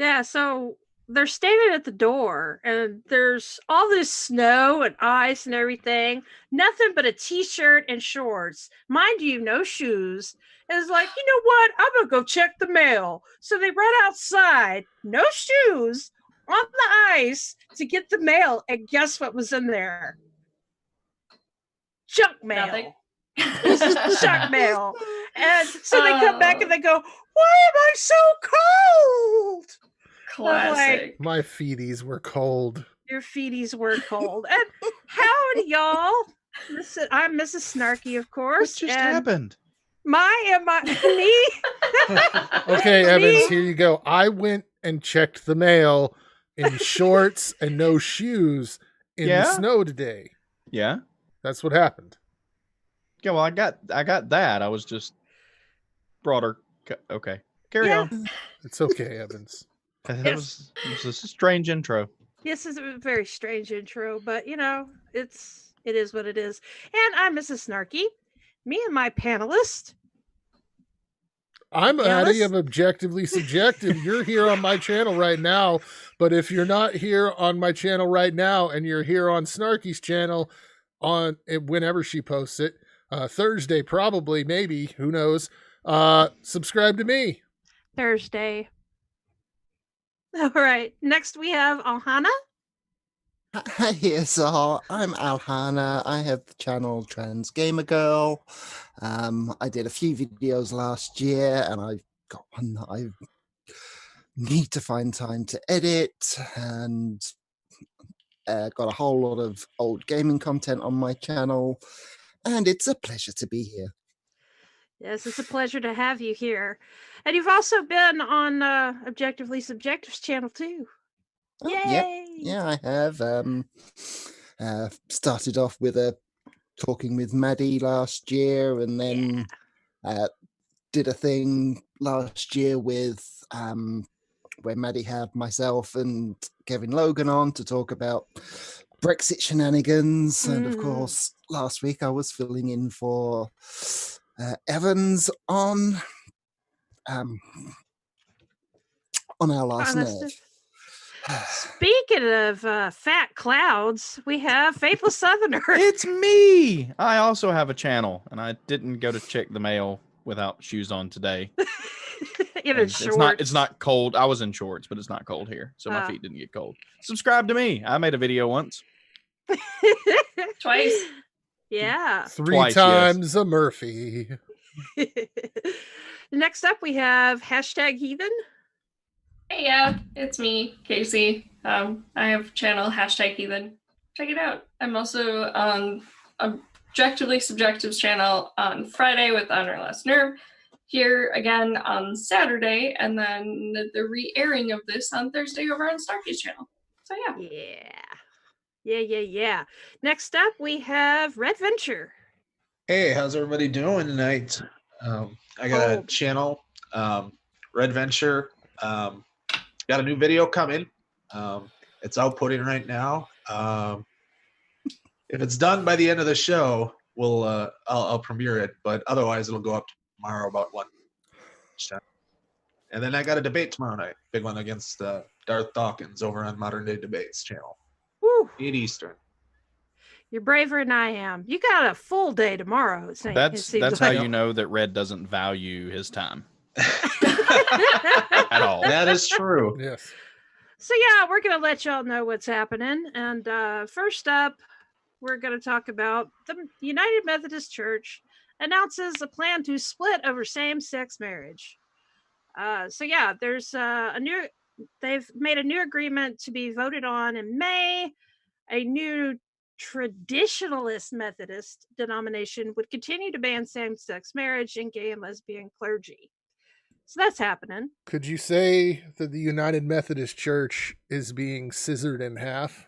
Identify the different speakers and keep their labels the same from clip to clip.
Speaker 1: Yeah, so they're standing at the door, and there's all this snow and ice and everything. Nothing but a t-shirt and shorts. Mind you, no shoes. And it's like, you know what? I'm gonna go check the mail. So they run outside, no shoes, on the ice to get the mail. And guess what was in there? Junk mail.
Speaker 2: Nothing.
Speaker 1: Junk mail. And so they come back and they go, why am I so cold?
Speaker 2: Classic.
Speaker 3: My feeties were cold.
Speaker 1: Your feeties were cold. And howdy, y'all. I'm Mrs. Snarky, of course.
Speaker 4: What just happened?
Speaker 1: Me.
Speaker 3: Okay,
Speaker 1: Me.
Speaker 3: Evans, here you go. I went and checked the mail in shorts and no shoes in the snow today.
Speaker 4: Yeah.
Speaker 3: That's what happened.
Speaker 4: Yeah, well, I got that. I was just broader. Okay. Carry on.
Speaker 3: It's okay, Evans.
Speaker 4: It was a strange intro.
Speaker 1: This is a very strange intro, but you know, it is what it is. And I'm Mrs. Snarky. Me and my panelist.
Speaker 3: I'm Howdy of Objectively Subjective. You're here on my channel right now, but if you're not here on my channel right now and you're here on Snarky's channel on whenever she posts it, Thursday probably, maybe, who knows, subscribe to me.
Speaker 1: Thursday. All right. Next we have Alhana.
Speaker 5: Hi, yes, I'm Alhana. I have the channel 𝕡𝕒𝕟𝕚𝕚𝕟𝕜. I did a few videos last year, and I've got one that I need to find time to edit, and got a whole lot of old gaming content on my channel, and it's a pleasure to be here.
Speaker 1: Yes, it's a pleasure to have you here. And you've also been on Objectively Subjective's channel too.
Speaker 5: Oh,
Speaker 1: Yay!
Speaker 5: Yeah, I have. Started off with talking with Maddie last year, and then did a thing last year with where Maddie had myself and Kevin Logan on to talk about Brexit shenanigans. And of course, last week I was filling in for Evans on our last nerd.
Speaker 1: Speaking of fat clouds, we have Faithless Southerner.
Speaker 4: It's me. I also have a channel, and I didn't go to check the mail without shoes on today. It's not cold. I was in shorts, but it's not cold here, so my feet didn't get cold. Subscribe to me. I made a video once.
Speaker 2: Twice.
Speaker 1: Yeah.
Speaker 3: Three times a Murphy.
Speaker 1: Next up, we have #Heathen.
Speaker 2: Hey, yeah, it's me, Casey. I have channel #Heathen. Check it out. I'm also on Objectively Subjective's channel on Friday with On Our Last Nerve. Here again on Saturday, and then the re-airing of this on Thursday over on Snarky's channel. So
Speaker 1: Yeah. Next up, we have Vencher.
Speaker 6: Hey, how's everybody doing tonight? I got a channel, Vencher. Got a new video coming. It's outputting right now. If it's done by the end of the show, I'll premiere it. But otherwise, it'll go up tomorrow about 1. And then I got a debate tomorrow night, big one against Darth Dawkins over on Modern Day Debates channel.
Speaker 1: Woo.
Speaker 6: 8 Eastern.
Speaker 1: You're braver than I am. You got a full day tomorrow.
Speaker 4: That's how you know that Red doesn't value his time at all.
Speaker 6: That is true.
Speaker 3: Yes.
Speaker 1: So yeah, we're gonna let y'all know what's happening. And first up, we're gonna talk about the United Methodist Church announces a plan to split over same-sex marriage. So yeah, there's they've made a new agreement to be voted on in May. A new traditionalist Methodist denomination would continue to ban same-sex marriage and gay and lesbian clergy. So that's happening.
Speaker 3: Could you say that the United Methodist Church is being scissored in half?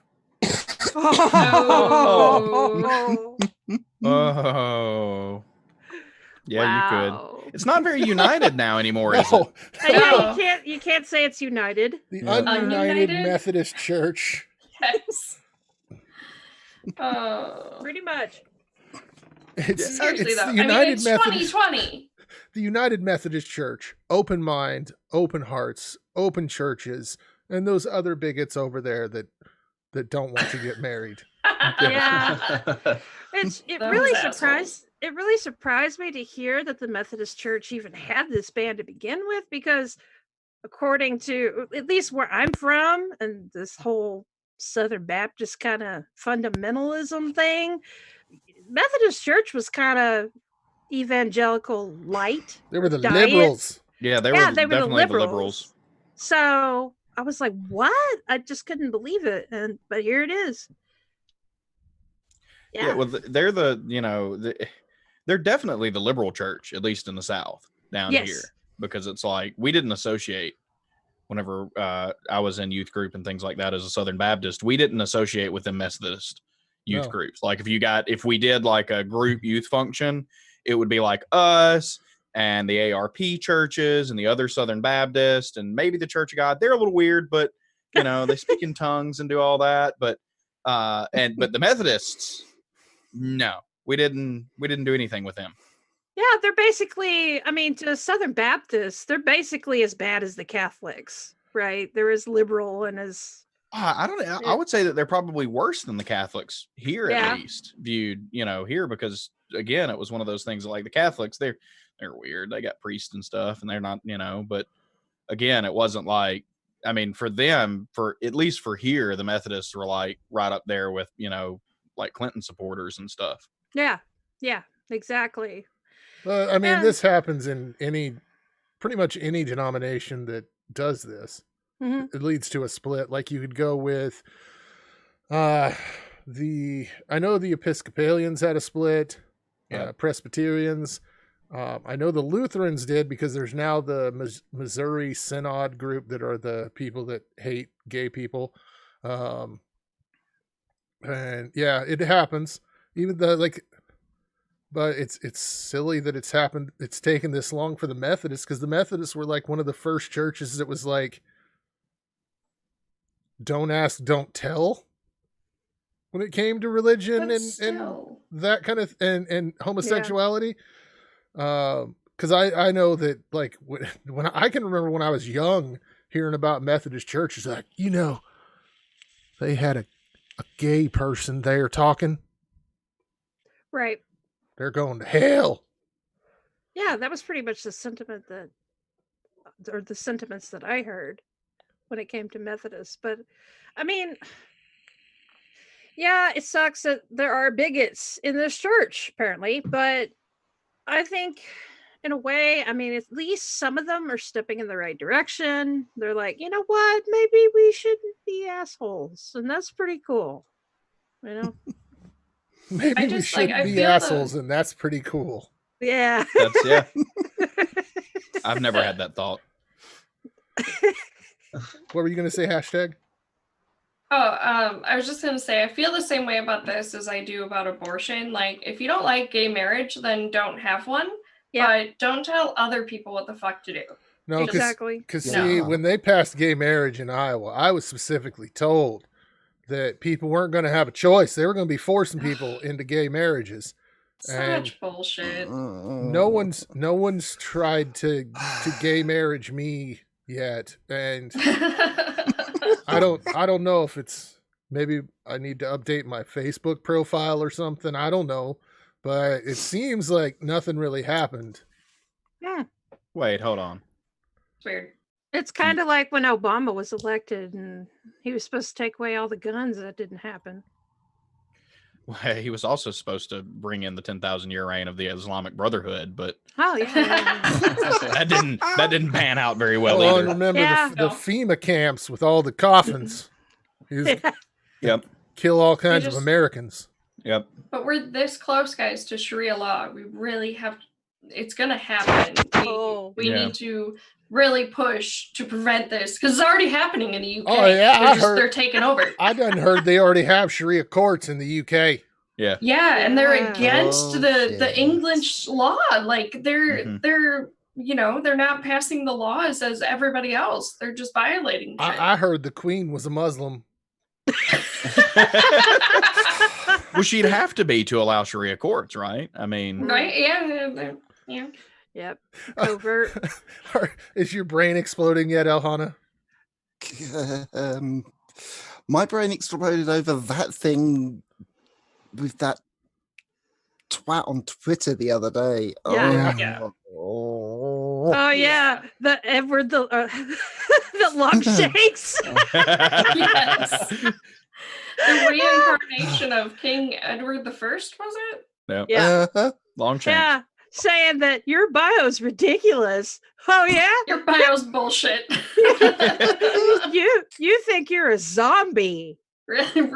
Speaker 4: Oh. Yeah,
Speaker 1: wow.
Speaker 4: You could. It's not very united now anymore, is it?
Speaker 1: Yeah, you can't say it's united.
Speaker 3: The ununited Methodist Church.
Speaker 2: Yes.
Speaker 1: Pretty much.
Speaker 3: It's
Speaker 2: Seriously, though.
Speaker 3: the United
Speaker 2: it's
Speaker 3: Methodist.
Speaker 2: 2020.
Speaker 3: the United Methodist Church, open mind, open hearts, open churches, and those other bigots over there that don't want to get married.
Speaker 1: Yeah. It really surprised me to hear that the Methodist Church even had this ban to begin with, because according to at least where I'm from and this whole Southern Baptist kind of fundamentalism thing, Methodist Church was kind of evangelical light.
Speaker 3: They were the liberals.
Speaker 4: Yeah, they were definitely the liberals.
Speaker 1: So I was like, what? I just couldn't believe it. But here it is.
Speaker 4: Yeah, well, they're they're definitely the liberal church, at least in the South down here, because it's like we didn't associate whenever I was in youth group and things like that as a Southern Baptist. We didn't associate with the Methodist youth groups. Like if we did like a group youth function, it would be like us and the ARP churches and the other Southern Baptist and maybe the Church of God. They're a little weird, but they speak in tongues and do all that. But the Methodists, no, we didn't do anything with them.
Speaker 1: Yeah, they're basically, to Southern Baptists, they're basically as bad as the Catholics, right? They're as liberal and as...
Speaker 4: I don't know. I would say that they're probably worse than the Catholics here, at least viewed, here, because again, it was one of those things like the Catholics, they're weird. They got priests and stuff and they're not, but again, it wasn't like, for them, at least for here, the Methodists were like right up there with, like Clinton supporters and stuff.
Speaker 1: Yeah, exactly.
Speaker 3: This happens in pretty much any denomination that does this. Mm-hmm. It leads to a split. Like you could go with I know the Episcopalians had a split, Presbyterians. I know the Lutherans did, because there's now the Missouri Synod group that are the people that hate gay people. And yeah, it happens. Even but it's silly that it's happened. It's taken this long for the Methodists, because the Methodists were like one of the first churches that was like, don't ask, don't tell when it came to religion and that kind of and homosexuality. Because I know that like when I can remember when I was young hearing about Methodist churches, like, they had a gay person there talking.
Speaker 1: Right.
Speaker 3: They're going to hell.
Speaker 1: Yeah, that was pretty much the sentiment the sentiments that I heard when it came to Methodists. But it sucks that there are bigots in this church, apparently. But I think in a way, at least some of them are stepping in the right direction. They're like, you know what? Maybe we shouldn't be assholes. And that's pretty cool.
Speaker 3: Maybe we shouldn't be assholes, and that's pretty cool.
Speaker 1: Yeah.
Speaker 4: I've never had that thought.
Speaker 3: What were you going to say, hashtag?
Speaker 2: I was just going to say, I feel the same way about this as I do about abortion. Like, if you don't like gay marriage, then don't have one. Yeah. But don't tell other people what the fuck to do.
Speaker 3: No,
Speaker 1: exactly.
Speaker 3: Because see, when they passed gay marriage in Iowa, I was specifically told that people weren't going to have a choice. They were going to be forcing people into gay marriages.
Speaker 2: Such bullshit.
Speaker 3: No one's tried to gay marriage me yet, and I don't know if it's, maybe I need to update my Facebook profile or something. I don't know, but it seems like nothing really happened.
Speaker 1: Yeah.
Speaker 4: Wait, hold on.
Speaker 2: It's weird.
Speaker 1: It's kind of like when Obama was elected and he was supposed to take away all the guns. That didn't happen.
Speaker 4: Well, he was also supposed to bring in the 10,000-year reign of the Islamic Brotherhood, but that didn't pan out very well either.
Speaker 3: And remember the FEMA camps with all the coffins.
Speaker 4: Yep.
Speaker 3: Kill all kinds of Americans.
Speaker 4: Yep.
Speaker 2: But we're this close, guys, to Sharia law. We really have. It's going to happen. We need to really push to prevent this, because it's already happening in the UK.
Speaker 3: Oh yeah,
Speaker 2: they're taking over.
Speaker 3: I done heard they already have Sharia courts in the UK.
Speaker 4: Yeah.
Speaker 2: Yeah, and they're against the English law. Like they're they're not passing the laws as everybody else. They're just violating shit.
Speaker 3: I heard the Queen was a Muslim.
Speaker 4: Well, she'd have to be to allow Sharia courts, right?
Speaker 2: Right? Yeah.
Speaker 1: Yep. Covert.
Speaker 3: Is your brain exploding yet, Alhana?
Speaker 5: My brain exploded over that thing with that twat on Twitter the other day.
Speaker 1: Yeah.
Speaker 2: Yeah.
Speaker 1: Oh yeah, the Edward the the long shakes.
Speaker 2: Yes. The reincarnation of King Edward I, was it?
Speaker 4: Yep.
Speaker 1: Yeah.
Speaker 4: Long change.
Speaker 1: Yeah, saying that your bio's ridiculous. Oh yeah,
Speaker 2: Your bio's bullshit.
Speaker 1: you think you're a zombie.
Speaker 2: Right.
Speaker 1: And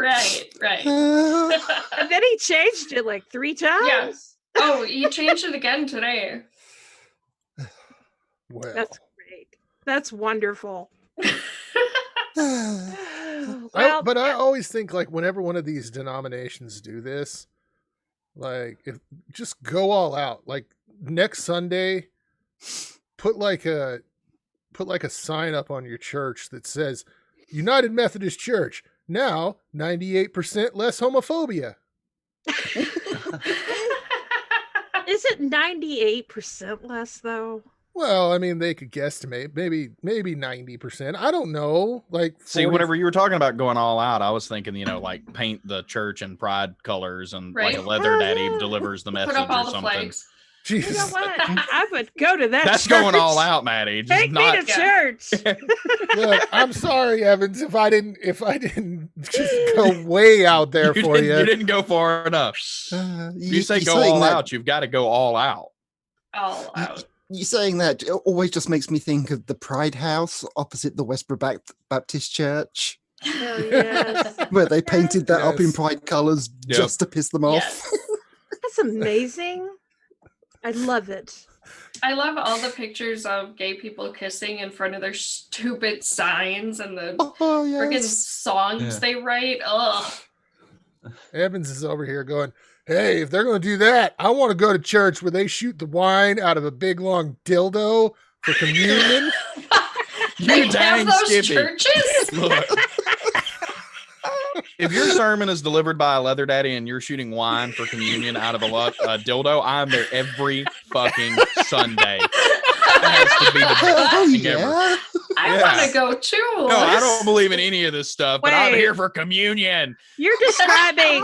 Speaker 1: then he changed it like 3 times.
Speaker 2: Yes. Oh, he changed it again today.
Speaker 3: Well,
Speaker 1: That's great. That's wonderful.
Speaker 3: But I always think, like, whenever one of these denominations do this, like, if just go all out. Like, next Sunday, put like a sign up on your church that says United Methodist Church, now 98% less homophobia.
Speaker 1: Is it 98% less though?
Speaker 3: Well, I mean, they could guesstimate maybe 90%. I don't know. Like, 40...
Speaker 4: See, whenever you were talking about going all out, I was thinking, like paint the church in pride colors and like a leather daddy delivers the message
Speaker 2: Put up all
Speaker 4: or
Speaker 2: the
Speaker 4: something.
Speaker 2: flags.
Speaker 3: Jesus.
Speaker 1: You know what? I would go to that.
Speaker 4: That's
Speaker 1: church.
Speaker 4: going all out, Maddie. Just
Speaker 1: Take me to church.
Speaker 3: Look, I'm sorry, Evans, if I didn't just go way out there for you.
Speaker 4: You didn't go far enough. You say go all out, you've got to go all out.
Speaker 2: All out.
Speaker 5: You saying that it always just makes me think of the Pride House opposite the Westboro Baptist Church,
Speaker 1: Oh, yes.
Speaker 5: where they painted that up in
Speaker 3: Yes.
Speaker 5: pride colors just to piss them off.
Speaker 2: Yes.
Speaker 1: That's amazing. I love it.
Speaker 2: I love all the pictures of gay people kissing in front of their stupid signs and the
Speaker 5: Oh,
Speaker 2: friggin'
Speaker 5: yes.
Speaker 2: songs they write. Ugh.
Speaker 3: Evans is over here going, hey, if they're going to do that, I want to go to church where they shoot the wine out of a big long dildo for communion.
Speaker 2: They
Speaker 4: You dang
Speaker 2: have those
Speaker 4: Skippy.
Speaker 2: churches?
Speaker 4: Look. If your sermon is delivered by a leather daddy and you're shooting wine for communion out of a dildo, I'm there every fucking Sunday. That has to be the best
Speaker 5: Oh,
Speaker 4: thing ever.
Speaker 5: yeah.
Speaker 2: I want to go too.
Speaker 4: No, I don't believe in any of this stuff, but I'm
Speaker 1: Wait.
Speaker 4: here for communion.
Speaker 1: You're describing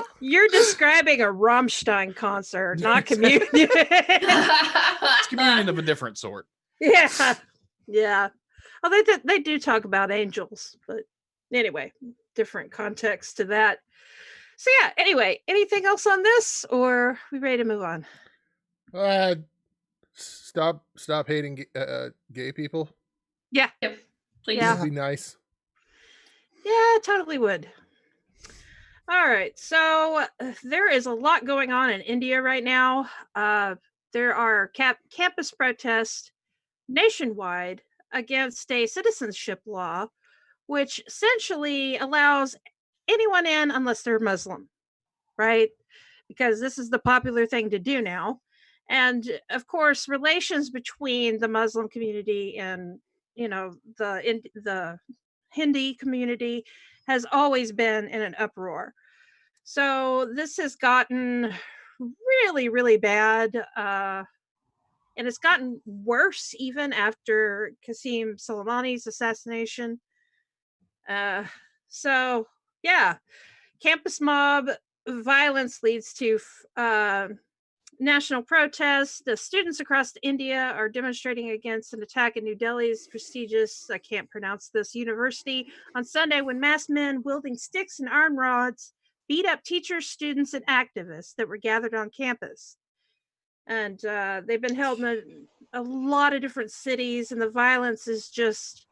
Speaker 1: a Rammstein concert, not communion.
Speaker 4: It's communion of a different sort.
Speaker 1: Yeah. Yeah. Well, they do talk about angels, but anyway, different context to that. So yeah, anyway, anything else on this, or are we ready to move on?
Speaker 3: Stop hating gay people.
Speaker 1: Yeah.
Speaker 2: Yep. Please.
Speaker 1: Yeah.
Speaker 3: That'd be nice.
Speaker 1: Yeah, totally would. All right. So there is a lot going on in India right now. There are campus protests nationwide against a citizenship law, which essentially allows anyone in unless they're Muslim, right? Because this is the popular thing to do now. And of course, relations between the Muslim community and, the Hindi community has always been in an uproar. So this has gotten really, really bad. And it's gotten worse even after Qasem Soleimani's assassination. So, yeah, campus mob violence leads to national protests. The students across India are demonstrating against an attack in New Delhi's prestigious, I can't pronounce this, university on Sunday when masked men wielding sticks and iron rods beat up teachers, students, and activists that were gathered on campus. And they've been held in a lot of different cities, and the violence has just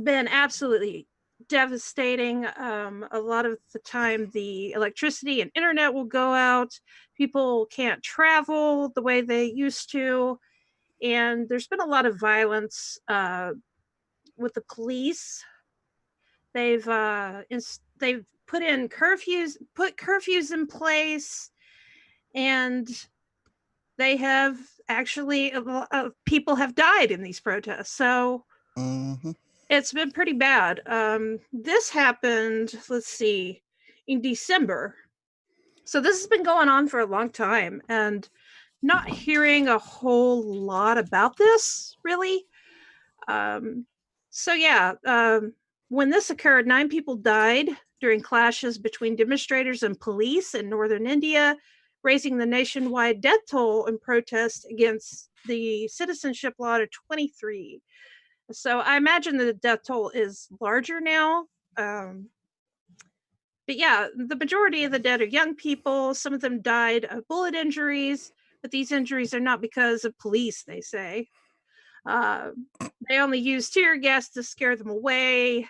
Speaker 1: been absolutely devastating. A lot of the time, the electricity and internet will go out. People can't travel the way they used to. And there's been a lot of violence with the police. They've put curfews in place, and they have actually people have died in these protests. So it's been pretty bad. This happened, let's see, in December. So this has been going on for a long time. And not hearing a whole lot about this, really. When this occurred, 9 people died during clashes between demonstrators and police in northern India, raising the nationwide death toll in protest against the citizenship law to 23. So I imagine the death toll is larger now. But yeah, the majority of the dead are young people. Some of them died of bullet injuries, but these injuries are not because of police, they say. They only use tear gas to scare them away.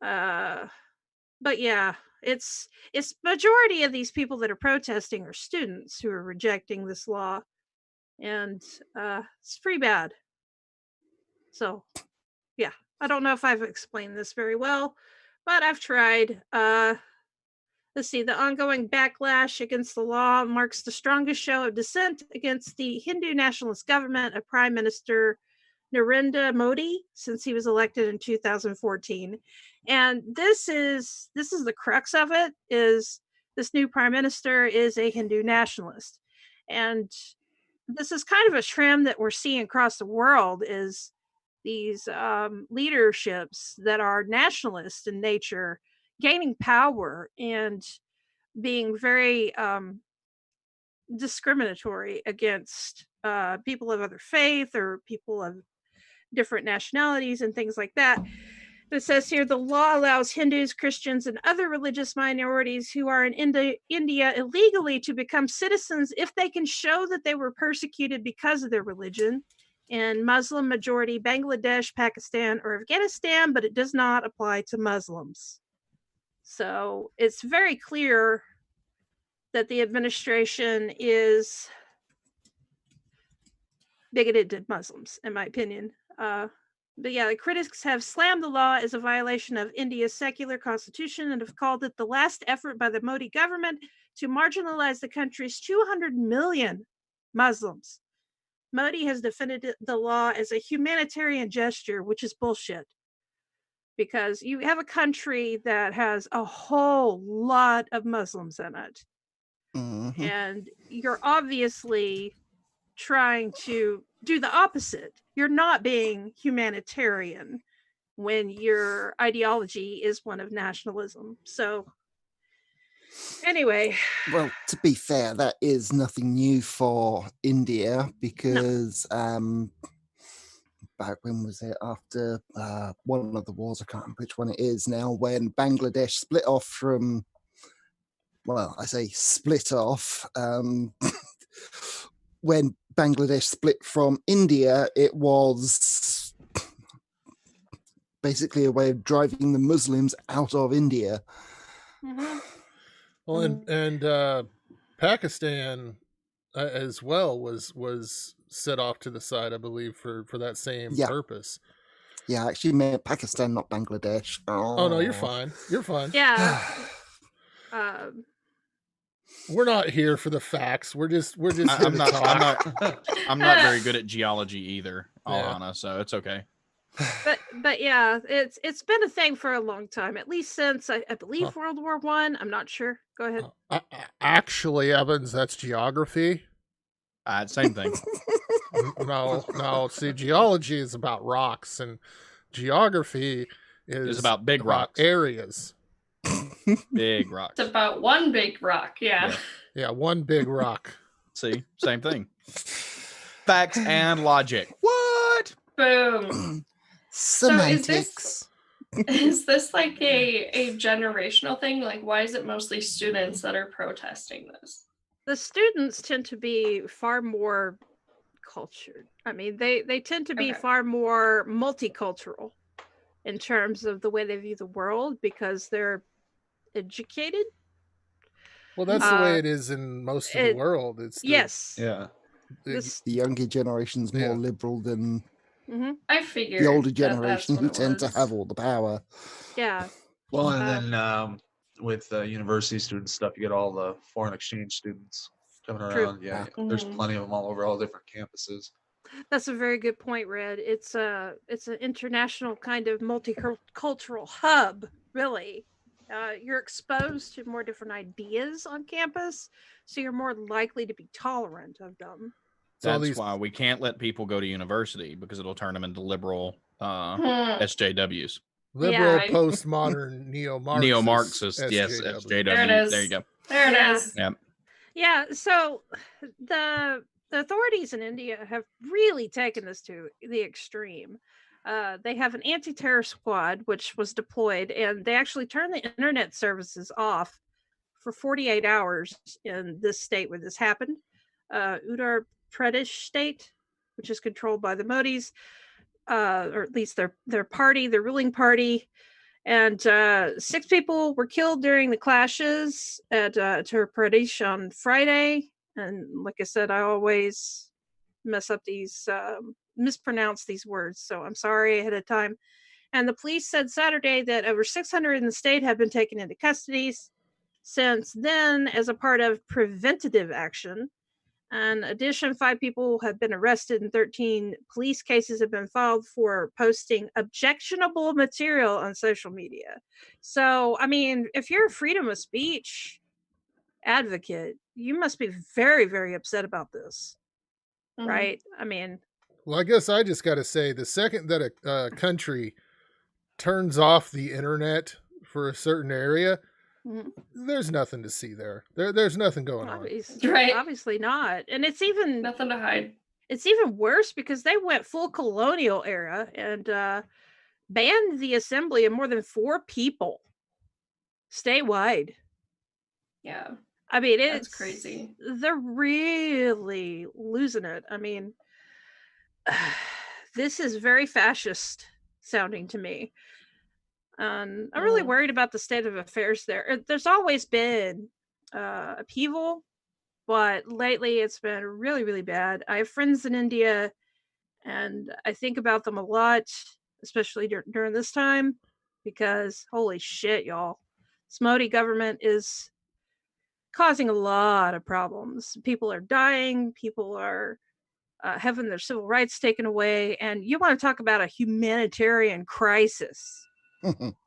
Speaker 1: But yeah, it's majority of these people that are protesting are students who are rejecting this law, and it's pretty bad. So yeah, I don't know if I've explained this very well, but I've tried. Let's see, the ongoing backlash against the law marks the strongest show of dissent against the Hindu nationalist government of Prime Minister Narendra Modi since he was elected in 2014. And this is the crux of it, is this new prime minister is a Hindu nationalist. And this is kind of a trend that we're seeing across the world, is these leaderships that are nationalist in nature gaining power and being very discriminatory against people of other faith or people of different nationalities and things like that. It says here, the law allows Hindus, Christians, and other religious minorities who are in India illegally to become citizens if they can show that they were persecuted because of their religion in Muslim majority Bangladesh, Pakistan, or Afghanistan, but it does not apply to Muslims. So it's very clear that the administration is bigoted to Muslims, in my opinion. But yeah, the critics have slammed the law as a violation of India's secular constitution and have called it the last effort by the Modi government to marginalize the country's 200 million Muslims. Modi has defended the law as a humanitarian gesture, which is bullshit. Because you have a country that has a whole lot of Muslims in it.
Speaker 5: Mm-hmm.
Speaker 1: And you're obviously trying to do the opposite. You're not being humanitarian when your ideology is one of nationalism. So anyway,
Speaker 5: well, to be fair, that is nothing new for India, because back when was it, after one of the wars, I can't remember which one it is now, when Bangladesh split off from, well, I say split off, when Bangladesh split from India, it was basically a way of driving the Muslims out of India.
Speaker 1: Mm-hmm.
Speaker 3: Well, and Pakistan as well was set off to the side, I believe, for that same purpose.
Speaker 5: Yeah, I actually meant Pakistan, not Bangladesh.
Speaker 3: Oh no, you're fine. You're fine.
Speaker 1: Yeah.
Speaker 3: We're not here for the facts. We're just.
Speaker 4: I'm not very good at geology either, Alhana, so it's okay.
Speaker 1: But yeah, it's been a thing for a long time, at least since I believe World War I. I'm not sure. Go ahead.
Speaker 3: Actually, Evans, that's geography.
Speaker 4: Same thing.
Speaker 3: No. See, geology is about rocks, and geography is
Speaker 4: about big rocks,
Speaker 3: areas.
Speaker 4: Big rocks.
Speaker 2: It's about one big rock. Yeah,
Speaker 3: one big rock.
Speaker 4: See, same thing. Facts and logic. What?
Speaker 2: Boom.
Speaker 5: Semantics.
Speaker 2: So is this like a generational thing? Like, why is it mostly students that are protesting this?
Speaker 1: The students tend to be far more cultured. I mean, they tend to be far more multicultural in terms of the way they view the world, because they're educated.
Speaker 3: Well, that's the way it is in most of the world. It's
Speaker 5: the younger generation's more liberal than
Speaker 2: I figured
Speaker 5: the older generation, who tend to have all the power.
Speaker 1: Yeah.
Speaker 6: Well, and then with university student stuff, you get all the foreign exchange students coming around. Yeah, there's plenty of them all over all different campuses.
Speaker 1: That's a very good point, Red. It's an international kind of multicultural hub, really. You're exposed to more different ideas on campus, so you're more likely to be tolerant of them.
Speaker 4: That's why we can't let people go to university, because it'll turn them into liberal SJWs.
Speaker 3: Liberal, postmodern,
Speaker 4: neo-Marxist. Yes, SJW.
Speaker 2: There it is.
Speaker 4: There you go.
Speaker 2: There it is.
Speaker 4: Yep.
Speaker 1: Yeah, so the authorities in India have really taken this to the extreme. They have an anti-terror squad which was deployed, and they actually turned the internet services off for 48 hours in this state where this happened. Uttar Pradesh state, which is controlled by the Modis, or at least their party, their ruling party. And 6 people were killed during the clashes at Uttar Pradesh on Friday. And like I said, I always mess up these, mispronounce these words, so I'm sorry ahead of time. And the police said Saturday that over 600 in the state have been taken into custody since then as a part of preventative action. In addition, 5 people have been arrested and 13 police cases have been filed for posting objectionable material on social media. So, I mean, if you're a freedom of speech advocate, you must be very, very upset about this, right? I mean...
Speaker 3: Well, I guess I just got to say, the second that a country turns off the internet for a certain area, there's nothing to see there. There's nothing going on.
Speaker 2: Right.
Speaker 1: Obviously not. And it's even...
Speaker 2: Nothing to hide.
Speaker 1: It's even worse because they went full colonial era and banned the assembly of more than 4 people statewide.
Speaker 2: Yeah.
Speaker 1: I mean,
Speaker 2: it's crazy.
Speaker 1: They're really losing it. I mean, this is very fascist sounding to me. I'm really worried about the state of affairs there. There's always been upheaval, but lately it's been really, really bad. I have friends in India, and I think about them a lot, especially during this time, because holy shit, y'all. This Modi government is causing a lot of problems. People are dying. People are having their civil rights taken away. And you want to talk about a humanitarian crisis.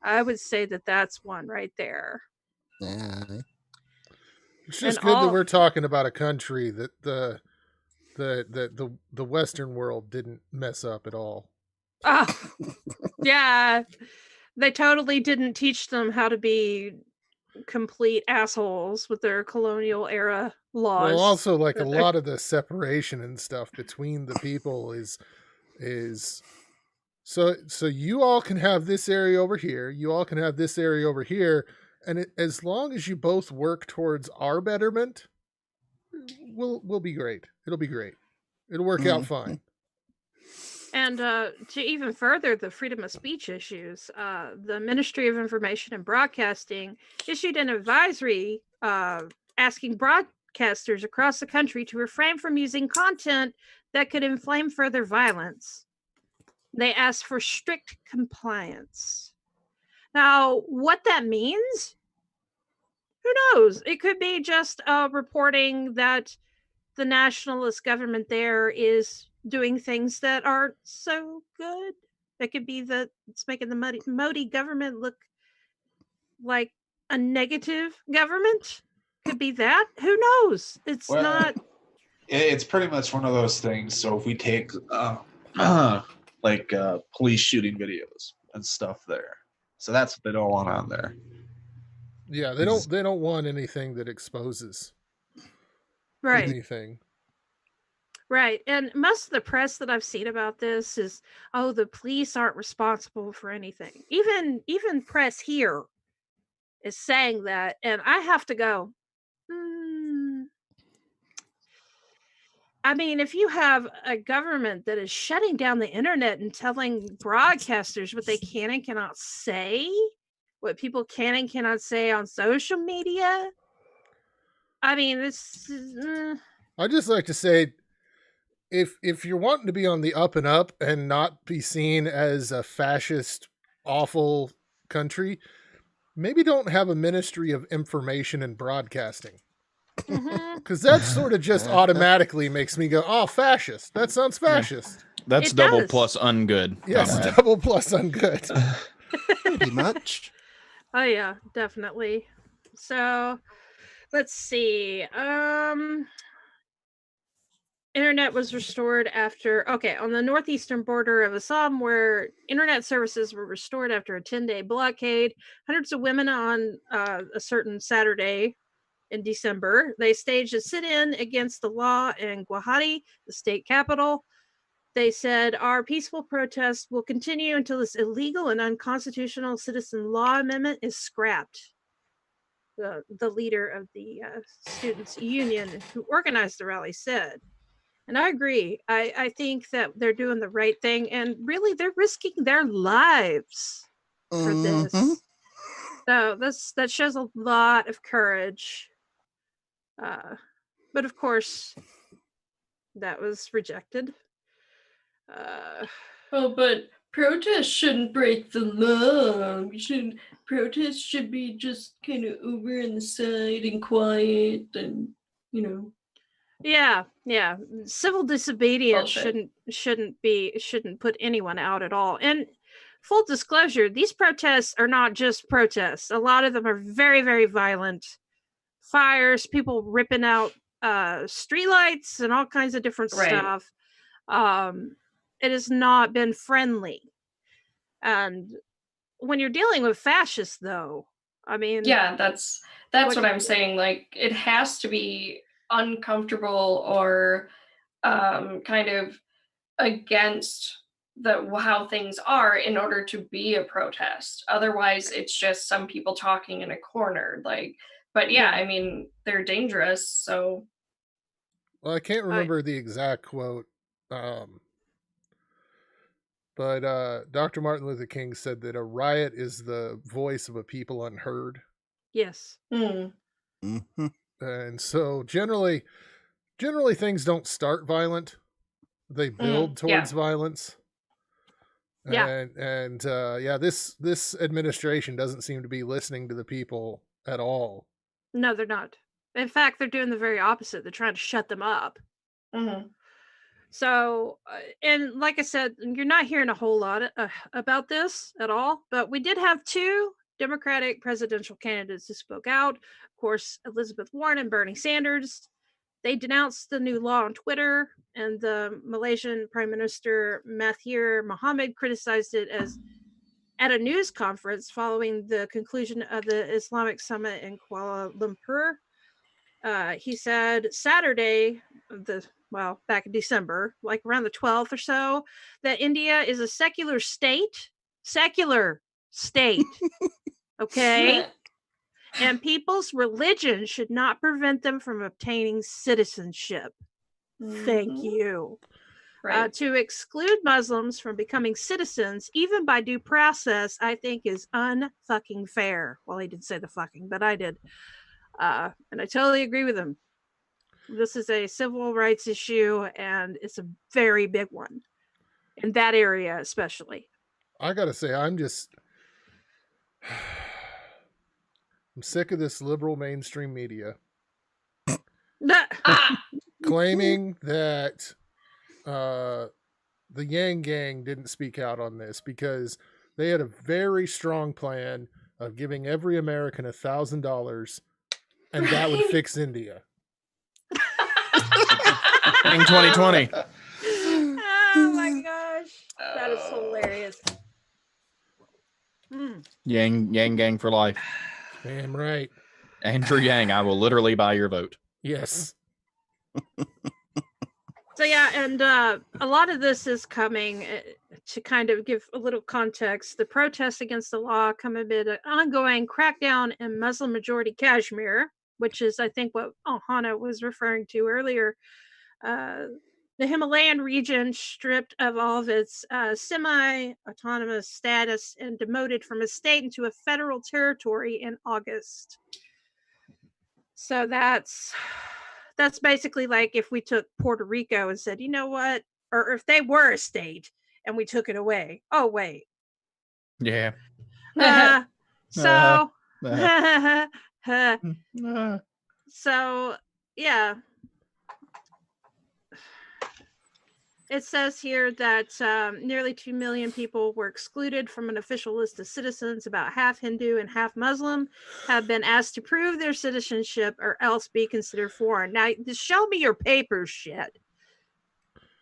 Speaker 1: I would say that that's one right there.
Speaker 5: Yeah.
Speaker 3: It's just good that we're talking about a country that the Western world didn't mess up at all.
Speaker 1: Oh, yeah. They totally didn't teach them how to be complete assholes with their colonial era laws.
Speaker 3: Well, also, like, a lot of the separation and stuff between the people is so you all can have this area over here, you all can have this area over here, and as long as you both work towards our betterment, we'll be great. It'll be great. It'll work out fine.
Speaker 1: And to even further the freedom of speech issues, the Ministry of Information and Broadcasting issued an advisory asking broadcasters across the country to refrain from using content that could inflame further violence. They asked for strict compliance. Now, what that means, who knows? It could be just reporting that the nationalist government there is doing things that aren't so good. That could be that it's making the Modi government look like a negative government. Could be that. Who knows? It's not.
Speaker 6: It's pretty much one of those things. So if we take like police shooting videos and stuff there, so that's what they don't want on there.
Speaker 3: Yeah, they don't want anything that exposes anything.
Speaker 1: Right. And most of the press that I've seen about this is, oh, the police aren't responsible for anything. Even press here is saying that. And I have to go, I mean, if you have a government that is shutting down the internet and telling broadcasters what they can and cannot say, what people can and cannot say on social media, I mean, this is...
Speaker 3: I'd just like to say, if you're wanting to be on the up and up and not be seen as a fascist, awful country, maybe don't have a Ministry of Information and Broadcasting. Because that sort of just automatically makes me go, oh, fascist. That sounds fascist.
Speaker 4: That's double plus ungood.
Speaker 3: Yes, double plus ungood.
Speaker 5: Pretty much.
Speaker 1: Oh yeah, definitely. So let's see. Internet was restored after on the northeastern border of Assam, where internet services were restored after a 10-day blockade. Hundreds of women on a certain Saturday in December, they staged a sit-in against the law in Guwahati, the state capital. They said, our peaceful protest will continue until this illegal and unconstitutional citizen law amendment is scrapped. The leader of the students' union who organized the rally said. And I agree. I think that they're doing the right thing, and really they're risking their lives for this. So that shows a lot of courage. But of course, that was rejected.
Speaker 2: But protests shouldn't break the law. Protests should be just kind of over on the side and quiet, and
Speaker 1: Yeah. Civil disobedience shouldn't put anyone out at all. And full disclosure, these protests are not just protests. A lot of them are very, very violent. Fires, people ripping out streetlights and all kinds of different stuff. It has not been friendly. And when you're dealing with fascists, though, I mean,
Speaker 2: yeah, that's what I'm saying. Like, it has to be uncomfortable or kind of against how things are in order to be a protest. Otherwise, it's just some people talking in a corner. But yeah, I mean, they're dangerous. So,
Speaker 3: well, I can't remember the exact quote, but Dr. Martin Luther King said that a riot is the voice of a people unheard.
Speaker 1: Yes.
Speaker 3: And so generally things don't start violent; they build towards violence. And this administration doesn't seem to be listening to the people at all.
Speaker 1: No, they're not. In fact, they're doing the very opposite. They're trying to shut them up. So, and like I said, you're not hearing a whole lot about this at all, but we did have two Democratic presidential candidates who spoke out. Of course, Elizabeth Warren and Bernie Sanders. They denounced the new law on Twitter, and the Malaysian Prime Minister Mahathir Mohamad criticized it as at a news conference following the conclusion of the Islamic summit in Kuala Lumpur. He said Saturday, back in December, like around the 12th or so, that India is a secular state. Okay? And people's religion should not prevent them from obtaining citizenship. Thank you. Right. To exclude Muslims from becoming citizens, even by due process, I think is unfucking fair. Well, he didn't say the fucking, but I did. And I totally agree with him. This is a civil rights issue, and it's a very big one in that area, especially.
Speaker 3: I gotta say, I'm sick of this liberal mainstream media claiming that the Yang Gang didn't speak out on this because they had a very strong plan of giving every American $1,000, and that would fix India.
Speaker 4: In 2020.
Speaker 1: Oh my gosh, that is hilarious.
Speaker 4: Yang Gang for life.
Speaker 3: Damn right.
Speaker 4: Andrew Yang, I will literally buy your vote.
Speaker 3: Yes.
Speaker 1: So yeah, and a lot of this is coming to kind of give a little context. The protests against the law come amid an ongoing crackdown in Muslim-majority Kashmir, which is, I think, what Alhana was referring to earlier. The Himalayan region stripped of all of its semi-autonomous status and demoted from a state into a federal territory in August. So that's basically like if we took Puerto Rico and said, you know what, or if they were a state and we took it away. Oh, wait.
Speaker 4: Yeah.
Speaker 1: So, so, yeah. It says here that nearly 2 million people were excluded from an official list of citizens. About half Hindu and half Muslim have been asked to prove their citizenship or else be considered foreign. Now, the show me your papers shit.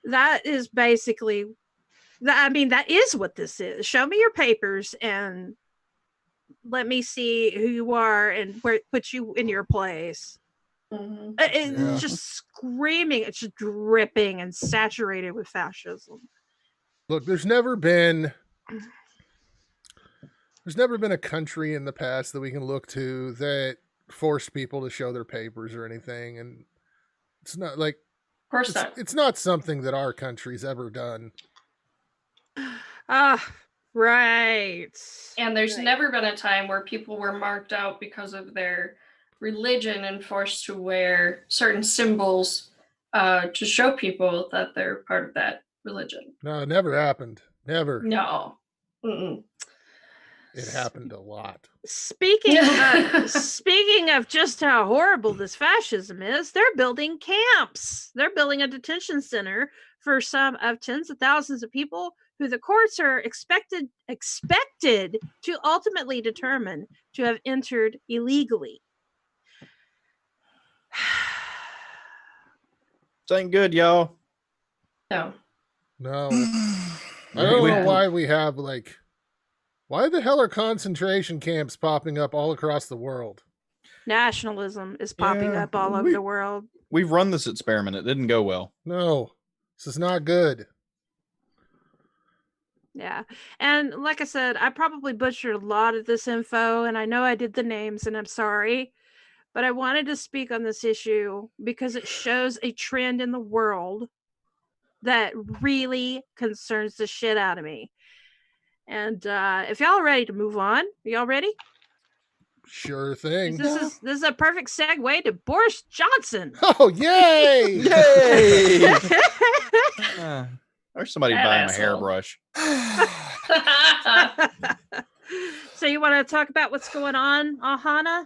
Speaker 1: That is basically, I mean, that is what this is. Show me your papers and let me see who you are and where put you in your place. It's just screaming, it's just dripping and saturated with fascism.
Speaker 3: Look, there's never been a country in the past that we can look to that forced people to show their papers or anything, and it's not like,
Speaker 2: of course not.
Speaker 3: It's not something that our country's ever done.
Speaker 1: Right.
Speaker 2: And there's never been a time where people were marked out because of their religion and forced to wear certain symbols to show people that they're part of that religion.
Speaker 3: No, it never happened. Never.
Speaker 2: No. Mm-mm.
Speaker 3: It happened a lot.
Speaker 1: Speaking of just how horrible this fascism is, they're building camps. They're building a detention center for some of tens of thousands of people who the courts are expected to ultimately determine to have entered illegally.
Speaker 4: This ain't good, y'all.
Speaker 2: No.
Speaker 3: I don't know why we have why the hell are concentration camps popping up all across the world?
Speaker 1: Nationalism is popping up all over the world.
Speaker 4: We've run this experiment. It didn't go well.
Speaker 3: No, this is not good.
Speaker 1: Yeah. And like I said, I probably butchered a lot of this info, and I know I did the names, and I'm sorry. But I wanted to speak on this issue because it shows a trend in the world that really concerns the shit out of me. And if y'all are ready to move on, are y'all ready?
Speaker 3: Sure thing.
Speaker 1: This is a perfect segue to Boris Johnson.
Speaker 3: Oh, yay!
Speaker 4: Yay! There's somebody buying a hairbrush.
Speaker 1: So you want to talk about what's going on, Alhana?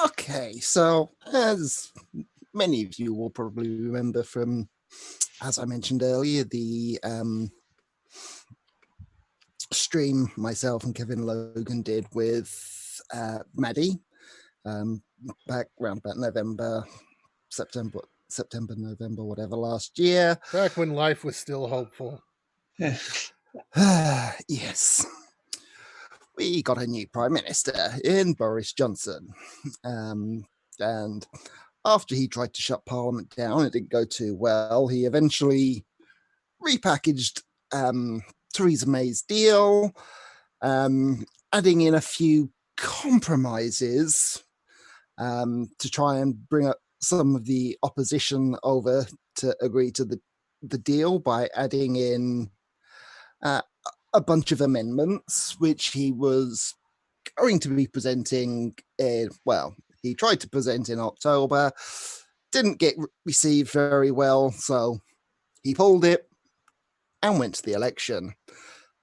Speaker 5: Okay, so as many of you will probably remember from, as I mentioned earlier, the stream myself and Kevin Logan did with Maddie back around about September, November, whatever, last year.
Speaker 3: Back when life was still hopeful.
Speaker 5: Yes. We got a new Prime Minister in Boris Johnson. And after he tried to shut Parliament down, it didn't go too well. He eventually repackaged Theresa May's deal, adding in a few compromises to try and bring up some of the opposition over to agree to the deal by adding in a bunch of amendments, which he was going to be presenting he tried to present in October, didn't get received very well, so he pulled it and went to the election.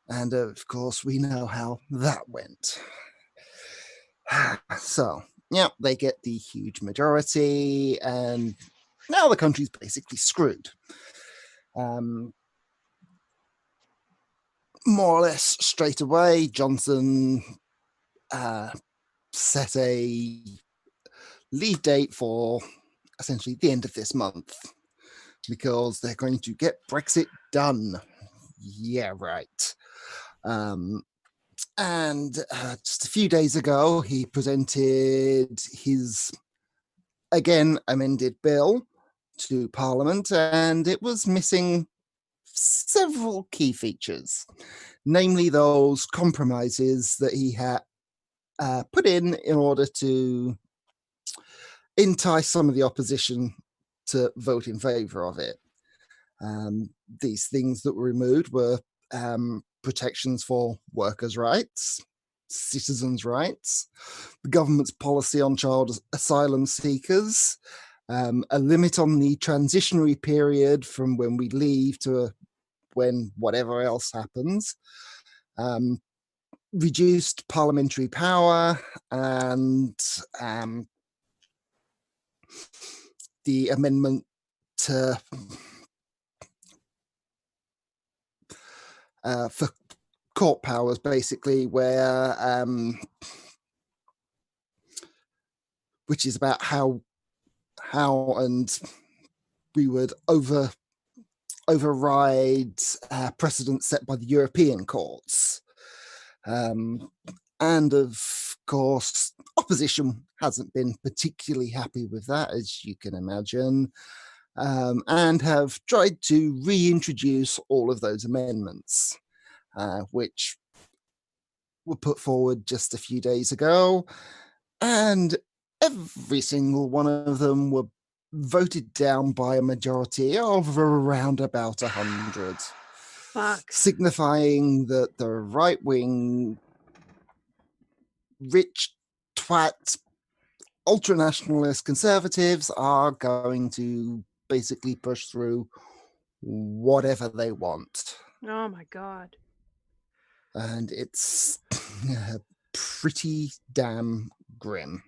Speaker 5: And of course, we know how that went. So, yeah, they get the huge majority, and now the country's basically screwed. More or less straight away, Johnson set a leave date for essentially the end of this month because they're going to get Brexit done. Yeah, right. And just a few days ago, he presented his, again, amended bill to Parliament, and it was missing several key features, namely those compromises that he had put in order to entice some of the opposition to vote in favour of it. These things that were removed were protections for workers' rights, citizens' rights, the government's policy on child asylum seekers, a limit on the transitionary period from when we leave to when whatever else happens, reduced parliamentary power, and the amendment for court powers, basically, where which is about how and we would override precedents set by the European courts. And of course, opposition hasn't been particularly happy with that, as you can imagine, and have tried to reintroduce all of those amendments, which were put forward just a few days ago. And every single one of them were voted down by a majority of around about 100.
Speaker 1: Fuck.
Speaker 5: Signifying that the right-wing, rich, twat, ultra-nationalist conservatives are going to basically push through whatever they want.
Speaker 1: Oh my God.
Speaker 5: And it's pretty damn grim.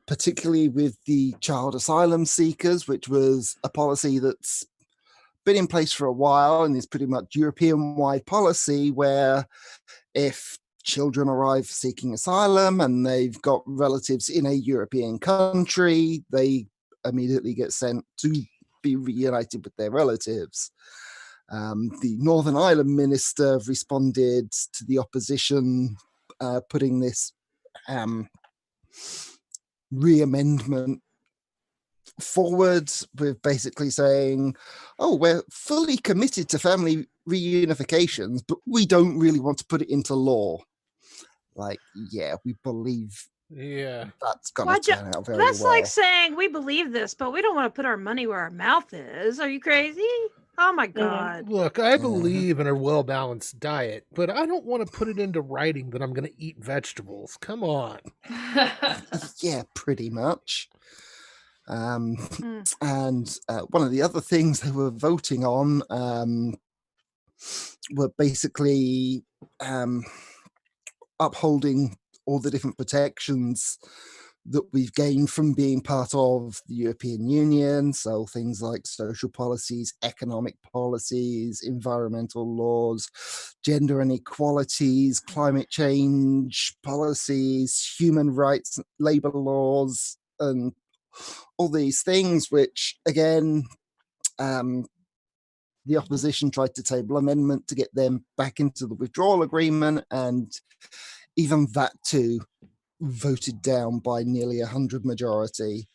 Speaker 5: Particularly with the child asylum seekers, which was a policy that's been in place for a while and is pretty much European-wide policy, where if children arrive seeking asylum and they've got relatives in a European country, they immediately get sent to be reunited with their relatives. The Northern Ireland minister responded to the opposition, putting this re-amendment forward with basically saying, oh, we're fully committed to family reunifications, but we don't really want to put it into law. Like, yeah, we believe that's going to turn out very well.
Speaker 1: That's like saying we believe this, but we don't want to put our money where our mouth is. Are you crazy? Oh my God.
Speaker 3: Look, I believe in a well-balanced diet, but I don't want to put it into writing that I'm going to eat vegetables. Come on.
Speaker 5: Yeah, pretty much. And one of the other things they were voting on were basically upholding all the different protections that we've gained from being part of the European Union. So things like social policies, economic policies, environmental laws, gender inequalities, climate change policies, human rights, labor laws, and all these things, which again, the opposition tried to table amendment to get them back into the withdrawal agreement, and even that too voted down by nearly 100 majority.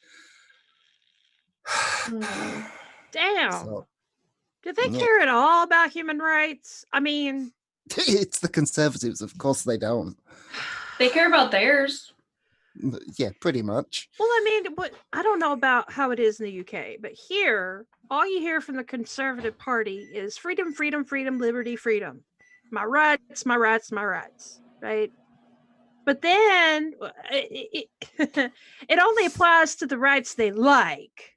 Speaker 1: Damn.
Speaker 5: So,
Speaker 1: do they care at all about human rights? I mean,
Speaker 5: it's the Conservatives, of course they don't.
Speaker 2: They care about theirs.
Speaker 5: Yeah, pretty much.
Speaker 1: Well, I mean, I don't know about how it is in the UK, but here, all you hear from the Conservative Party is freedom, freedom, freedom, liberty, freedom. My rights, my rights, my rights, right? But then it only applies to the rights they like,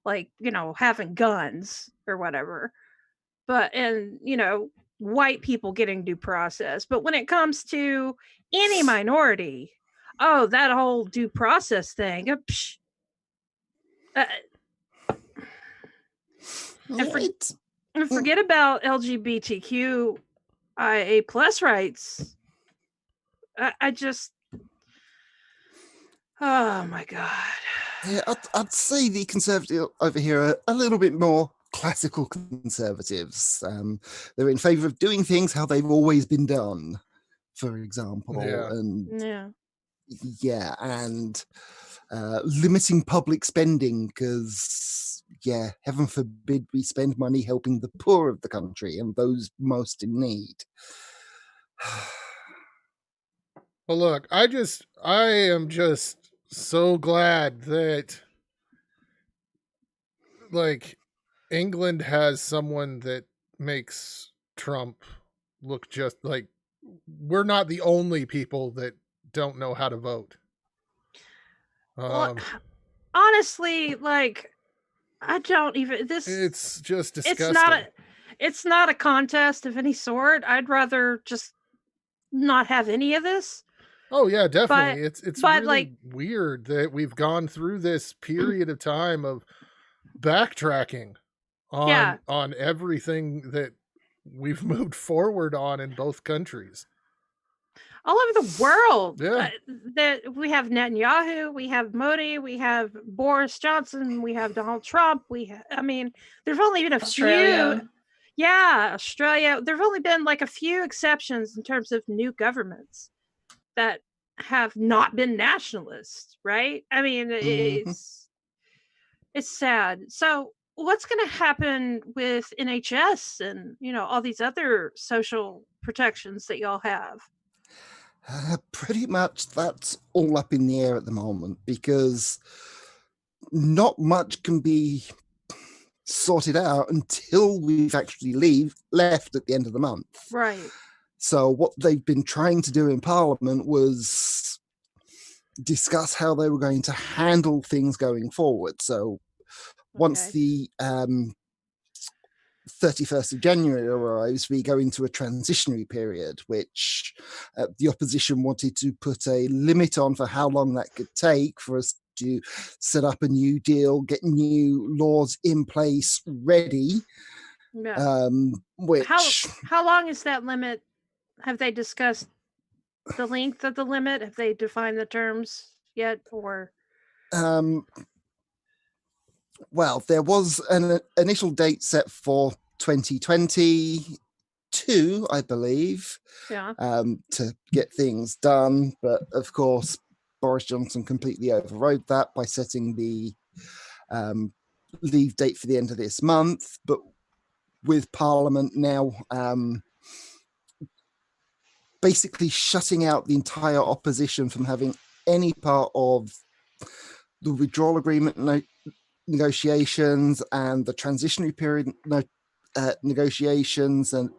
Speaker 1: you know, having guns or whatever. But, and, you know, white people getting due process. But when it comes to any minority, oh, that whole due process thing. And forget about LGBTQIA plus rights. I just, oh my God.
Speaker 5: Yeah, I'd say the Conservatives over here are a little bit more classical Conservatives. They're in favour of doing things how they've always been done, for example. And limiting public spending because, heaven forbid we spend money helping the poor of the country and those most in need.
Speaker 3: Well, look, I am just so glad that, like, England has someone that makes Trump look just like we're not the only people that don't know how to vote.
Speaker 1: Well, honestly, like, I don't even,
Speaker 3: it's just disgusting.
Speaker 1: It's not a contest of any sort. I'd rather just not have any of this.
Speaker 3: Oh yeah, definitely. It's really weird that we've gone through this period of time of backtracking on everything that we've moved forward on in both countries.
Speaker 1: All over the world.
Speaker 3: Yeah.
Speaker 1: We have Netanyahu, we have Modi, we have Boris Johnson, we have Donald Trump. There's only been a few. Yeah, Australia. There've only been like a few exceptions in terms of new governments that have not been nationalist, right? I mean, it's sad. So what's going to happen with NHS and, all these other social protections that y'all have?
Speaker 5: Pretty much that's all up in the air at the moment, because not much can be sorted out until we've actually left at the end of the month.
Speaker 1: Right.
Speaker 5: So what they've been trying to do in Parliament was discuss how they were going to handle things going forward. So once the 31st of January arrives, we go into a transitionary period, which the opposition wanted to put a limit on for how long that could take for us to set up a new deal, get new laws in place ready.
Speaker 1: Yeah. How long is that limit? Have they discussed the length of the limit? Have they defined the terms yet? Or
Speaker 5: well, there was an initial date set for 2022, I believe, to get things done. But of course, Boris Johnson completely overrode that by setting the leave date for the end of this month. But with Parliament now basically shutting out the entire opposition from having any part of the withdrawal agreement negotiations and the transitionary period negotiations and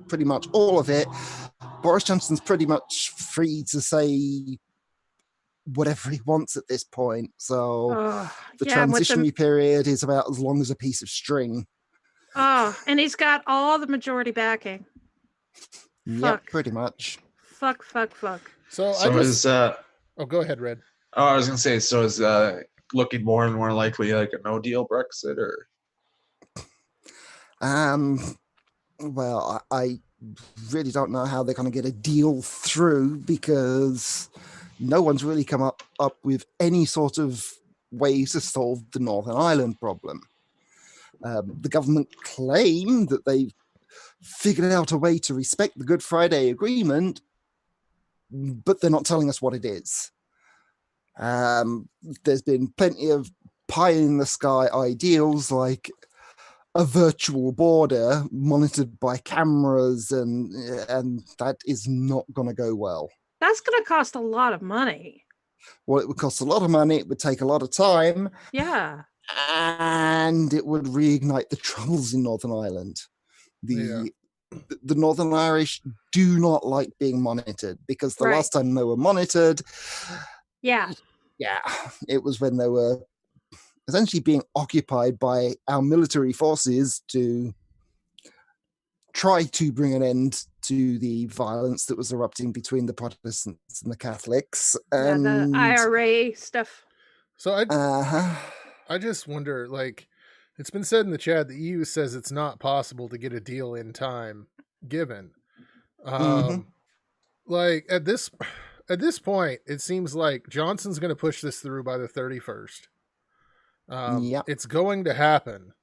Speaker 5: pretty much all of it, Boris Johnson's pretty much free to say whatever he wants at this point. So the transitionary period is about as long as a piece of string.
Speaker 1: Oh, and he's got all the majority backing.
Speaker 5: Yeah, pretty much.
Speaker 1: Fuck.
Speaker 6: So
Speaker 3: go ahead, Red.
Speaker 6: Oh, I was gonna say, so is looking more and more likely like a no deal Brexit, or?
Speaker 5: Well, I really don't know how they're going to get a deal through, because no one's really come up with any sort of ways to solve the Northern Ireland problem. The government claim that they've figured out a way to respect the Good Friday Agreement, but they're not telling us what it is. There's been plenty of pie-in-the-sky ideals like a virtual border monitored by cameras, and that is not going to go well.
Speaker 1: That's going to cost a lot of money.
Speaker 5: Well, it would cost a lot of money. It would take a lot of time.
Speaker 1: Yeah.
Speaker 5: And it would reignite the troubles in Northern Ireland. The Northern Irish do not like being monitored, because the last time they were monitored, it was when they were essentially being occupied by our military forces to try to bring an end to the violence that was erupting between the Protestants and the Catholics. And
Speaker 1: the IRA stuff.
Speaker 3: So I just wonder, like, it's been said in the chat, the EU says it's not possible to get a deal in time given. Like at this point, it seems like Johnson's going to push this through by the 31st. It's going to happen.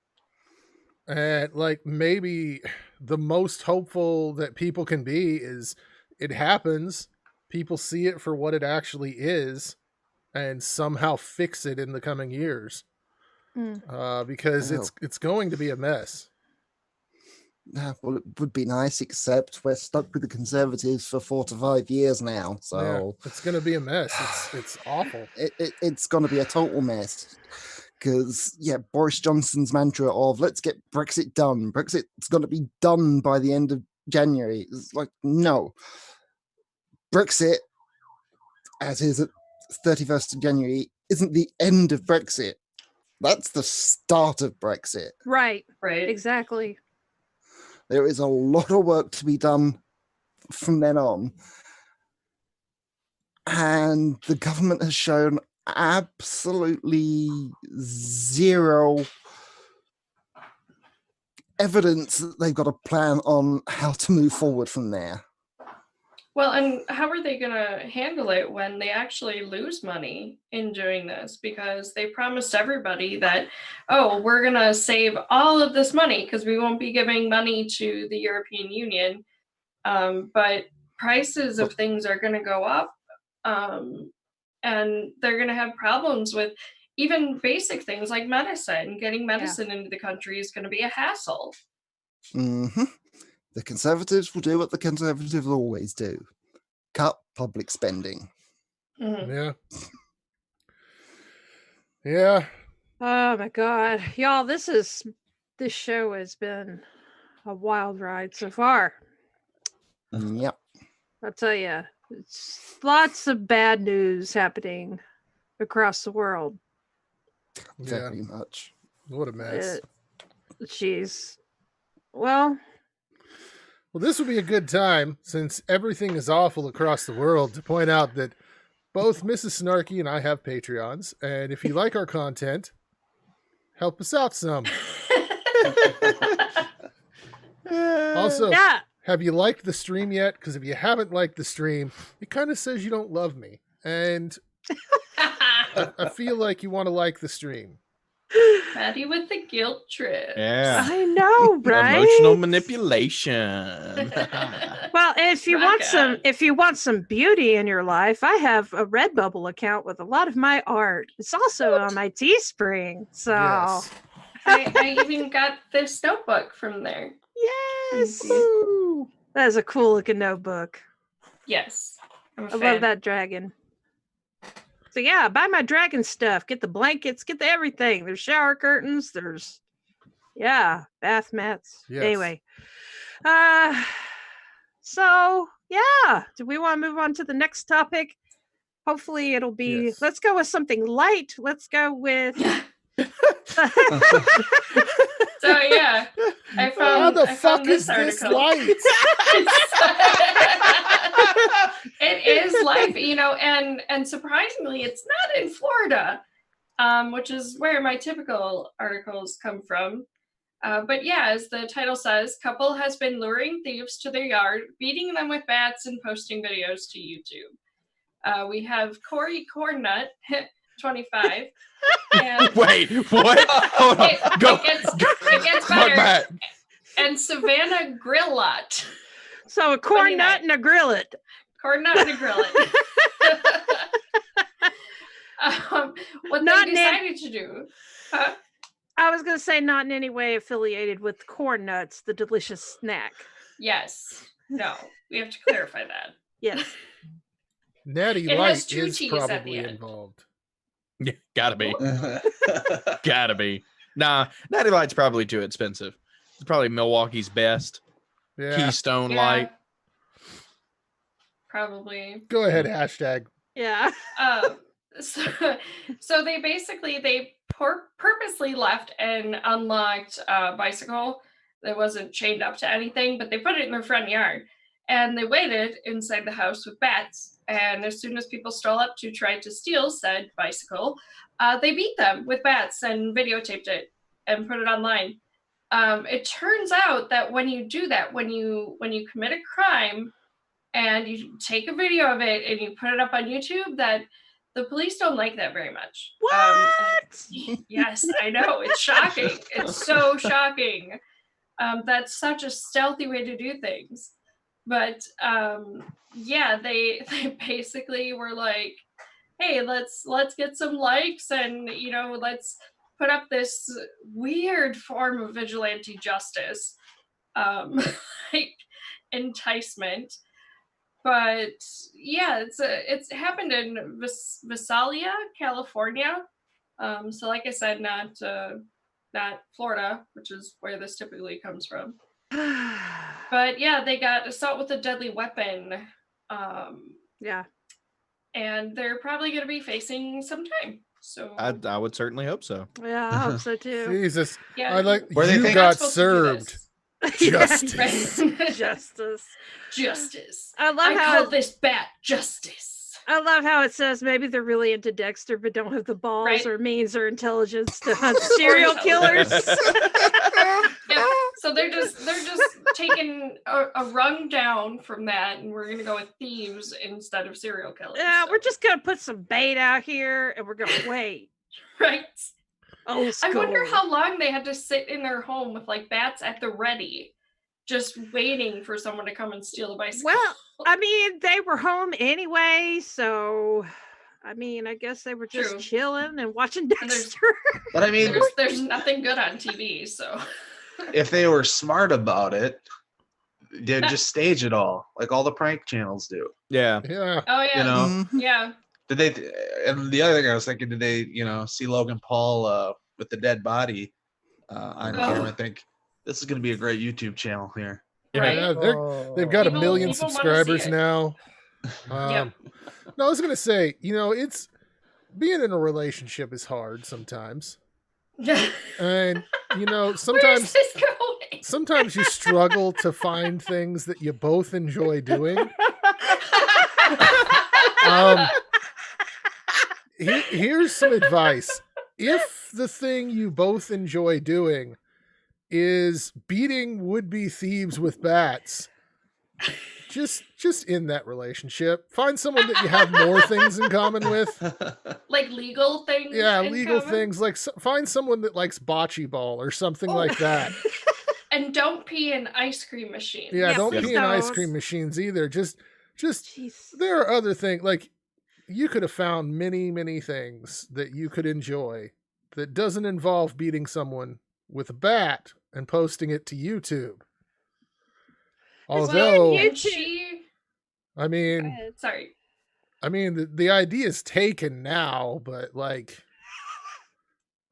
Speaker 3: And like, maybe the most hopeful that people can be is it happens, people see it for what it actually is, and somehow fix it in the coming years. Because it's going to be a mess.
Speaker 5: Well, it would be nice, except we're stuck with the Conservatives for 4 to 5 years now. So
Speaker 3: it's going to be a mess. It's awful.
Speaker 5: It's going to be a total mess. Because, Boris Johnson's mantra of let's get Brexit done. Brexit's going to be done by the end of January. It's like, no. Brexit, as is at 31st of January, isn't the end of Brexit. That's the start of Brexit.
Speaker 1: Right. Exactly.
Speaker 5: There is a lot of work to be done from then on. And the government has shown absolutely zero evidence that they've got a plan on how to move forward from there.
Speaker 2: Well, and how are they going to handle it when they actually lose money in doing this? Because they promised everybody that, oh, we're going to save all of this money because we won't be giving money to the European Union. But prices of things are going to go up, and they're going to have problems with even basic things like medicine. Getting medicine into the country is going to be a hassle.
Speaker 5: Mm-hmm. The Conservatives will do what the Conservatives always do. Cut public spending.
Speaker 2: Mm-hmm.
Speaker 3: Yeah. Yeah.
Speaker 1: Oh my God. Y'all, this show has been a wild ride so far.
Speaker 5: Yep.
Speaker 1: I'll tell you, it's lots of bad news happening across the world.
Speaker 5: Very much.
Speaker 3: What a mess.
Speaker 1: Jeez. Well,
Speaker 3: this would be a good time, since everything is awful across the world, to point out that both Mrs. Snarky and I have Patreons, and if you like our content, help us out some. Also, have you liked the stream yet? Because if you haven't liked the stream, it kind of says you don't love me, and I feel like you want to like the stream.
Speaker 2: Maddie with the guilt trip.
Speaker 4: Yeah.
Speaker 1: I know, right?
Speaker 4: Emotional manipulation.
Speaker 1: Well, if you want some beauty in your life, I have a Redbubble account with a lot of my art. It's also on my Teespring. So
Speaker 3: Yes.
Speaker 2: I even got this notebook from there.
Speaker 1: yes. That is a cool looking notebook.
Speaker 2: Yes. I'm a
Speaker 1: I
Speaker 2: fan.
Speaker 1: love that dragon. So yeah, buy my dragon stuff. Get the blankets, get the everything. There's shower curtains, there's bath mats.
Speaker 3: Yes.
Speaker 1: Anyway. So yeah. Do we want to move on to the next topic? Hopefully it'll be
Speaker 3: Yes.
Speaker 1: let's go with something light. Let's go with
Speaker 2: So yeah, I found.
Speaker 3: How the
Speaker 2: I
Speaker 3: fuck
Speaker 2: found
Speaker 3: is
Speaker 2: this
Speaker 3: this
Speaker 2: article.
Speaker 3: light?
Speaker 2: It is life, and surprisingly, it's not in Florida, which is where my typical articles come from. But yeah, as the title says, couple has been luring thieves to their yard, beating them with bats, and posting videos to YouTube. We have Corey Cornut, 25. And
Speaker 4: Wait, what? Hold on.
Speaker 2: It gets
Speaker 4: Come
Speaker 2: better.
Speaker 4: back.
Speaker 2: And Savannah Grillot.
Speaker 1: so a corn
Speaker 2: 29.
Speaker 1: nut and a grillet.
Speaker 2: Corn nut and a grillet. What
Speaker 1: Not
Speaker 2: they decided to do. Huh?
Speaker 1: I was gonna say not in any way affiliated with corn nuts, the delicious snack.
Speaker 2: Yes. No. We have to clarify that.
Speaker 1: Yes.
Speaker 3: Natty
Speaker 2: It has
Speaker 3: Light
Speaker 2: two
Speaker 3: is
Speaker 2: T's at the
Speaker 3: probably
Speaker 2: end.
Speaker 3: involved.
Speaker 4: Yeah, gotta be. Gotta be. Nah, Natty Light's probably too expensive. It's probably Milwaukee's best.
Speaker 3: Yeah.
Speaker 4: Keystone
Speaker 2: Yeah.
Speaker 4: Light.
Speaker 2: Probably.
Speaker 3: Go ahead, hashtag.
Speaker 1: Yeah.
Speaker 2: So they purposely left an unlocked bicycle that wasn't chained up to anything, but they put it in their front yard, and they waited inside the house with bats. And as soon as people stole up to try to steal said bicycle, they beat them with bats and videotaped it and put it online. It turns out that when you do that, when you commit a crime and you take a video of it and you put it up on YouTube, that the police don't like that very much.
Speaker 1: What?
Speaker 2: Yes, I know. It's shocking. It's so shocking. That's such a stealthy way to do things. But they basically were like, hey, let's get some likes, and let's put up this weird form of vigilante justice, like enticement. But yeah, it's happened in Visalia, California. So like I said, not Florida, which is where this typically comes from. But yeah, they got assault with a deadly weapon.
Speaker 1: Yeah.
Speaker 2: And they're probably going to be facing some time. So
Speaker 4: I would certainly hope so.
Speaker 1: Yeah, I hope so too.
Speaker 3: Jesus.
Speaker 2: yeah,
Speaker 3: I like
Speaker 6: Where they
Speaker 3: you
Speaker 6: think-
Speaker 3: got
Speaker 2: supposed to do
Speaker 3: served.
Speaker 2: this.
Speaker 3: Justice.
Speaker 1: Justice.
Speaker 2: Justice.
Speaker 1: I love
Speaker 2: I
Speaker 1: how
Speaker 2: call this bat justice.
Speaker 1: I love how it says maybe they're really into Dexter, but don't have the balls
Speaker 2: Right.
Speaker 1: or means or intelligence to hunt serial killers.
Speaker 2: Yeah, so they're just taking a rung down from that, and we're gonna go with thieves instead of serial killers.
Speaker 1: Yeah,
Speaker 2: so.
Speaker 1: we're just gonna put some bait out here, and we're gonna wait.
Speaker 2: Right.
Speaker 1: Old school.
Speaker 2: I wonder how long they had to sit in their home with like bats at the ready, just waiting for someone to come and steal the bicycle.
Speaker 1: Well, I mean, they were home anyway, so I mean, I guess they were just
Speaker 2: True.
Speaker 1: chilling and watching
Speaker 2: And there's-
Speaker 1: Dexter.
Speaker 6: But I mean,
Speaker 2: there's nothing good on TV, so
Speaker 6: if they were smart about it, they'd just stage it all, like all the prank channels do.
Speaker 4: Yeah.
Speaker 3: Yeah.
Speaker 2: oh yeah,
Speaker 6: You know,
Speaker 5: Mhm.
Speaker 2: yeah.
Speaker 6: did they? And the other thing I was thinking, did they, see Logan Paul with the dead body on
Speaker 2: Oh.
Speaker 6: camera and think this is going to be a great YouTube channel here?
Speaker 2: Right.
Speaker 3: Yeah, they've got
Speaker 2: People-
Speaker 3: 1 million
Speaker 2: people wanna see
Speaker 3: subscribers
Speaker 2: it.
Speaker 3: now.
Speaker 2: Yep.
Speaker 3: No, I was gonna say, it's being in a relationship is hard sometimes, and
Speaker 2: Where's
Speaker 3: sometimes
Speaker 2: this going?
Speaker 3: sometimes you struggle to find things that you both enjoy doing. Here's some advice: if the thing you both enjoy doing is beating would-be thieves with bats, just in that relationship, find someone that you have more things in common with.
Speaker 2: Like legal things.
Speaker 3: Yeah,
Speaker 2: in
Speaker 3: legal
Speaker 2: common?
Speaker 3: things. Like find someone that likes bocce ball or something like that.
Speaker 2: And don't pee in ice cream machines.
Speaker 3: Yeah,
Speaker 1: Yeah,
Speaker 3: don't
Speaker 1: please
Speaker 3: pee in ice
Speaker 1: don't.
Speaker 3: cream machines either. Just
Speaker 1: Jeez.
Speaker 3: there are other things. Like you could have found many things that you could enjoy that doesn't involve beating someone with a bat and posting it to YouTube. Although,
Speaker 2: And she.
Speaker 3: I mean,
Speaker 2: Sorry.
Speaker 3: the idea is taken now, but like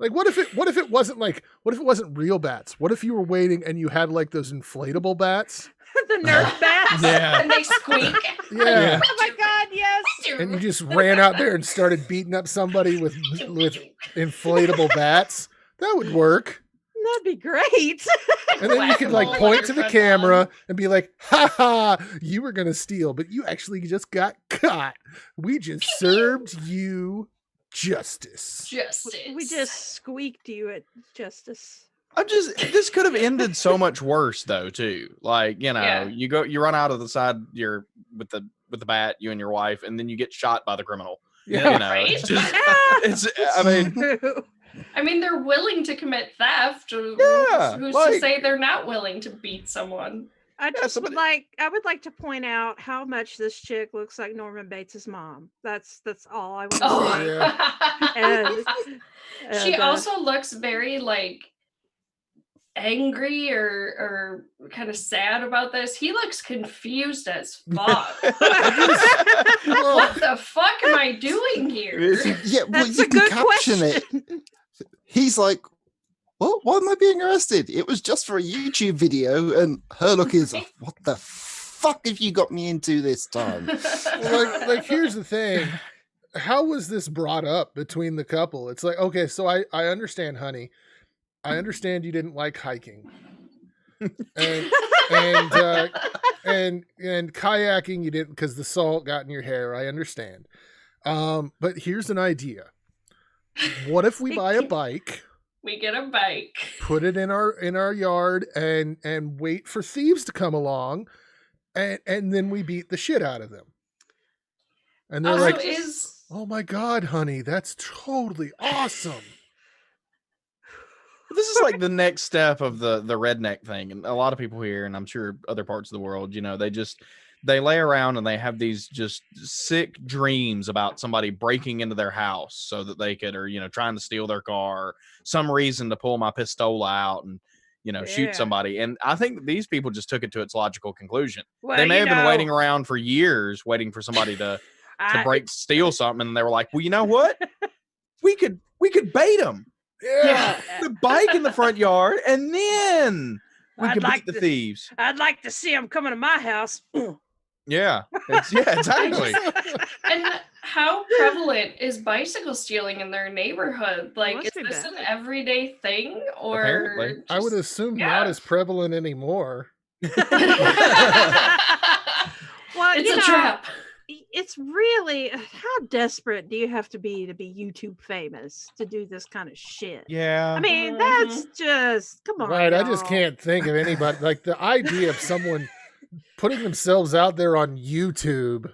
Speaker 3: what if it wasn't real bats? What if you were waiting and you had like those inflatable bats?
Speaker 1: The Nerf bats.
Speaker 4: Yeah.
Speaker 2: And they squeak.
Speaker 3: Yeah.
Speaker 1: Oh my God, yes.
Speaker 3: And you just ran out there and started beating up somebody with inflatable bats. That would work.
Speaker 1: That'd be great.
Speaker 3: And then you could like
Speaker 2: Whack-a-mole
Speaker 3: point
Speaker 2: on
Speaker 3: to
Speaker 2: your
Speaker 3: the
Speaker 2: front
Speaker 3: camera
Speaker 2: lawn.
Speaker 3: and be like, "Ha ha! You were gonna steal, but you actually just got caught. We just served you justice."
Speaker 2: Justice.
Speaker 1: We just squeaked you at justice.
Speaker 4: This could have ended so much worse though, too. Like,
Speaker 2: Yeah.
Speaker 4: you run out of the side with the bat, you and your wife, and then you get shot by the criminal.
Speaker 3: Yeah.
Speaker 4: You know,
Speaker 2: Right?
Speaker 4: it's just, I mean,
Speaker 2: I mean, they're willing to commit theft.
Speaker 4: Yeah,
Speaker 2: Who's
Speaker 4: like-
Speaker 2: to say they're not willing to beat someone?
Speaker 1: I just
Speaker 4: somebody-
Speaker 1: would like to point out how much this chick looks like Norman Bates' mom. That's all I want to
Speaker 2: Oh.
Speaker 1: say. And,
Speaker 2: She
Speaker 1: and,
Speaker 2: also looks very like angry or kind of sad about this. He looks confused as fuck. What the fuck am I doing here?
Speaker 5: Yeah, well,
Speaker 1: That's
Speaker 5: you
Speaker 1: a
Speaker 5: can
Speaker 1: good
Speaker 5: caption
Speaker 1: question.
Speaker 5: it. He's like, "What? Why am I being arrested? It was just for a YouTube video." And her look is, "What the fuck have you got me into this time?"
Speaker 3: Well, like here's the thing. How was this brought up between the couple? It's like, okay, so I understand, honey. I understand you didn't like hiking. And kayaking you didn't because the salt got in your hair. I understand. But here's an idea. What if we buy a bike,
Speaker 2: We get a bike.
Speaker 3: put it in our yard, and wait for thieves to come along, and then we beat the shit out of them. And they're
Speaker 2: Also,
Speaker 3: like,
Speaker 2: is
Speaker 3: "Oh my God, honey, that's totally awesome."
Speaker 4: this is like the next step of the redneck thing, and a lot of people here, and I'm sure other parts of the world, they lay around and they have these just sick dreams about somebody breaking into their house so that they could, or trying to steal their car, some reason to pull my pistola out and
Speaker 1: Yeah.
Speaker 4: shoot somebody. And I think that these people just took it to its logical conclusion.
Speaker 1: well,
Speaker 4: They may
Speaker 1: you
Speaker 4: have been
Speaker 1: know,
Speaker 4: waiting around for years, waiting for somebody to
Speaker 1: I-
Speaker 4: steal something, and they were like, "Well, you know what? We could bait them.
Speaker 3: Yeah.
Speaker 4: The bike in the front yard, and then we
Speaker 1: I'd
Speaker 4: could
Speaker 1: like
Speaker 4: beat the
Speaker 1: to-
Speaker 4: thieves."
Speaker 1: I'd like to see them coming to my house.
Speaker 4: Yeah, exactly.
Speaker 2: and how prevalent is bicycle stealing in their neighborhood? Like,
Speaker 1: Must
Speaker 2: is
Speaker 1: be
Speaker 2: this
Speaker 1: bad.
Speaker 2: an everyday thing, or
Speaker 4: Apparently.
Speaker 3: I would
Speaker 2: just-
Speaker 3: assume
Speaker 2: yeah.
Speaker 3: not as prevalent anymore.
Speaker 1: Well,
Speaker 2: it's a trap.
Speaker 1: it's really how desperate do you have to be YouTube famous to do this kind of shit?
Speaker 4: Yeah.
Speaker 1: I mean, that's just come on.
Speaker 3: Right.
Speaker 1: Y'all.
Speaker 3: I just can't think of anybody like the idea of someone putting themselves out there on YouTube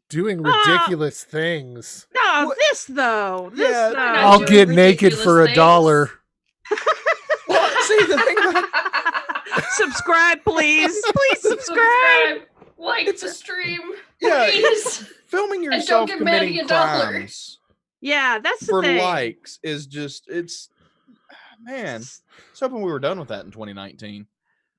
Speaker 3: doing ridiculous things.
Speaker 1: No, this though.
Speaker 3: I'll get naked for $1.
Speaker 4: Well, see the thing about
Speaker 1: subscribe, please. Please subscribe.
Speaker 2: Like the stream.
Speaker 4: Yeah,
Speaker 2: Please.
Speaker 4: filming yourself
Speaker 2: give Maddie
Speaker 4: committing
Speaker 2: $1.
Speaker 4: crimes
Speaker 1: Yeah, that's the
Speaker 4: for
Speaker 1: thing.
Speaker 4: likes is just man. I was hoping we were done with that in 2019.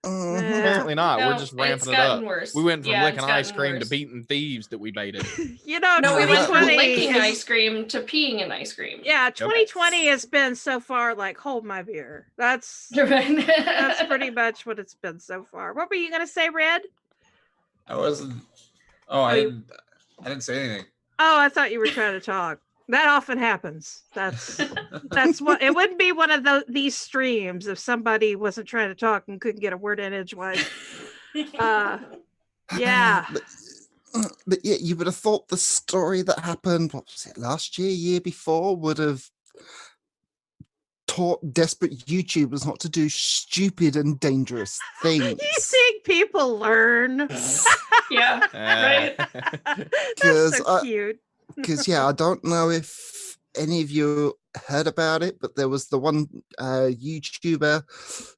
Speaker 4: Apparently not.
Speaker 2: No,
Speaker 4: We're just ramping
Speaker 2: it's
Speaker 4: it
Speaker 2: gotten
Speaker 4: up.
Speaker 2: worse.
Speaker 4: We went from
Speaker 2: Yeah,
Speaker 4: licking
Speaker 2: it's
Speaker 4: ice
Speaker 2: gotten
Speaker 4: cream to
Speaker 2: worse.
Speaker 4: beating thieves that we baited.
Speaker 1: You know,
Speaker 2: No, we went from
Speaker 1: 2020
Speaker 2: licking
Speaker 1: is-
Speaker 2: ice cream to peeing in ice cream.
Speaker 1: Yeah, 2020 has been so far like hold my beer. That's pretty much what it's been so far. What were you gonna say, Red?
Speaker 7: I wasn't. Oh, I didn't say anything.
Speaker 1: Oh, I thought you were trying to talk. That often happens. That's what it wouldn't be one of these streams if somebody wasn't trying to talk and couldn't get a word in edgewise. Yeah.
Speaker 5: But yeah, you would have thought the story that happened, what was it, last year before, would have taught desperate YouTubers not to do stupid and dangerous things.
Speaker 1: You think people learn?
Speaker 2: Yeah, right.
Speaker 1: That's so cute.
Speaker 5: Because I don't know if any of you heard about it, but there was the one YouTuber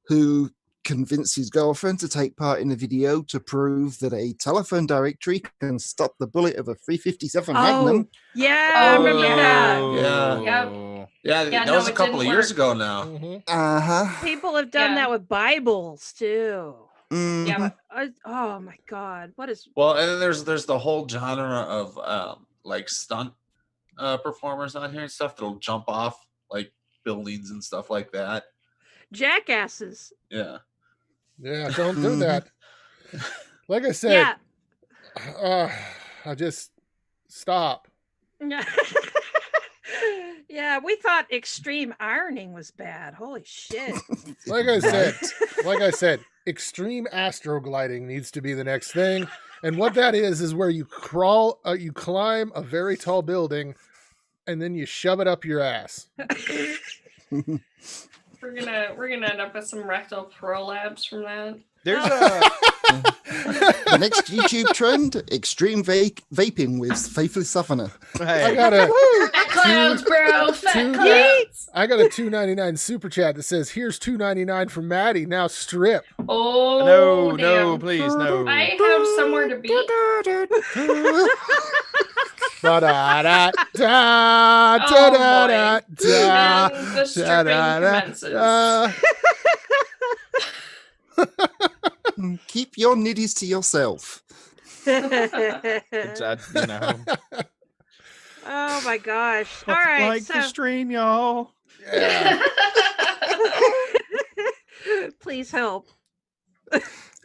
Speaker 5: who convinced his girlfriend to take part in a video to prove that a telephone directory can stop the bullet of a 357 Magnum.
Speaker 1: Yeah, I remember that.
Speaker 7: That was a couple of years ago now.
Speaker 1: People have done that with Bibles too.
Speaker 5: Mm-hmm.
Speaker 2: Yeah.
Speaker 1: Oh my God, what is?
Speaker 7: Well, and then there's the whole genre of like stunt performers on here and stuff that'll jump off like buildings and stuff like that.
Speaker 1: Jackasses.
Speaker 7: Yeah.
Speaker 3: Yeah, don't do that. Like I said, I just stop.
Speaker 1: Yeah, we thought extreme ironing was bad. Holy shit.
Speaker 3: Like I said, extreme astrogliding needs to be the next thing. And what that is where you climb a very tall building and then you shove it up your ass.
Speaker 2: We're gonna end up with some rectal prolapse from that.
Speaker 4: There's
Speaker 5: the next YouTube trend: extreme vaping with Faithless Southerner.
Speaker 3: I got a
Speaker 2: fat clouds, bro. Fat clouds.
Speaker 3: I got a $2.99 super chat that says, "Here's $2.99 from Maddie. Now strip."
Speaker 2: Oh
Speaker 4: no, please no.
Speaker 2: I have somewhere to be. The stripping commences.
Speaker 5: Keep your nitties to yourself.
Speaker 1: Oh my gosh. All right.
Speaker 4: Like the stream, y'all.
Speaker 3: Yeah.
Speaker 1: Please help.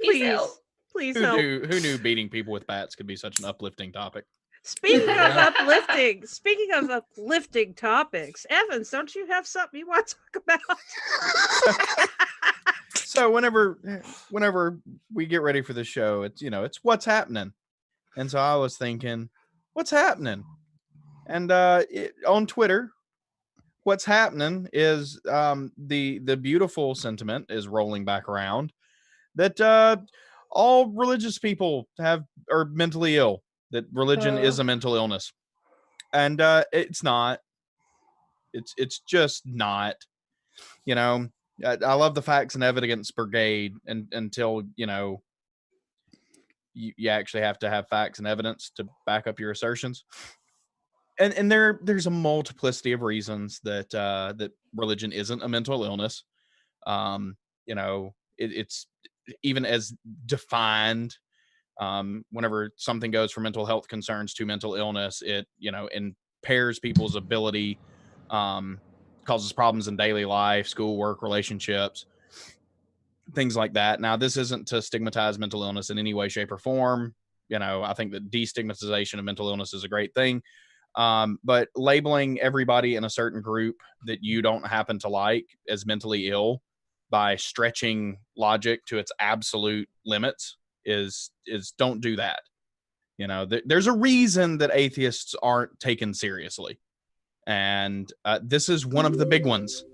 Speaker 2: Please help.
Speaker 1: Please
Speaker 4: Who
Speaker 1: help.
Speaker 4: Who knew beating people with bats could be such an uplifting topic?
Speaker 1: Speaking of uplifting topics, Evans, don't you have something you want to talk about?
Speaker 4: So whenever we get ready for the show, it's what's happening. And so I was thinking, what's happening? And on Twitter, what's happening is the beautiful sentiment is rolling back around that all religious people are mentally ill, that religion is a mental illness. And it's not. It's just not. I love the facts and evidence brigade until you actually have to have facts and evidence to back up your assertions. And there's a multiplicity of reasons that religion isn't a mental illness. It's even as defined. Whenever something goes from mental health concerns to mental illness, it impairs people's ability, causes problems in daily life, schoolwork, relationships, things like that. Now, this isn't to stigmatize mental illness in any way, shape, or form. I think that destigmatization of mental illness is a great thing. But labeling everybody in a certain group that you don't happen to like as mentally ill by stretching logic to its absolute limits is don't do that. You know, there's a reason that atheists aren't taken seriously. And this is one of the big ones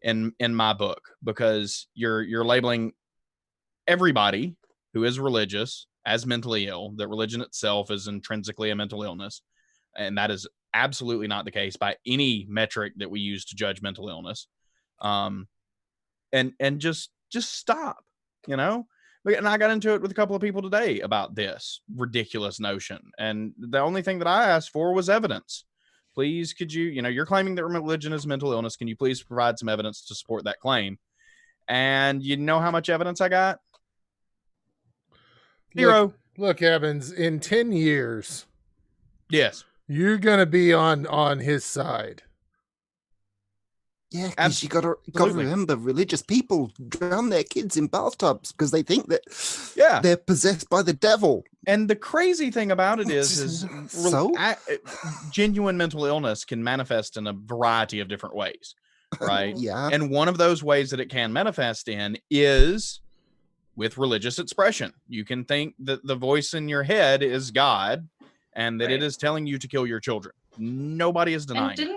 Speaker 4: in my book, because you're labeling everybody who is religious as mentally ill, that religion itself is intrinsically a mental illness. And that is absolutely not the case by any metric that we use to judge mental illness. And just stop, you know? And I got into it with a couple of people today about this ridiculous notion. And the only thing that I asked for was evidence. Please, could you, you're claiming that religion is mental illness. Can you please provide some evidence to support that claim? And you know how much evidence I got? Zero.
Speaker 3: Look, Evans, in 10 years,
Speaker 4: yes,
Speaker 3: you're going to be on his side.
Speaker 5: Yeah, because you got to remember, religious people drown their kids in bathtubs because they think that they're possessed by the devil.
Speaker 4: And the crazy thing about it is genuine mental illness can manifest in a variety of different ways, right?
Speaker 5: Yeah.
Speaker 4: And one of those ways that it can manifest in is with religious expression. You can think that the voice in your head is God and that it is telling you to kill your children. Nobody is denying it.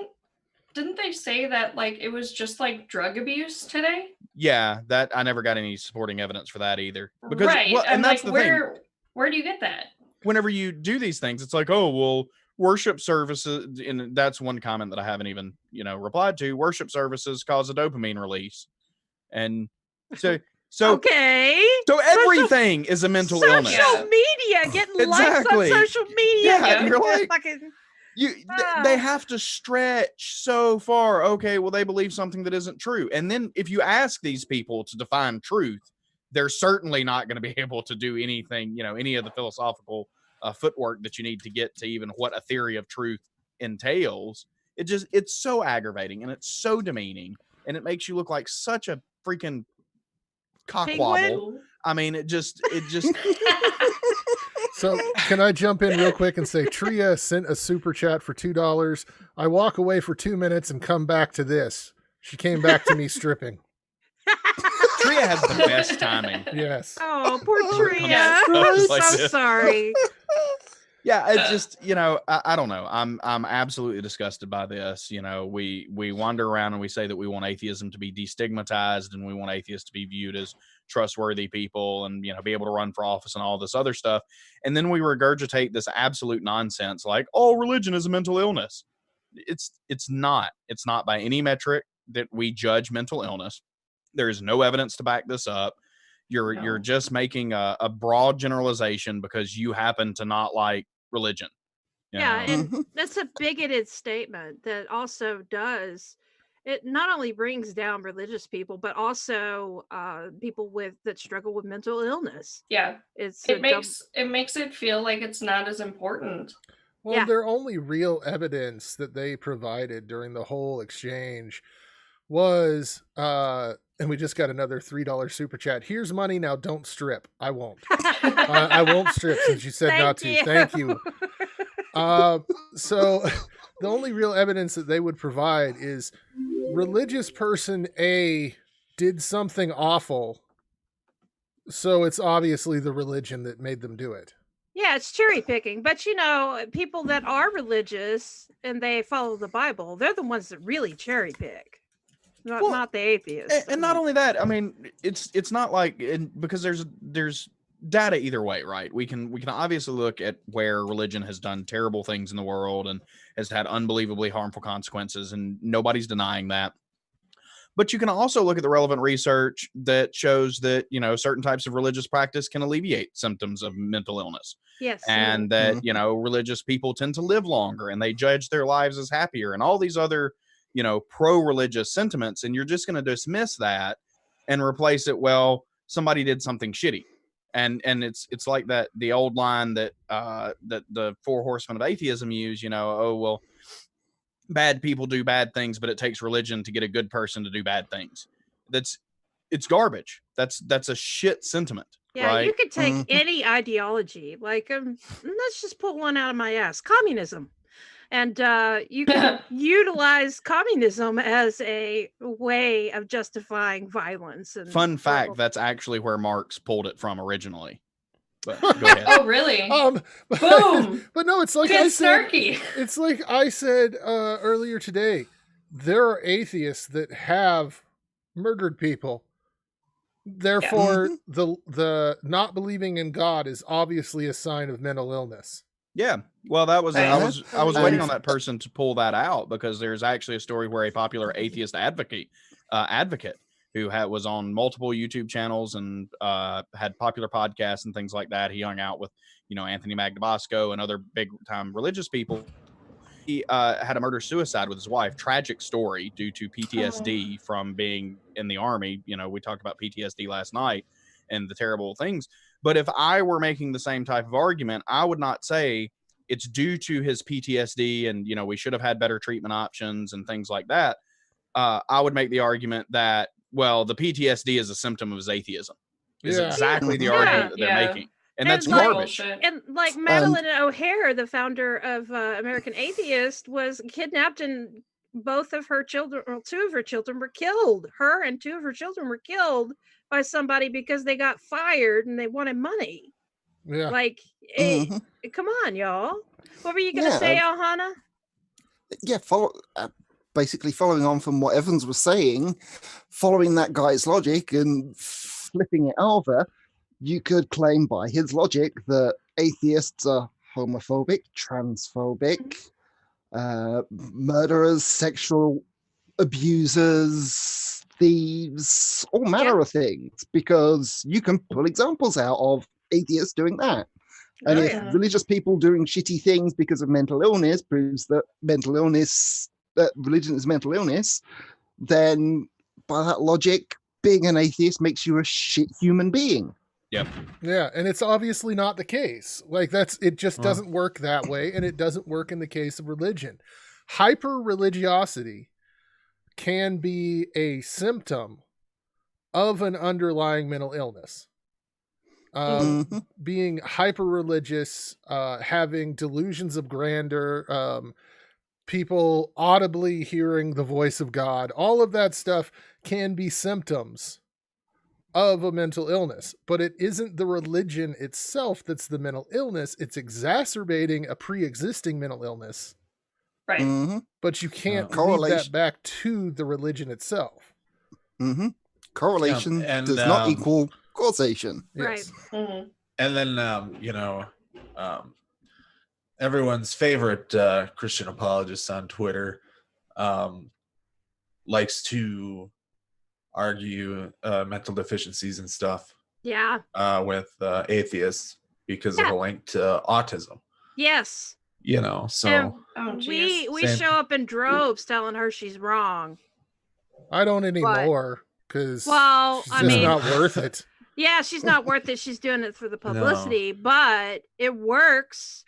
Speaker 2: Didn't they say that like it was just like drug abuse today?
Speaker 4: Yeah, that I never got any supporting evidence for that either. Because
Speaker 2: and that's like, where do you get that?
Speaker 4: Whenever you do these things, it's like, oh, well, worship services, and that's one comment that I haven't even, replied to. Worship services cause a dopamine release. And so
Speaker 1: okay.
Speaker 4: So everything is a mental illness.
Speaker 1: Social media, getting likes on social media.
Speaker 4: Yeah, you're like they have to stretch so far. Okay, well, they believe something that isn't true. And then if you ask these people to define truth, they're certainly not going to be able to do anything, any of the philosophical footwork that you need to get to even what a theory of truth entails. It's so aggravating and it's so demeaning, and it makes you look like such a freaking cockwobble. I mean, it just
Speaker 3: So can I jump in real quick and say Tria sent a super chat for $2. I walk away for 2 minutes and come back to this. She came back to me stripping.
Speaker 4: Tria has the best timing.
Speaker 3: Yes.
Speaker 1: Oh, poor Tria. I'm
Speaker 4: like
Speaker 1: so
Speaker 4: this.
Speaker 1: sorry.
Speaker 4: Yeah, it's just, I don't know. I'm absolutely disgusted by this. We wander around and we say that we want atheism to be destigmatized and we want atheists to be viewed as trustworthy people and, be able to run for office and all this other stuff. And then we regurgitate this absolute nonsense like, oh, religion is a mental illness. It's not. It's not by any metric that we judge mental illness. There is no evidence to back this up. You're just making a broad generalization because you happen to not like religion.
Speaker 1: And that's a bigoted statement that also it not only brings down religious people but also people that struggle with mental illness.
Speaker 2: It makes it feel like it's not as important.
Speaker 3: Well, their only real evidence that they provided during the whole exchange was and we just got another $3 super chat. Here's money, now don't strip. I won't. I won't strip since you said not to. Thank you. So the only real evidence that they would provide is religious person A did something awful, so it's obviously the religion that made them do it.
Speaker 1: Yeah, it's cherry picking. But people that are religious and they follow the Bible, they're the ones that really cherry pick. Not the atheists.
Speaker 4: And not only that, I mean, it's not like, because there's data either way, right? We can obviously look at where religion has done terrible things in the world and has had unbelievably harmful consequences, and nobody's denying that. But you can also look at the relevant research that shows that, certain types of religious practice can alleviate symptoms of mental illness.
Speaker 1: Yes.
Speaker 4: And that, religious people tend to live longer and they judge their lives as happier and all these other pro-religious sentiments, and you're just going to dismiss that and replace it, well, somebody did something shitty. And it's like that, the old line that the four horsemen of atheism use, oh, well, bad people do bad things, but it takes religion to get a good person to do bad things. It's garbage. That's a shit sentiment.
Speaker 1: Yeah,
Speaker 4: right?
Speaker 1: You could take any ideology, like let's just pull one out of my ass, communism. And you can utilize communism as a way of justifying violence. And
Speaker 4: fun fact, that's actually where Marx pulled it from originally. But go ahead.
Speaker 2: Oh, really?
Speaker 3: But,
Speaker 2: Boom.
Speaker 3: but no, it's like
Speaker 2: Get
Speaker 3: I said.
Speaker 2: snarky.
Speaker 3: It's like I said earlier today. There are atheists that have murdered people. Therefore, the not believing in God is obviously a sign of mental illness.
Speaker 4: Yeah, well, that was I was waiting on
Speaker 5: And-
Speaker 4: that person to pull that out, because there's actually a story where a popular atheist advocate who was on multiple YouTube channels and had popular podcasts and things like that. He hung out with 𝕡𝕒𝕟𝕚𝕚𝕚 and other big time religious people. He had a murder suicide with his wife. Tragic story due to PTSD from being in the army. We talked about PTSD last night and the terrible things. But if I were making the same type of argument, I would not say it's due to his PTSD and, we should have had better treatment options and things like that. I would make the argument that, well, the PTSD is a symptom of his atheism. Is exactly the argument that they're making. And that's garbage.
Speaker 1: And like Madeline O'Hare, the founder of American Atheist, was kidnapped, and both of her children, or two of her children, were killed. Her and two of her children were killed by somebody because they got fired and they wanted money.
Speaker 3: Yeah.
Speaker 1: Like, come on, y'all. What were you going to say, Alhana?
Speaker 5: Yeah, basically following on from what Evans was saying, following that guy's logic and flipping it over, you could claim by his logic that atheists are homophobic, transphobic, murderers, sexual abusers, thieves, all manner of things, because you can pull examples out of atheists doing that. And if religious people doing shitty things because of mental illness proves that religion is mental illness, then by that logic, being an atheist makes you a shit human being.
Speaker 4: Yep.
Speaker 3: Yeah, and it's obviously not the case. Like it just doesn't work that way, and it doesn't work in the case of religion. Hyper-religiosity can be a symptom of an underlying mental illness. Being hyper-religious, having delusions of grandeur, people audibly hearing the voice of God, all of that stuff can be symptoms of a mental illness, but it isn't the religion itself that's the mental illness. It's exacerbating a pre-existing mental illness.
Speaker 2: Right.
Speaker 3: But you can't lead that back to the religion itself.
Speaker 5: Correlation does not equal causation.
Speaker 3: Yes.
Speaker 1: Right.
Speaker 7: And then, everyone's favorite Christian apologist on Twitter likes to argue mental deficiencies and stuff with atheists because of a link to autism.
Speaker 1: Yes.
Speaker 7: So
Speaker 1: we show up in droves telling her she's wrong.
Speaker 3: I don't anymore because she's not worth it.
Speaker 1: Yeah, she's not worth it. She's doing it for the publicity, but it works.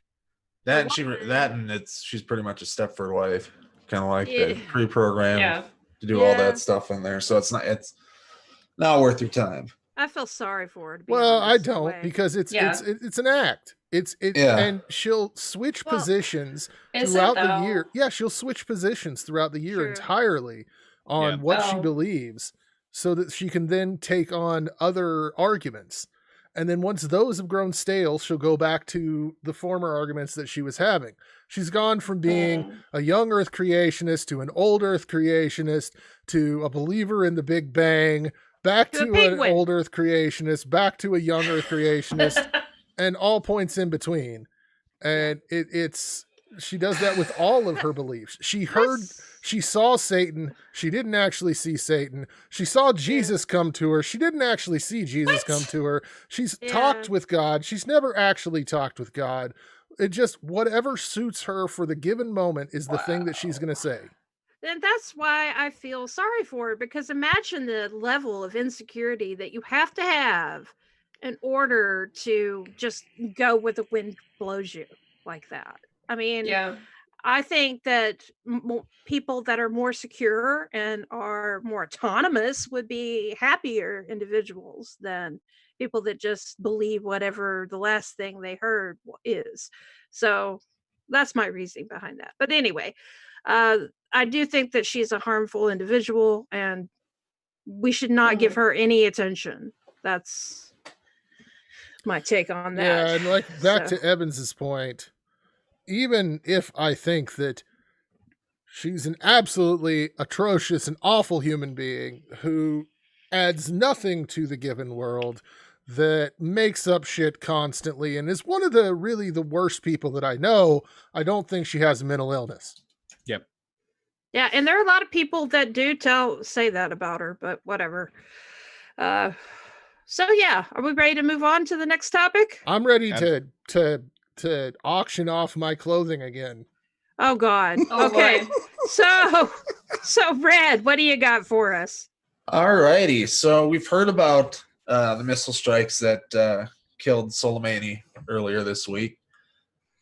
Speaker 7: She's pretty much a Stepford wife, kind of like the pre-programmed to do all that stuff in there. So it's not worth your time.
Speaker 1: I feel sorry for her.
Speaker 3: I don't, because it's an act. And she'll switch positions throughout the year. Yeah, she'll switch positions throughout the year entirely on what she believes, so that she can then take on other arguments. And then once those have grown stale, she'll go back to the former arguments that she was having. She's gone from being a young Earth creationist to an old Earth creationist to a believer in the Big Bang, back to an old Earth creationist, back to a young Earth creationist, and all points in between. And she does that with all of her beliefs. She saw Satan. She didn't actually see Satan. She saw Jesus come to her. She didn't actually see Jesus come to her. She's talked with God. She's never actually talked with God. It just, whatever suits her for the given moment is the thing that she's going to say.
Speaker 1: And that's why I feel sorry for her, because imagine the level of insecurity that you have to have in order to just go where the wind blows you like that. I mean, I think that people that are more secure and are more autonomous would be happier individuals than people that just believe whatever the last thing they heard is. So that's my reasoning behind that. But anyway, I do think that she's a harmful individual, and we should not give her any attention. my take on that.
Speaker 3: Yeah, and like back to Evans's point, even if I think that she's an absolutely atrocious and awful human being who adds nothing to the given world, that makes up shit constantly and is one of the really the worst people that I know, I don't think she has a mental illness.
Speaker 4: Yep.
Speaker 1: Yeah, and there are a lot of people that do say that about her, but whatever. So yeah, are we ready to move on to the next topic?
Speaker 3: I'm ready to auction off my clothing again.
Speaker 1: Oh God.
Speaker 2: Oh,
Speaker 1: okay.
Speaker 2: boy.
Speaker 1: So Brad, what do you got for us?
Speaker 6: All righty. So we've heard about the missile strikes that killed Soleimani earlier this week.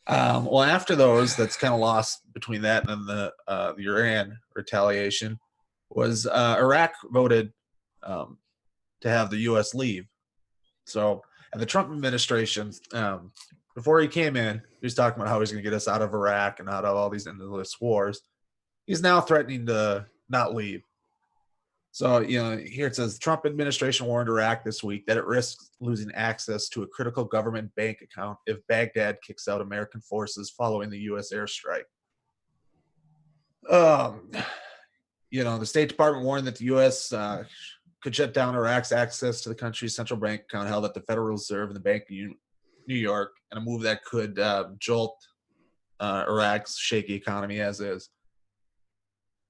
Speaker 6: Well, after those, that's kind of lost between that and the Iran retaliation, was Iraq voted to have the U.S. leave. So, and the Trump administration, before he came in, he was talking about how he's going to get us out of Iraq and out of all these endless wars. He's now threatening to not leave. So, here it says, the Trump administration warned Iraq this week that it risks losing access to a critical government bank account if Baghdad kicks out American forces following the U.S. airstrike. The State Department warned that the U.S. Could shut down Iraq's access to the country's central bank account held at the Federal Reserve and the Bank of New York, and a move that could jolt Iraq's shaky economy as is.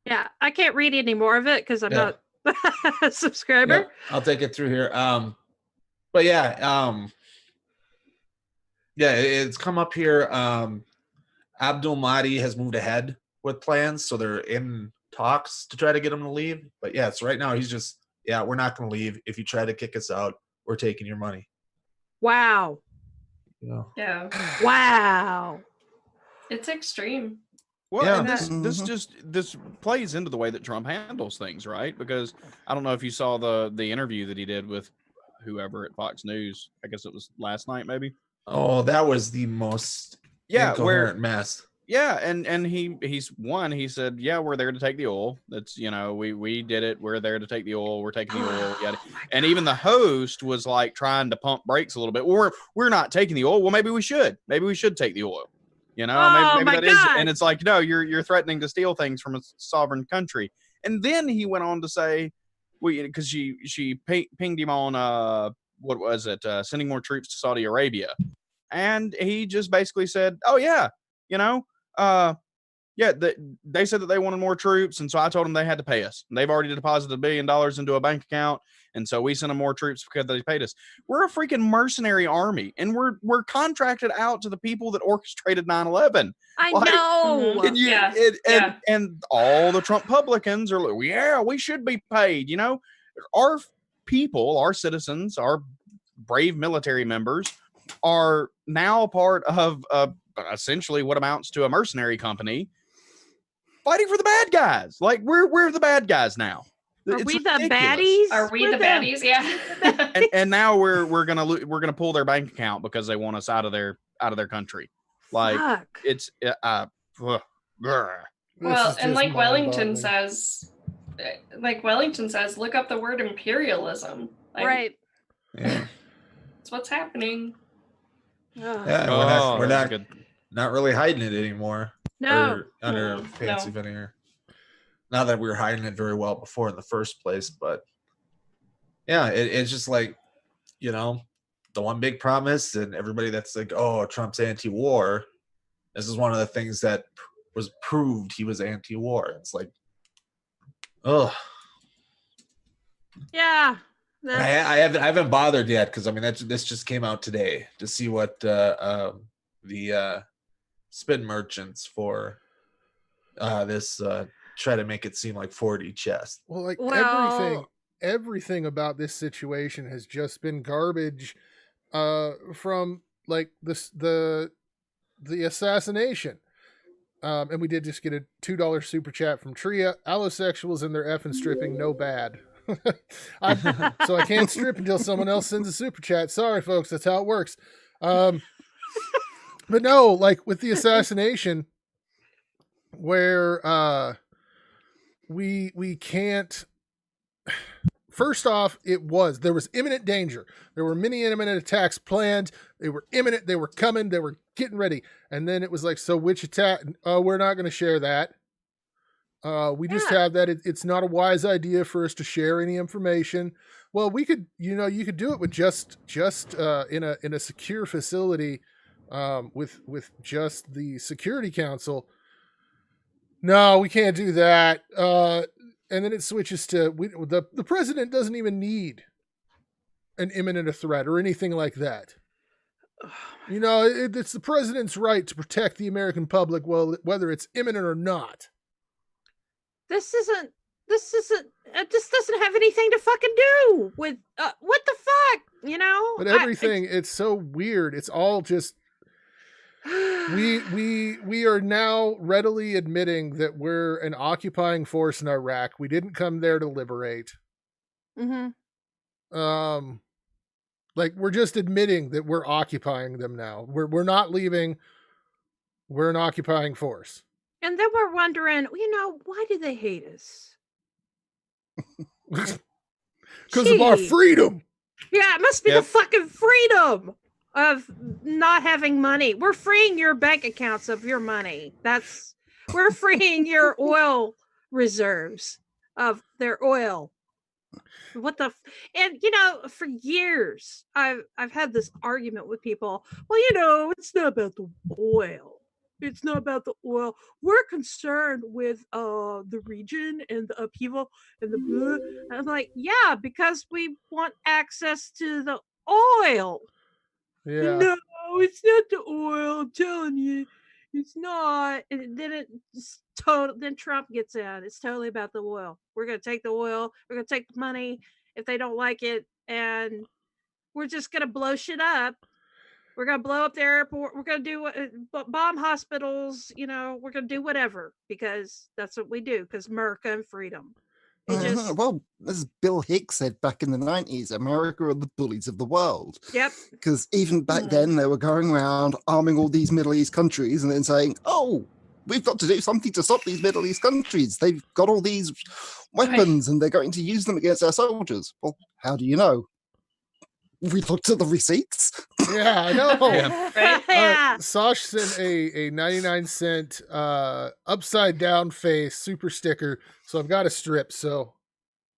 Speaker 1: Yeah, I can't read any more of it because I'm not a subscriber.
Speaker 6: Yeah, I'll take it through here. But it's come up here. Abdul Mahdi has moved ahead with plans, so they're in talks to try to get him to leave. But so right now he's just, we're not going to leave. If you try to kick us out, we're taking your money.
Speaker 1: Wow.
Speaker 2: Yeah.
Speaker 1: Wow.
Speaker 2: It's extreme.
Speaker 4: Well, and this plays into the way that Trump handles things, right? Because I don't know if you saw the interview that he did with whoever at Fox News. I guess it was last night, maybe.
Speaker 6: Oh, that was the most incoherent mess.
Speaker 4: Yeah, and he said, we're there to take the oil. That's, we did it. We're there to take the oil. We're taking the oil. Yeah. And even the host was like trying to pump brakes a little bit. We're not taking the oil. Well, maybe we should. Maybe we should take the oil. Maybe that is, and it's like, no, you're threatening to steal things from a sovereign country. And then he went on to say, because she pinged him on what was it, sending more troops to Saudi Arabia, and he just basically said, oh yeah, they said that they wanted more troops, and so I told them they had to pay us. And they've already deposited $1 billion into a bank account, and so we sent them more troops because they paid us. We're a freaking mercenary army, and we're contracted out to the people that orchestrated 9/11.
Speaker 1: I know.
Speaker 4: And all the Trump publicans are like, we should be paid. Our people, our citizens, our brave military members are now part of essentially what amounts to a mercenary company fighting for the bad guys. Like we're the bad guys now.
Speaker 1: Are we the baddies?
Speaker 2: Are we the baddies? Yeah.
Speaker 4: and now we're gonna pull their bank account because they want us out of their country. Like
Speaker 1: Fuck.
Speaker 4: It's
Speaker 2: Well, and like Wellington says, look up the word imperialism. Like,
Speaker 1: right.
Speaker 6: Yeah.
Speaker 2: That's what's happening.
Speaker 6: We're not really hiding it anymore.
Speaker 1: No.
Speaker 6: Under fancy veneer. Not that we were hiding it very well before in the first place, but it's just like, the one big promise, and everybody that's like, oh, Trump's anti-war. This is one of the things that was proved he was anti-war. It's like, oh.
Speaker 1: Yeah.
Speaker 6: I haven't bothered yet because this just came out today to see what the spin merchants for this try to make it seem like 4D chess.
Speaker 3: Well, everything about this situation has just been garbage from like the assassination. And we did just get a $2 super chat from Tria. Allosexuals and their effing stripping, no bad. So I can't strip until someone else sends a super chat. Sorry, folks, that's how it works. But no, like with the assassination, where we can't first off, there was imminent danger. There were many imminent attacks planned. They were imminent. They were coming. They were getting ready. And then it was like, so which attack? We're not going to share that. We just have that. It's not a wise idea for us to share any information. Well, we could, you could do it with just in a secure facility, with just the Security Council. No, we can't do that. And then it switches to the president doesn't even need an imminent threat or anything like that. It's the president's right to protect the American public, well, whether it's imminent or not.
Speaker 1: This doesn't have anything to fucking do with what the fuck,
Speaker 3: But everything, it's so weird. It's all just we are now readily admitting that we're an occupying force in Iraq. We didn't come there to liberate.
Speaker 1: Mm-hmm.
Speaker 3: We're just admitting that we're occupying them now. We're not leaving. We're an occupying force.
Speaker 1: And then we're wondering, why do they hate us?
Speaker 3: Because of our freedom.
Speaker 1: Yeah, it must be the fucking freedom of not having money. We're freeing your bank accounts of your money. We're freeing your oil reserves of their oil. And for years I've had this argument with people. Well, it's not about the oil. It's not about the oil. We're concerned with the region and the upheaval and the blah. And I'm like, yeah, because we want access to the oil.
Speaker 3: Yeah.
Speaker 1: No, it's not the oil. I'm telling you, it's not. And then then Trump gets in. It's totally about the oil. We're gonna take the oil. We're gonna take the money if they don't like it, and we're just gonna blow shit up. We're gonna blow up the airport. We're gonna do bomb hospitals. We're gonna do whatever because that's what we do. Because America and freedom.
Speaker 5: Well, as Bill Hicks said back in the 90s, America are the bullies of the world.
Speaker 1: Yep.
Speaker 5: Because even back then, they were going around arming all these Middle East countries and then saying, oh, we've got to do something to stop these Middle East countries. They've got all these weapons and they're going to use them against our soldiers. Well, how do you know? We looked at the receipts.
Speaker 3: Yeah, I know.
Speaker 1: Yeah.
Speaker 3: Sash sent a 99-cent upside down face super sticker, so I've got a strip. So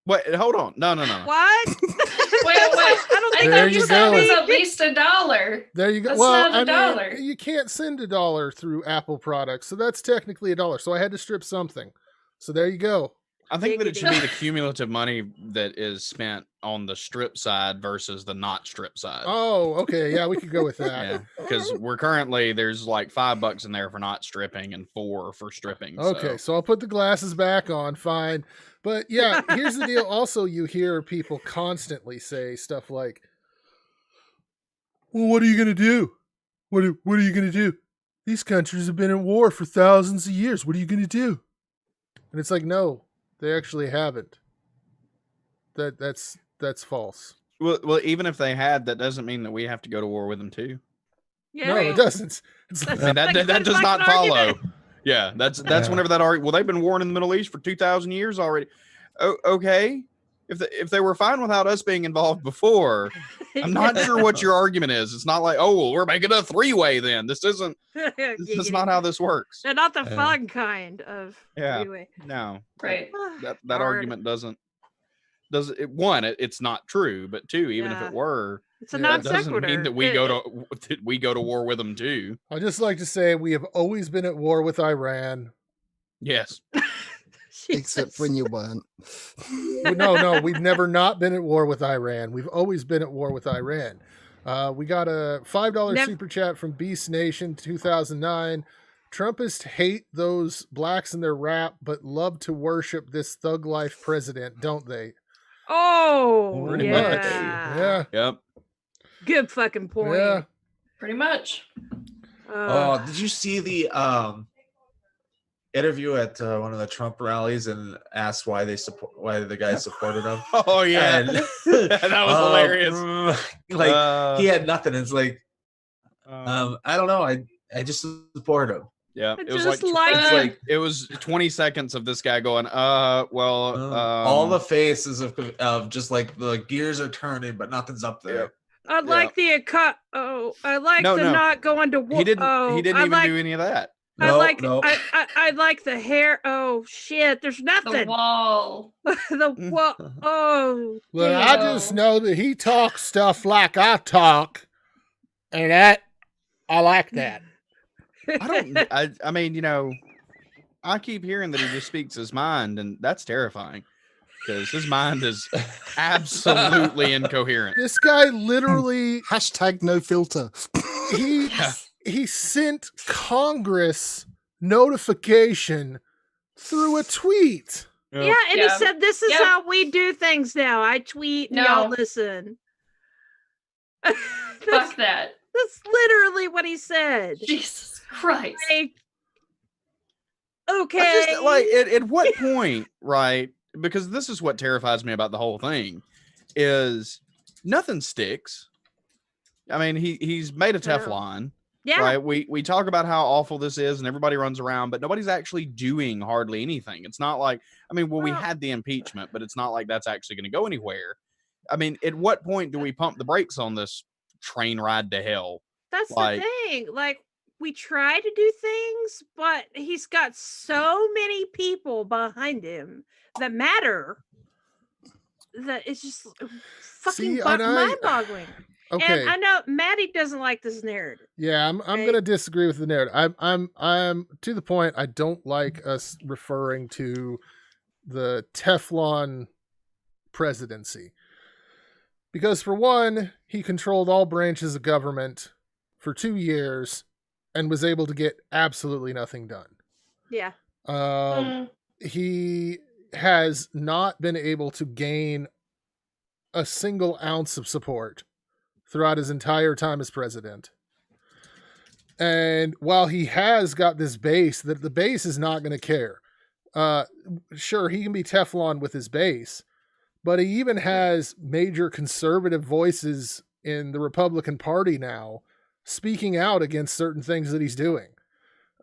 Speaker 4: wait, hold on, no.
Speaker 1: What?
Speaker 2: Wait. I think
Speaker 3: There
Speaker 2: you
Speaker 3: you
Speaker 2: said
Speaker 3: go.
Speaker 2: it was at least $1.
Speaker 3: there you go.
Speaker 2: That's
Speaker 3: Well,
Speaker 2: not $1.
Speaker 3: You can't send $1 through Apple products, so that's technically $1. So I had to strip something. So there you go.
Speaker 4: I think that it should be the cumulative money that is spent on the strip side versus the not strip side.
Speaker 3: Oh, okay. Yeah, we could go with that.
Speaker 4: Yeah, because there's like $5 in there for not stripping and $4 for stripping.
Speaker 3: Okay, so I'll put the glasses back on. Fine. But yeah, here's the deal. Also, you hear people constantly say stuff like, well, what are you going to do? What are you going to do? These countries have been at war for thousands of years. What are you going to do? And it's like, no, they actually haven't. That's false.
Speaker 4: Well, even if they had, that doesn't mean that we have to go to war with them too.
Speaker 1: Yeah.
Speaker 3: No, it doesn't. It's like,
Speaker 4: that does not follow. Yeah, that's whenever that argument. Well, they've been warring in the Middle East for 2,000 years already. Okay, if they were fine without us being involved before, I'm not sure what your argument is. It's not like, oh, well, we're making a three-way then. This isn't. This is not how this works.
Speaker 1: They're not the fun kind of three-way.
Speaker 4: No,
Speaker 2: Right.
Speaker 4: That argument doesn't. It's not true, but two, even if it were,
Speaker 1: it's a non sequitur.
Speaker 4: Doesn't mean that we go to war with them too.
Speaker 3: I just like to say we have always been at war with Iran.
Speaker 4: Yes.
Speaker 5: Except when you weren't.
Speaker 3: No, we've never not been at war with Iran. We've always been at war with Iran. We got a $5 super chat from Beast Nation 2009. Trumpists hate those blacks in their rap, but love to worship this thug life president, don't they?
Speaker 1: Oh,
Speaker 3: Pretty much. Yeah.
Speaker 4: Yep.
Speaker 1: Good fucking point.
Speaker 3: Yeah.
Speaker 2: Pretty much.
Speaker 6: Did you see the interview at one of the Trump rallies and asked why the guys supported him?
Speaker 4: Oh yeah,
Speaker 6: and,
Speaker 4: that was hilarious.
Speaker 6: He had nothing. It's like, I don't know. I just support him.
Speaker 4: Yeah, it was like it was 20 seconds of this guy going,
Speaker 7: all the faces of just like the gears are turning, but nothing's up there.
Speaker 1: I like the not going to war.
Speaker 4: He didn't even do any of that.
Speaker 1: I like the hair. Oh shit! There's nothing.
Speaker 2: The wall.
Speaker 1: The wall. Oh.
Speaker 3: Well, I just know that he talks stuff like I talk, and that I like that.
Speaker 4: I mean, you know, I keep hearing that he just speaks his mind, and that's terrifying because his mind is absolutely incoherent.
Speaker 3: This guy literally
Speaker 5: #no filter.
Speaker 3: He sent Congress notification through a tweet.
Speaker 1: Yeah, and he said, "This is how we do things now. I tweet, and y'all listen."
Speaker 2: Fuck that.
Speaker 1: That's literally what he said.
Speaker 2: Jesus Christ.
Speaker 1: Like, okay.
Speaker 4: Just, like, at what point, right? Because this is what terrifies me about the whole thing, is nothing sticks. I mean, he's made a Teflon.
Speaker 1: Yeah.
Speaker 4: Right. We talk about how awful this is, and everybody runs around, but nobody's actually doing hardly anything. It's not like, I mean, we had the impeachment, but it's not like that's actually going to go anywhere. I mean, at what point do we pump the brakes on this train ride to hell?
Speaker 1: That's the thing. Like, we try to do things, but he's got so many people behind him that matter that it's just fucking mind-boggling.
Speaker 3: Okay.
Speaker 1: And I know Maddie doesn't like this narrative.
Speaker 3: Yeah, I'm going to disagree with the narrative. I'm to the point. I don't like us referring to the Teflon presidency because, for one, he controlled all branches of government for 2 years and was able to get absolutely nothing done.
Speaker 1: Yeah.
Speaker 3: He has not been able to gain a single ounce of support throughout his entire time as president. And while he has got this base, that the base is not going to care. Sure, he can be Teflon with his base, but he even has major conservative voices in the Republican Party now speaking out against certain things that he's doing.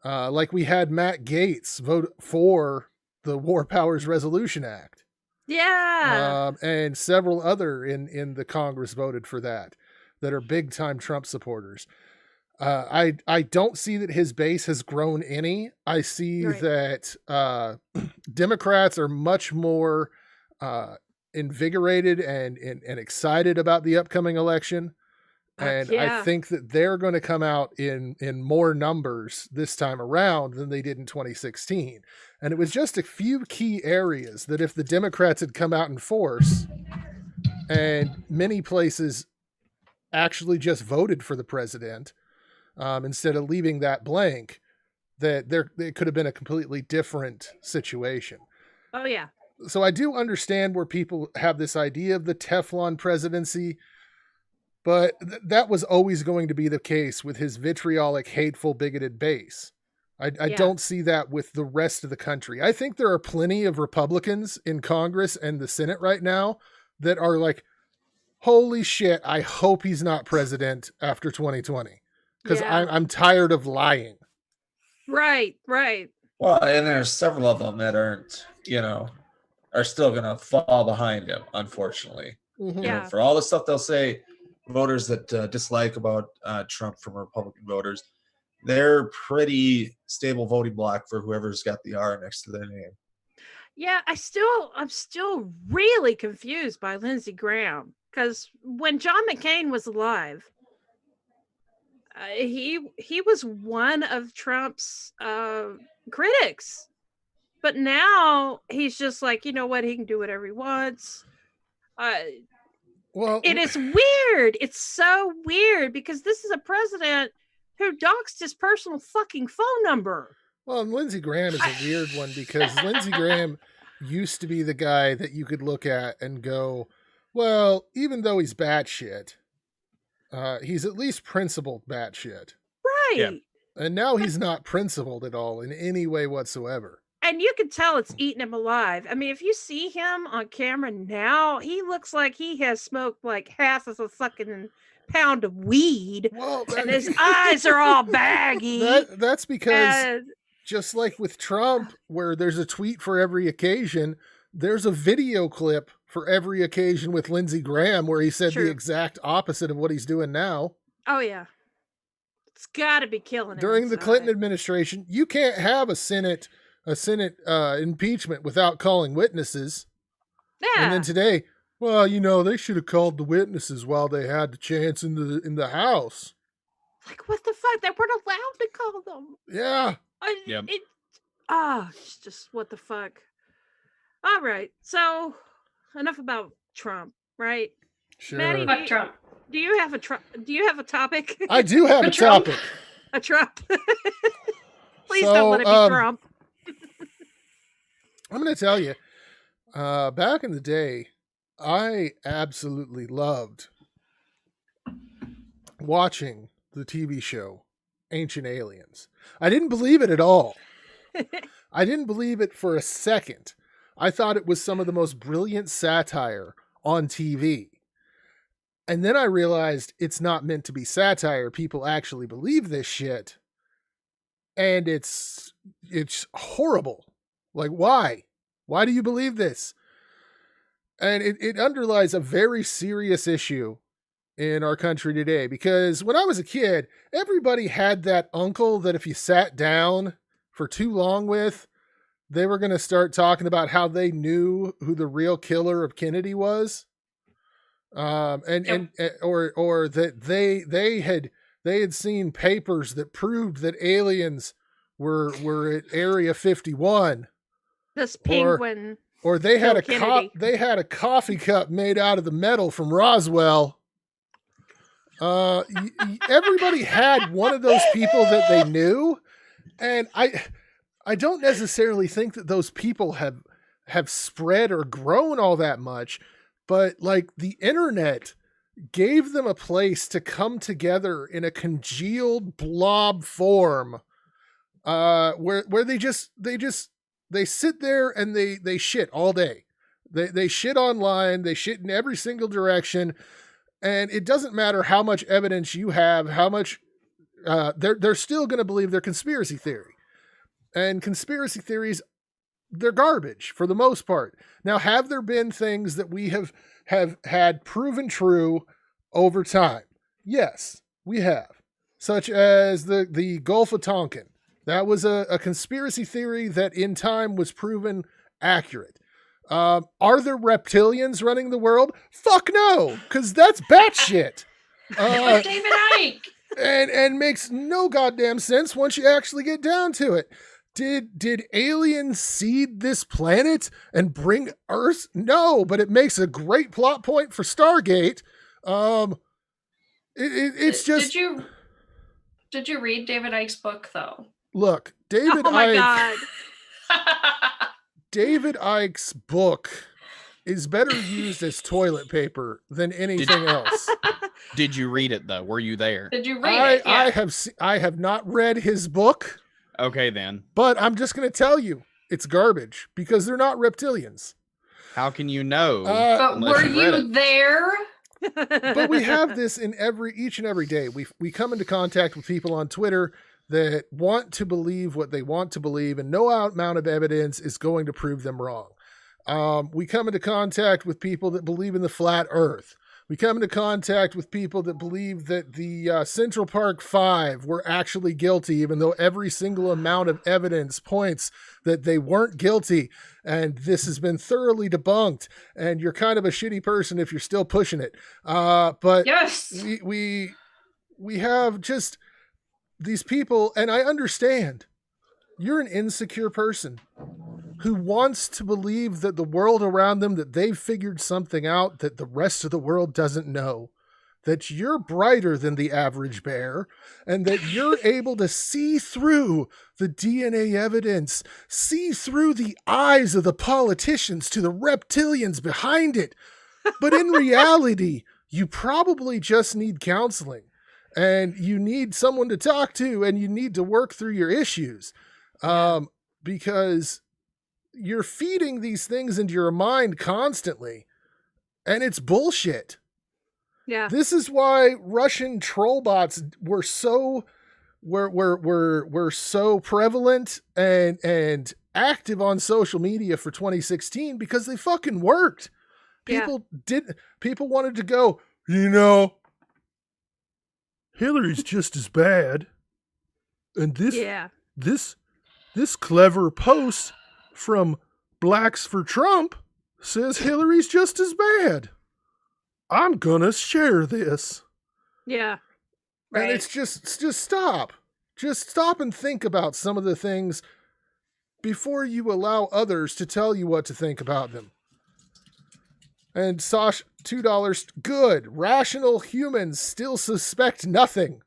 Speaker 3: Like we had Matt Gaetz vote for the War Powers Resolution Act.
Speaker 1: Yeah.
Speaker 3: And several other in the Congress voted for that are big time Trump supporters. I don't see that his base has grown any. I see that Democrats are much more invigorated and excited about the upcoming election. And I think that they're going to come out in more numbers this time around than they did in 2016. And it was just a few key areas that if the Democrats had come out in force, and many places actually just voted for the president instead of leaving that blank, that it could have been a completely different situation.
Speaker 1: Oh, yeah.
Speaker 3: So I do understand where people have this idea of the Teflon presidency, but that was always going to be the case with his vitriolic, hateful, bigoted base. I don't see that with the rest of the country. I think there are plenty of Republicans in Congress and the Senate right now that are like, holy shit, I hope he's not president after 2020 because I'm tired of lying.
Speaker 1: Right.
Speaker 7: Well, and there's several of them that aren't, are still going to fall behind him, unfortunately.
Speaker 3: Mm-hmm.
Speaker 7: You know, for all the stuff they'll say, voters that dislike about Trump from Republican voters, they're pretty stable voting block for whoever's got the R next to their name.
Speaker 1: Yeah, I'm still really confused by Lindsey Graham. Because when John McCain was alive, he was one of Trump's critics. But now he's just like, you know what? He can do whatever he wants.
Speaker 3: Well,
Speaker 1: it is weird. It's so weird because this is a president who doxed his personal fucking phone number.
Speaker 3: Well, and Lindsey Graham is a weird one because Lindsey Graham used to be the guy that you could look at and go, well, even though he's batshit, he's at least principled batshit.
Speaker 1: Right.
Speaker 3: Yeah. And now he's not principled at all in any way whatsoever.
Speaker 1: And you can tell it's eating him alive. I mean, if you see him on camera now, he looks like he has smoked like half of a fucking pound of weed.
Speaker 3: Well,
Speaker 1: and his eyes are all baggy.
Speaker 3: That's because just like with Trump, where there's a tweet for every occasion, there's a video clip for every occasion with Lindsey Graham where he said the exact opposite of what he's doing now.
Speaker 1: Oh, yeah. It's got to be killing him.
Speaker 3: During the Clinton administration, you can't have a Senate impeachment without calling witnesses.
Speaker 1: Yeah.
Speaker 3: And then today, well, they should have called the witnesses while they had the chance in the House.
Speaker 1: Like, what the fuck? They weren't allowed to call them.
Speaker 3: Yeah.
Speaker 1: It's just what the fuck. All right. So, enough about Trump, right?
Speaker 3: Sure.
Speaker 1: Maddie,
Speaker 2: Trump.
Speaker 1: Do you have a topic?
Speaker 3: I do have a topic.
Speaker 1: A Trump. Please don't let it be Trump.
Speaker 3: I'm going to tell you, back in the day, I absolutely loved watching the TV show Ancient Aliens. I didn't believe it at all. I didn't believe it for a second. I thought it was some of the most brilliant satire on TV. And then I realized it's not meant to be satire. People actually believe this shit. And it's horrible. Like, why? Why do you believe this? And it underlies a very serious issue in our country today. Because when I was a kid, everybody had that uncle that if you sat down for too long with, they were going to start talking about how they knew who the real killer of Kennedy was. Or that they had seen papers that proved that aliens were at Area 51.
Speaker 1: This penguin.
Speaker 3: Or they had a coffee cup made out of the metal from Roswell. Everybody had one of those people that they knew, and I don't necessarily think that those people have spread or grown all that much, but like the internet gave them a place to come together in a congealed blob form, where they sit there and they shit all day. They shit online. They shit in every single direction. And it doesn't matter how much evidence you have, how much they're still going to believe their conspiracy theory. And conspiracy theories, they're garbage for the most part. Now, have there been things that we have had proven true over time? Yes, we have. Such as the Gulf of Tonkin. That was a conspiracy theory that in time was proven accurate. Are there reptilians running the world? Fuck no, because that's batshit.
Speaker 2: David Icke.
Speaker 3: And makes no goddamn sense once you actually get down to it. Did aliens seed this planet and bring Earth? No, but it makes a great plot point for Stargate. It's just.
Speaker 2: Did you read David Icke's book though?
Speaker 3: Look, David Icke.
Speaker 1: God.
Speaker 3: David Icke's book is better used as toilet paper than anything else.
Speaker 4: Did you read it though? Were you there?
Speaker 2: Did you read it? Yeah.
Speaker 3: I have not read his book.
Speaker 4: Okay, then.
Speaker 3: But I'm just going to tell you, it's garbage because they're not reptilians.
Speaker 4: How can you know?
Speaker 2: But were you there?
Speaker 3: But we have this in each and every day. We come into contact with people on Twitter that want to believe what they want to believe, and no amount of evidence is going to prove them wrong. We come into contact with people that believe in the flat earth. We come into contact with people that believe that the Central Park Five were actually guilty, even though every single amount of evidence points that they weren't guilty. And this has been thoroughly debunked. And you're kind of a shitty person if you're still pushing it. But
Speaker 2: yes,
Speaker 3: we have just these people, and I understand you're an insecure person who wants to believe that the world around them, that they've figured something out that the rest of the world doesn't know, that you're brighter than the average bear, and that you're able to see through the DNA evidence, see through the eyes of the politicians to the reptilians behind it. But in reality, you probably just need counseling, and you need someone to talk to, and you need to work through your issues. Because you're feeding these things into your mind constantly, and it's bullshit.
Speaker 1: Yeah.
Speaker 3: This is why Russian troll bots were so so prevalent and active on social media for 2016, because they fucking worked. People wanted to go, Hillary's just as bad. And this clever post from Blacks for Trump says Hillary's just as bad. I'm gonna share this.
Speaker 1: Yeah. Right.
Speaker 3: And it's just stop. Just stop and think about some of the things before you allow others to tell you what to think about them. And Sosh, $2. Good. Rational humans still suspect nothing.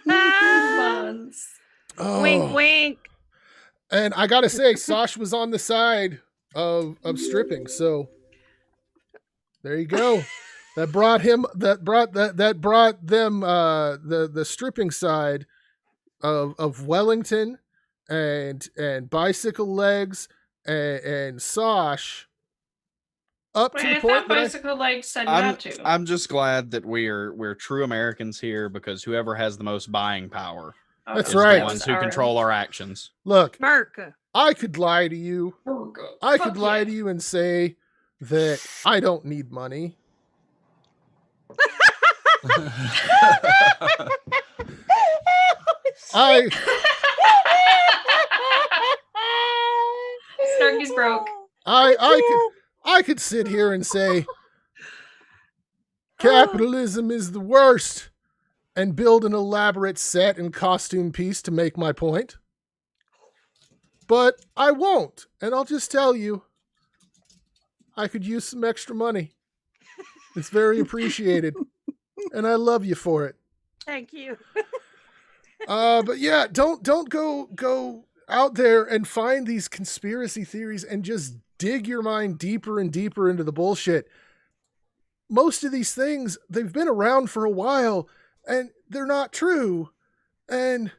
Speaker 2: Months.
Speaker 3: Oh.
Speaker 1: Wink, wink.
Speaker 3: And I gotta say, Sosh was on the side of stripping, so there you go. That brought them the stripping side of Wellington and bicycle legs and Sosh up
Speaker 2: Wait,
Speaker 3: to the
Speaker 2: I
Speaker 3: point
Speaker 2: thought bicycle legs said not to.
Speaker 4: I'm just glad that we're true Americans here, because whoever has the most buying power
Speaker 3: That's
Speaker 4: is
Speaker 3: right.
Speaker 4: the ones who control our actions.
Speaker 3: Look,
Speaker 1: Merca.
Speaker 3: I could lie to you. I could lie to you and say that I don't need money.
Speaker 2: Snarky's broke.
Speaker 3: I could sit here and say capitalism is the worst and build an elaborate set and costume piece to make my point. But I won't, and I'll just tell you, I could use some extra money. It's very appreciated, and I love you for it.
Speaker 1: Thank you.
Speaker 3: But yeah, don't go out there and find these conspiracy theories and just dig your mind deeper and deeper into the bullshit. Most of these things, they've been around for a while, and they're not true. And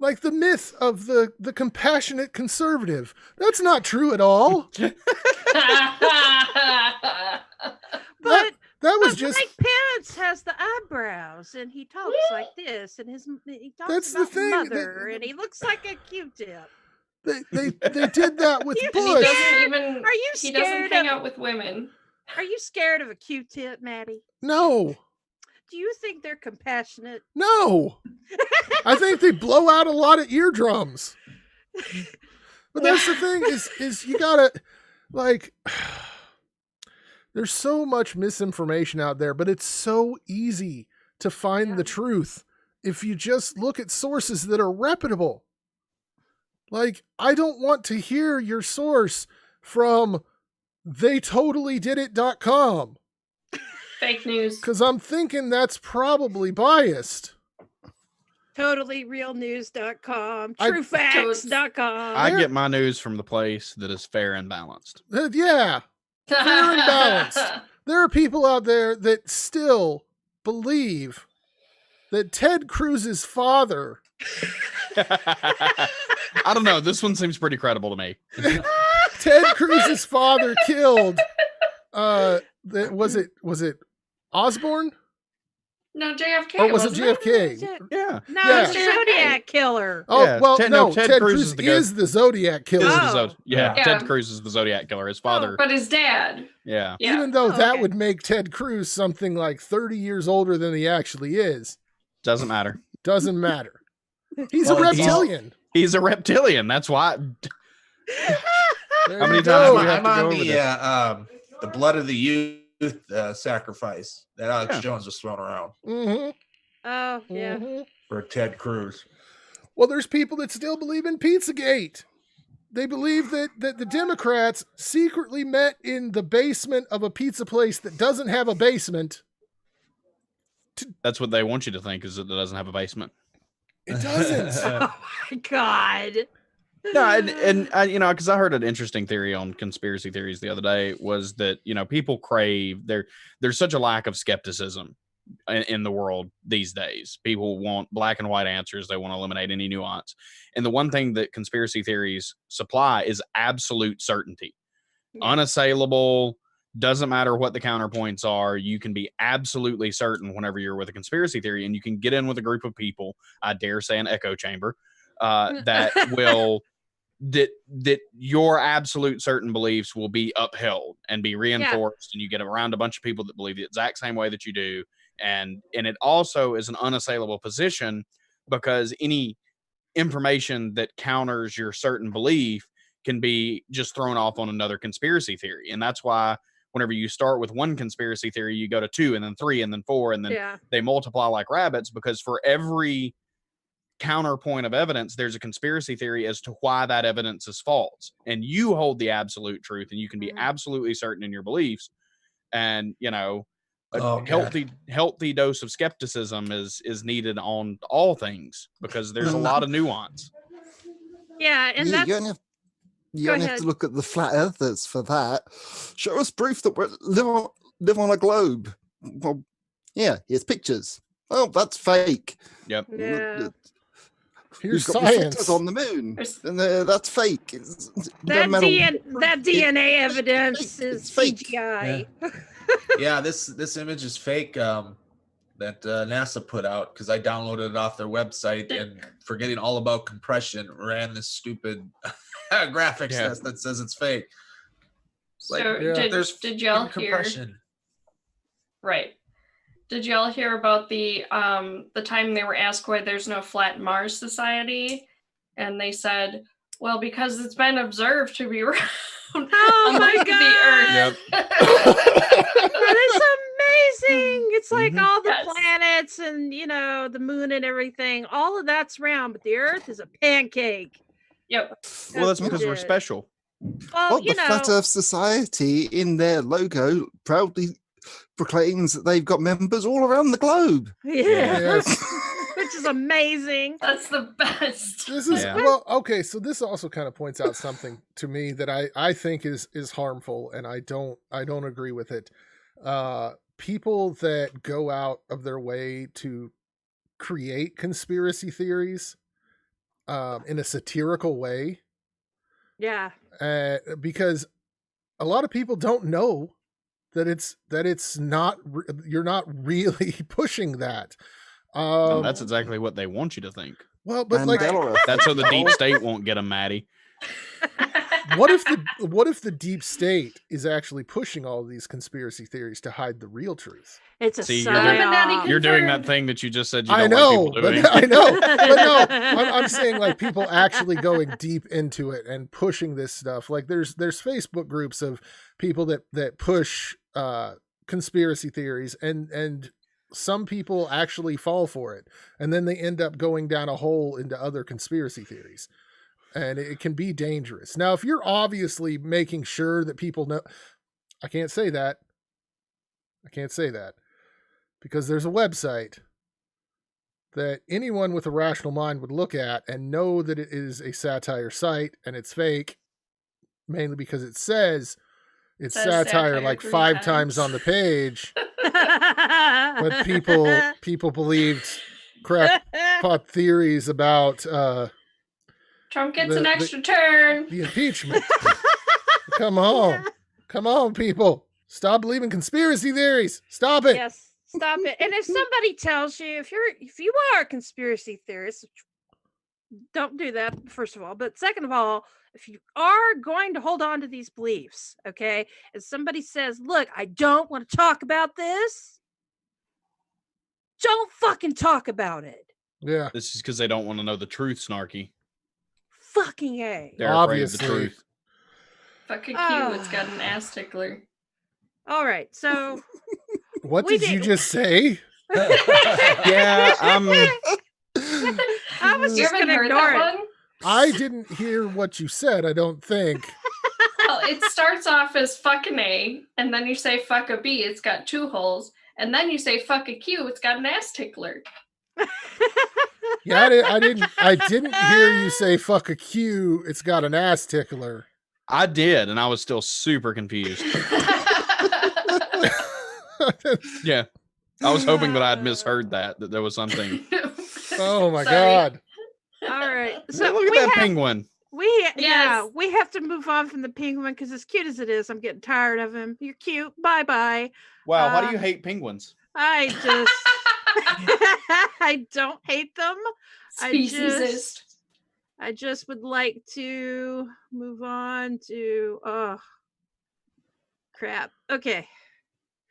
Speaker 3: like the myth of the compassionate conservative, that's not true at all.
Speaker 1: But
Speaker 3: that was just
Speaker 1: Mike Pence has the eyebrows, and he talks like this, and he talks
Speaker 3: That's
Speaker 1: about
Speaker 3: the thing,
Speaker 1: mother, and he looks like a Q-tip.
Speaker 3: they did that with
Speaker 2: He
Speaker 3: Bush.
Speaker 2: doesn't even.
Speaker 1: Are you
Speaker 2: He doesn't
Speaker 1: scared
Speaker 2: hang
Speaker 1: of?
Speaker 2: out with women.
Speaker 1: Are you scared of a Q-tip, Maddie?
Speaker 3: No,
Speaker 1: Do you think they're compassionate?
Speaker 3: no. I think they blow out a lot of eardrums. But that's the thing is you gotta, like, there's so much misinformation out there, but it's so easy to find the truth if you just look at sources that are reputable. Like, I don't want to hear your source from theytotallydidit.com.
Speaker 2: Fake news.
Speaker 3: Because I'm thinking that's probably biased.
Speaker 1: TotallyRealNews.com,
Speaker 3: I-
Speaker 1: TrueFacts.com.
Speaker 4: I get my news from the place that is fair and balanced.
Speaker 3: Yeah. Fair and balanced. There are people out there that still believe that Ted Cruz's father.
Speaker 4: I don't know. This one seems pretty credible to me.
Speaker 3: Ted Cruz's father killed. Was it Osborne?
Speaker 2: No, JFK.
Speaker 3: Or was it
Speaker 2: wasn't
Speaker 3: JFK?
Speaker 4: Yeah.
Speaker 1: No,
Speaker 3: Yeah.
Speaker 1: it's Zodiac Killer.
Speaker 3: Oh,
Speaker 4: Yeah,
Speaker 3: well,
Speaker 4: Ted
Speaker 3: Ted
Speaker 4: Cruz
Speaker 3: Cruz is the Zodiac killer.
Speaker 1: Oh.
Speaker 4: Yeah,
Speaker 2: Yeah.
Speaker 4: Ted Cruz is the Zodiac killer. His father.
Speaker 2: But his dad.
Speaker 4: Yeah.
Speaker 2: Yeah.
Speaker 3: Even though
Speaker 1: Oh,
Speaker 3: that
Speaker 1: okay.
Speaker 3: would make Ted Cruz something like 30 years older than he actually is.
Speaker 4: Doesn't matter.
Speaker 3: Doesn't matter. He's
Speaker 7: Well,
Speaker 3: a
Speaker 7: he's-
Speaker 3: reptilian.
Speaker 4: He's a reptilian. That's why.
Speaker 3: There
Speaker 4: How many
Speaker 3: you
Speaker 4: times
Speaker 3: go.
Speaker 4: do we have
Speaker 7: I'm
Speaker 4: to go
Speaker 7: on
Speaker 4: over
Speaker 7: the blood of the youth sacrifice that Alex
Speaker 4: Yeah.
Speaker 7: Jones was throwing around
Speaker 3: Mm-hmm.
Speaker 1: Oh, yeah.
Speaker 3: Mm-hmm.
Speaker 7: for Ted Cruz.
Speaker 3: Well, there's people that still believe in Pizzagate. They believe that the Democrats secretly met in the basement of a pizza place that doesn't have a basement.
Speaker 4: That's what they want you to think, is that it doesn't have a basement.
Speaker 3: It doesn't.
Speaker 1: Oh, my God.
Speaker 4: No, and you know, because I heard an interesting theory on conspiracy theories the other day, was that, you know, people crave there's such a lack of skepticism in the world these days. People want black and white answers. They want to eliminate any nuance. And the one thing that conspiracy theories supply is absolute certainty. Unassailable. Doesn't matter what the counterpoints are. You can be absolutely certain whenever you're with a conspiracy theory, and you can get in with a group of people, I dare say an echo chamber, that will that your absolute certain beliefs will be upheld and be reinforced, and you get around a bunch of people that believe the exact same way that you do, and it also is an unassailable position, because any information that counters your certain belief can be just thrown off on another conspiracy theory. And that's why whenever you start with one conspiracy theory, you go to 2 and then 3 and then 4, and then they multiply like rabbits, because for every counterpoint of evidence, there's a conspiracy theory as to why that evidence is false. And you hold the absolute truth, and you can be absolutely certain in your beliefs. And, you know, a healthy dose of skepticism is needed on all things, because there's a lot of nuance.
Speaker 1: Yeah, and that's...
Speaker 5: You only have to look at the flat earthers for that. Show us proof that we live on a globe. Well, yeah, here's pictures. Oh, that's fake.
Speaker 4: Yep.
Speaker 1: Yeah.
Speaker 3: Here's
Speaker 5: got
Speaker 3: science
Speaker 5: on the moon, and that's fake.
Speaker 1: That DNA evidence is
Speaker 5: fake.
Speaker 1: CGI.
Speaker 7: Yeah, this image is fake. That NASA put out, because I downloaded it off their website, and forgetting all about compression, ran this stupid graphics test that says it's fake. It's like,
Speaker 2: did y'all hear? Right. Did y'all hear about the time they were asked why there's no flat Mars society, and they said, well, because it's been observed to be round.
Speaker 1: Oh my God!
Speaker 2: The Earth.
Speaker 4: Yep.
Speaker 1: That is amazing. It's like all the planets and, you know, the moon and everything. All of that's round, but the Earth is a pancake.
Speaker 2: Yep.
Speaker 4: Well, that's because we're special.
Speaker 1: Well,
Speaker 5: the Flat Earth Society in their logo proudly proclaims that they've got members all around the globe.
Speaker 3: Yes.
Speaker 1: Which is amazing.
Speaker 2: That's the best.
Speaker 3: This is well, okay, so this also kind of points out something to me that I think is harmful, and I don't agree with it. People that go out of their way to create conspiracy theories in a satirical way.
Speaker 1: Yeah.
Speaker 3: Because a lot of people don't know that it's not, you're not really pushing that.
Speaker 4: That's exactly what they want you to think.
Speaker 3: Well, but
Speaker 4: that's so the deep state won't get them, Maddie.
Speaker 3: What if the deep state is actually pushing all of these conspiracy theories to hide the real truth?
Speaker 1: It's a
Speaker 4: you're doing that thing that you just said you
Speaker 3: I
Speaker 4: don't
Speaker 3: know,
Speaker 4: like people doing.
Speaker 3: I know, but no, I'm saying like people actually going deep into it and pushing this stuff. Like there's Facebook groups of people that push conspiracy theories, and some people actually fall for it, and then they end up going down a hole into other conspiracy theories. And it can be dangerous. Now, if you're obviously making sure that people know, I can't say that because there's a website that anyone with a rational mind would look at and know that it is a satire site and it's fake, mainly because it says it's satire like 5 times on the page. But people believed crackpot theories about
Speaker 2: Trump gets an extra turn.
Speaker 3: The impeachment. Come on, people. Stop believing conspiracy theories. Stop it.
Speaker 1: Yes, stop it. And if somebody tells you, if you are a conspiracy theorist, don't do that, first of all. But second of all, if you are going to hold on to these beliefs, okay, and somebody says, look, I don't want to talk about this, don't fucking talk about it.
Speaker 3: Yeah.
Speaker 4: This is because they don't want to know the truth, Snarky.
Speaker 1: Fucking A.
Speaker 4: They're afraid of the truth.
Speaker 2: Fucking Q, it's got an ass tickler.
Speaker 1: All right, so
Speaker 3: what did you just say?
Speaker 4: Yeah,
Speaker 1: I was just gonna ignore it.
Speaker 3: I didn't hear what you said, I don't think.
Speaker 2: Well, it starts off as fucking A, and then you say fuck a B, it's got 2 holes, and then you say fuck a Q, it's got an ass tickler.
Speaker 3: Yeah, I didn't hear you say fuck a Q, it's got an ass tickler.
Speaker 4: I did, and I was still super confused. Yeah. I was hoping that I'd misheard that there was something.
Speaker 3: Oh my
Speaker 2: Sorry.
Speaker 3: God.
Speaker 1: All right.
Speaker 4: So
Speaker 1: So
Speaker 4: look at that penguin.
Speaker 1: yeah,
Speaker 2: Yes.
Speaker 1: we have to move on from the penguin because as cute as it is, I'm getting tired of him. You're cute. Bye bye.
Speaker 4: Wow, why do you hate penguins?
Speaker 1: I just I don't hate them.
Speaker 2: Speciesist.
Speaker 1: I just would like to move on to crap. Okay.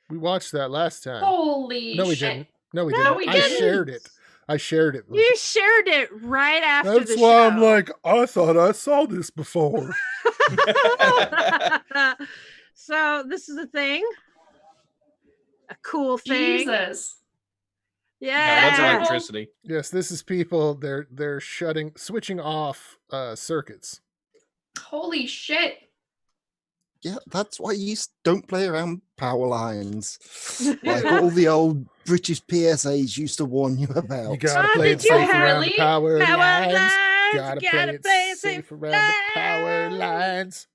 Speaker 3: We watched that last time.
Speaker 2: Holy
Speaker 3: No, we
Speaker 2: shit.
Speaker 3: didn't. No, we
Speaker 1: No,
Speaker 3: didn't.
Speaker 1: we
Speaker 3: I
Speaker 1: didn't.
Speaker 3: shared it. I shared it. with
Speaker 1: You shared it right after
Speaker 3: That's
Speaker 1: the
Speaker 3: why
Speaker 1: show.
Speaker 3: I'm like, I thought I saw this before.
Speaker 1: So this is a thing. A cool thing.
Speaker 2: Jesus.
Speaker 4: No, that's
Speaker 1: Yeah.
Speaker 4: electricity.
Speaker 3: Yes, this is people. They're switching off circuits.
Speaker 2: Holy shit.
Speaker 5: Yeah, that's why you don't play around power lines. Like all the old British PSAs used to warn you about.
Speaker 3: You gotta
Speaker 1: Oh,
Speaker 3: play it
Speaker 1: did you
Speaker 3: safe around the
Speaker 2: really?
Speaker 3: power
Speaker 1: Power
Speaker 3: lines.
Speaker 1: lines,
Speaker 3: Gotta
Speaker 1: gotta
Speaker 3: play it safe around the power lines.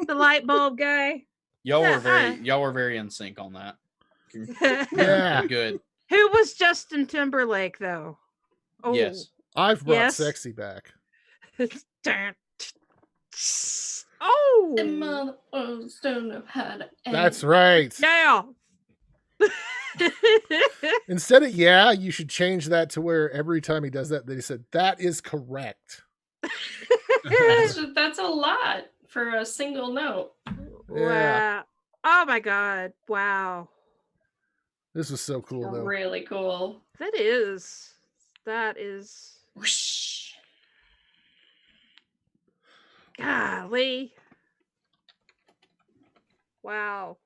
Speaker 1: The light bulb guy.
Speaker 4: Y'all
Speaker 1: Yeah,
Speaker 4: were very in sync on that.
Speaker 3: Yeah.
Speaker 4: Good.
Speaker 1: Who was Justin Timberlake though? Oh,
Speaker 4: Yes.
Speaker 3: I've brought
Speaker 1: Yes.
Speaker 3: sexy back.
Speaker 1: Oh,
Speaker 2: And motherfuckers don't know how to act.
Speaker 3: That's right.
Speaker 1: yeah.
Speaker 3: Instead of yeah, you should change that to where every time he does that, they said that is correct.
Speaker 2: That's a lot for a single note.
Speaker 3: Yeah.
Speaker 1: Wow. Oh my God. Wow.
Speaker 3: This was so cool though.
Speaker 2: Really cool.
Speaker 1: That is.
Speaker 2: Whoosh.
Speaker 1: Golly. Wow.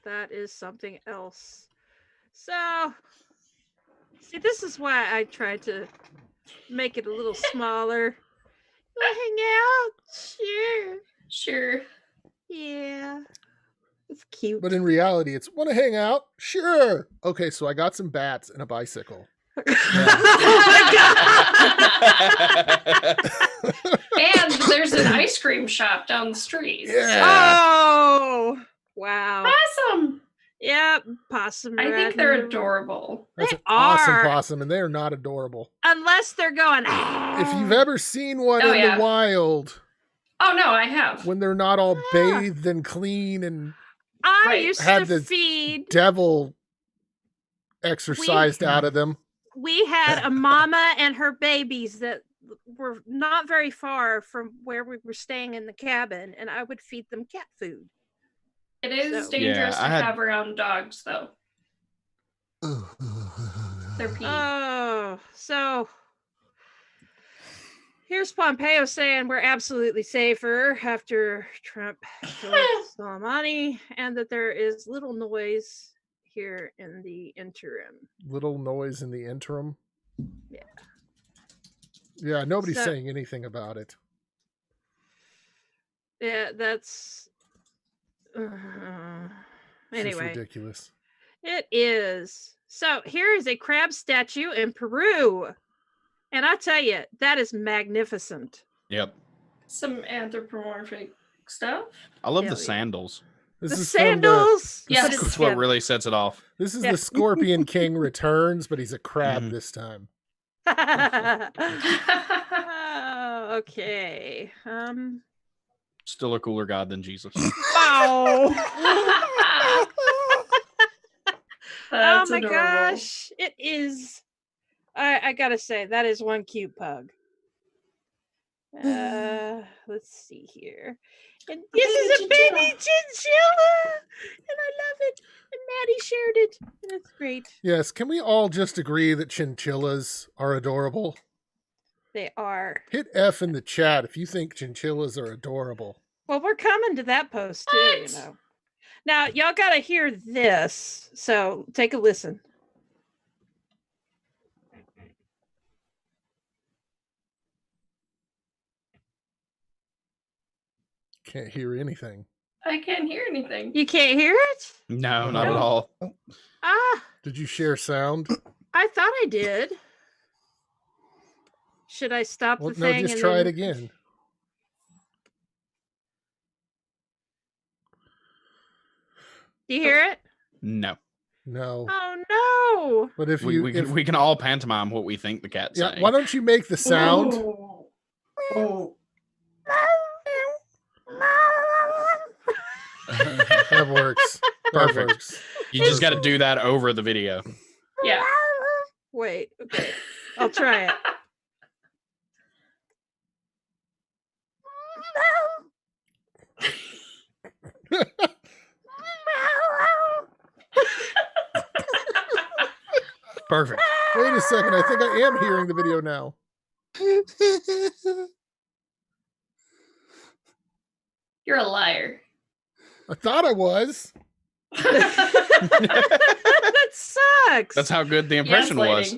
Speaker 1: That is something else. So, see, this is why I tried to make it a little smaller. Wanna hang out? Sure.
Speaker 2: Sure.
Speaker 1: Yeah. It's cute.
Speaker 3: But in reality, it's want to hang out? Sure. Okay, so I got some bats and a bicycle.
Speaker 1: Oh my God.
Speaker 2: And there's an ice cream shop down the street.
Speaker 3: Yeah.
Speaker 1: Oh, wow.
Speaker 2: Awesome.
Speaker 1: Yep, possum.
Speaker 2: I think they're adorable.
Speaker 3: That's
Speaker 1: They
Speaker 3: an awesome
Speaker 1: are.
Speaker 3: possum, and they are not adorable.
Speaker 1: Unless they're going.
Speaker 3: If you've ever seen one
Speaker 2: Oh,
Speaker 3: in
Speaker 2: yeah.
Speaker 3: the wild,
Speaker 2: Oh no, I have.
Speaker 3: when they're not all bathed and clean and
Speaker 1: I
Speaker 2: Right.
Speaker 1: used
Speaker 3: Had
Speaker 1: to
Speaker 3: the
Speaker 1: feed.
Speaker 3: devil exercised out of them.
Speaker 1: We had a mama and her babies that were not very far from where we were staying in the cabin, and I would feed them cat food.
Speaker 2: It is
Speaker 1: So-
Speaker 2: dangerous
Speaker 4: Yeah, I
Speaker 2: to
Speaker 4: had-
Speaker 2: have around dogs, though. They're pee.
Speaker 1: Oh, so here's Pompeo saying we're absolutely safer after Trump killed Soleimani, and that there is little noise here in the interim.
Speaker 3: Little noise in the interim.
Speaker 1: Yeah.
Speaker 3: Yeah, nobody's
Speaker 1: So-
Speaker 3: saying anything about it.
Speaker 1: Yeah, that's.
Speaker 3: It's just
Speaker 1: Anyway,
Speaker 3: ridiculous.
Speaker 1: it is. So here is a crab statue in Peru. And I tell you, that is magnificent.
Speaker 4: Yep.
Speaker 2: Some anthropomorphic stuff.
Speaker 4: I love
Speaker 1: Hell
Speaker 4: the
Speaker 1: yeah.
Speaker 4: sandals.
Speaker 3: This
Speaker 1: The
Speaker 3: is from
Speaker 1: sandals.
Speaker 2: Yes.
Speaker 1: put it
Speaker 4: That's what
Speaker 1: together.
Speaker 4: really sets it off.
Speaker 3: This is
Speaker 1: Yeah.
Speaker 3: the Scorpion King returns, but he's a crab
Speaker 4: Mhm.
Speaker 3: this time.
Speaker 1: Oh, okay.
Speaker 4: Still a cooler God than Jesus.
Speaker 1: Oh.
Speaker 2: That's
Speaker 1: oh my
Speaker 2: adorable.
Speaker 1: gosh. It is. I gotta say, that is one cute pug. Let's see here. And this is a
Speaker 2: baby
Speaker 1: baby chinchilla. And I love it. And Maddie shared it. And it's great.
Speaker 3: Yes, can we all just agree that chinchillas are adorable?
Speaker 1: They are.
Speaker 3: Hit F in the chat if you think chinchillas are adorable.
Speaker 1: Well, we're coming to that post too, you
Speaker 2: What?
Speaker 1: know. Now, y'all got to hear this. So take a listen.
Speaker 3: Can't hear anything.
Speaker 2: I can't hear anything.
Speaker 1: You can't hear it?
Speaker 4: No, not at
Speaker 2: No.
Speaker 4: all.
Speaker 1: Ah,
Speaker 3: Did you share sound?
Speaker 1: I thought I did. Should I stop
Speaker 3: Well,
Speaker 1: the
Speaker 3: no,
Speaker 1: thing?
Speaker 3: just
Speaker 1: and
Speaker 3: try it
Speaker 1: then-
Speaker 3: again.
Speaker 1: Do you hear it?
Speaker 4: No.
Speaker 3: No.
Speaker 1: Oh
Speaker 3: But if
Speaker 4: we can all pantomime what we think the cat's
Speaker 3: yeah,
Speaker 4: saying.
Speaker 3: why don't you make the sound?
Speaker 2: Oh.
Speaker 3: That works.
Speaker 4: Perfect.
Speaker 3: Works.
Speaker 4: You just got to do that over the video.
Speaker 2: Yeah.
Speaker 1: Wait. Okay. I'll try it.
Speaker 4: Perfect.
Speaker 3: Wait a second. I think I am hearing the video now.
Speaker 2: You're a liar.
Speaker 3: I thought I was.
Speaker 1: That sucks.
Speaker 4: That's how good the impression was.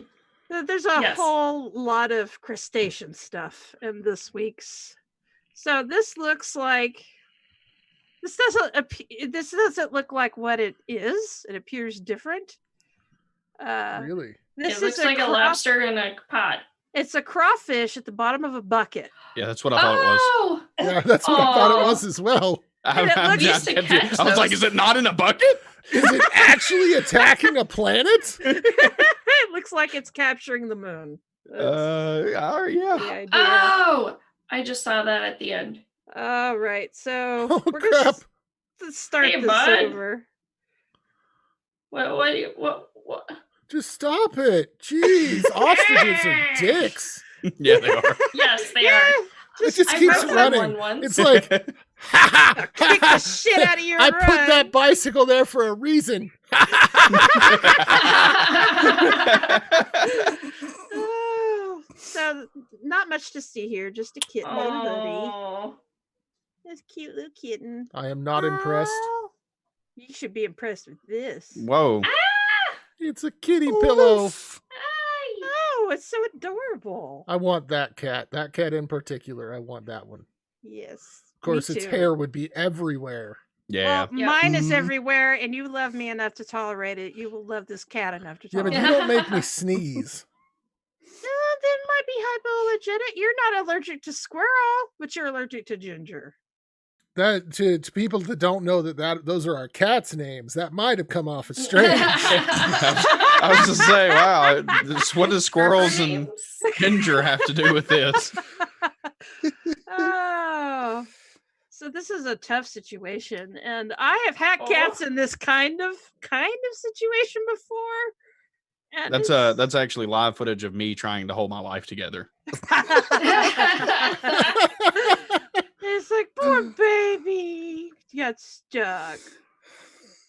Speaker 1: There's a whole lot of crustacean stuff in this week's. So this looks like this doesn't look like what it is. It appears different.
Speaker 3: Really?
Speaker 1: This
Speaker 2: it looks like a lobster in a pot.
Speaker 1: It's a crawfish at the bottom of a bucket.
Speaker 4: Yeah, that's what I thought it was.
Speaker 3: Yeah, that's what I thought it was as well.
Speaker 4: I was like, is it not in a bucket?
Speaker 3: Is it actually attacking a planet?
Speaker 1: It looks like it's capturing the moon.
Speaker 4: Yeah.
Speaker 1: The idea.
Speaker 2: Oh, I just saw that at the end.
Speaker 1: All right, so
Speaker 3: Oh,
Speaker 1: we're
Speaker 3: crap.
Speaker 1: gonna start
Speaker 2: Hey,
Speaker 1: this
Speaker 2: bud.
Speaker 1: over.
Speaker 2: What?
Speaker 3: Just stop it. Jeez, ostriches are dicks.
Speaker 4: Yeah, they are.
Speaker 2: Yes, they are.
Speaker 3: It just
Speaker 2: I
Speaker 3: keeps
Speaker 2: rode
Speaker 3: running.
Speaker 2: one once.
Speaker 3: It's like,
Speaker 1: Kick the shit out of your
Speaker 3: I
Speaker 1: run.
Speaker 3: put that bicycle there for a reason.
Speaker 1: Oh, so not much to see here, just a kitten named Buddy.
Speaker 2: Oh.
Speaker 1: This cute little kitten.
Speaker 3: I am not impressed.
Speaker 1: Oh, you should be impressed with this.
Speaker 4: Whoa.
Speaker 3: It's a kitty pillow.
Speaker 1: Oh, it's so adorable.
Speaker 3: I want that cat. That cat in particular. I want that one.
Speaker 1: Yes.
Speaker 3: Of course,
Speaker 1: me
Speaker 3: its
Speaker 1: too.
Speaker 3: hair would be everywhere.
Speaker 4: Yeah.
Speaker 1: Well,
Speaker 2: Yep.
Speaker 1: mine is
Speaker 5: Mhm.
Speaker 1: everywhere, and you love me enough to tolerate it. You will love this cat enough to
Speaker 3: Yeah, but
Speaker 1: tolerate
Speaker 3: you
Speaker 1: it.
Speaker 3: don't make me sneeze.
Speaker 1: That might be hypoallergenic. You're not allergic to squirrel, but you're allergic to ginger.
Speaker 3: That to people that don't know that those are our cats' names. That might have come off as strange.
Speaker 4: I was just saying, wow, what does squirrels and
Speaker 2: Names.
Speaker 4: ginger have to do with this?
Speaker 1: Oh, so this is a tough situation, and I have had cats in this kind of situation before. And
Speaker 4: That's actually live footage of me trying to hold my life together.
Speaker 1: It's like, poor baby got stuck.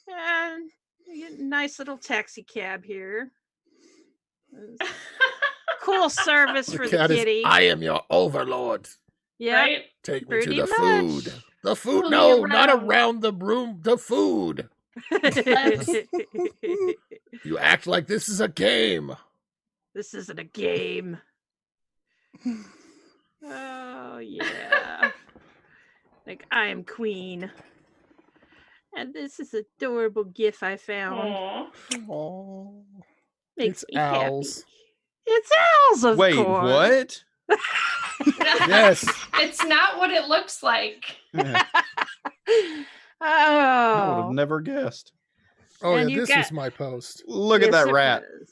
Speaker 1: And you get a nice little taxi cab here. Cool service
Speaker 3: The
Speaker 1: for the
Speaker 3: cat is,
Speaker 1: kitty.
Speaker 3: I am your overlord.
Speaker 1: Yeah.
Speaker 2: Right?
Speaker 3: Take me
Speaker 1: Pretty
Speaker 3: to the
Speaker 1: much.
Speaker 3: food. The food?
Speaker 2: Fully
Speaker 3: No, not
Speaker 2: around.
Speaker 3: around the room. The food. You act like this is a game.
Speaker 1: This isn't a game. Oh, yeah. Like, I am queen. And this is adorable gif I found.
Speaker 2: Aw.
Speaker 3: Oh,
Speaker 1: Makes
Speaker 3: it's
Speaker 1: me
Speaker 3: owls.
Speaker 1: happy. It's owls, of
Speaker 4: Wait,
Speaker 1: course.
Speaker 4: what?
Speaker 3: Yes.
Speaker 2: It's not what it looks like.
Speaker 4: I would
Speaker 1: Oh.
Speaker 4: have never guessed.
Speaker 3: Oh,
Speaker 1: And
Speaker 3: yeah,
Speaker 1: you
Speaker 3: this
Speaker 1: got-
Speaker 3: was my post.
Speaker 4: Look at
Speaker 1: Yes,
Speaker 4: that
Speaker 1: it
Speaker 4: rat.
Speaker 1: was.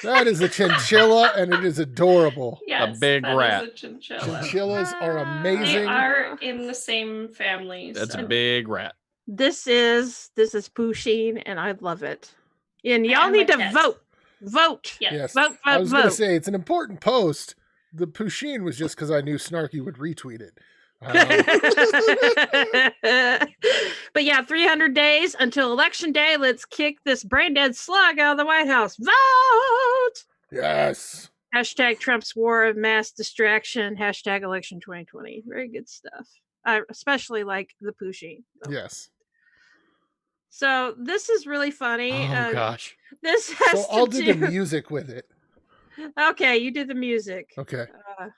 Speaker 3: That is a chinchilla, and it is adorable.
Speaker 2: Yes,
Speaker 4: big
Speaker 2: that is
Speaker 4: rat.
Speaker 2: a chinchilla.
Speaker 3: Chinchillas are
Speaker 2: They
Speaker 3: amazing.
Speaker 2: are in the same family.
Speaker 4: That's
Speaker 2: so.
Speaker 4: a big rat.
Speaker 1: This is Pusheen, and I love it. And y'all
Speaker 2: And
Speaker 1: need
Speaker 2: my
Speaker 1: to
Speaker 2: cats.
Speaker 1: vote.
Speaker 2: Yes.
Speaker 3: Yes.
Speaker 1: Vote,
Speaker 3: I
Speaker 1: vote,
Speaker 3: was going to
Speaker 1: vote.
Speaker 3: say, it's an important post. The Pusheen was just because I knew Snarky would retweet it.
Speaker 1: But yeah, 300 days until election day. Let's kick this brain dead slug out of the White House. Vote!
Speaker 3: Yes.
Speaker 1: Hashtag Trump's war of mass distraction. Hashtag election 2020. Very good stuff. I especially like the Pusheen.
Speaker 3: Yes.
Speaker 1: So this is really funny.
Speaker 4: Oh gosh.
Speaker 1: This has
Speaker 3: So I'll
Speaker 1: to
Speaker 3: do the music with it.
Speaker 1: Okay, you did the music.
Speaker 3: Okay.
Speaker 1: Uh,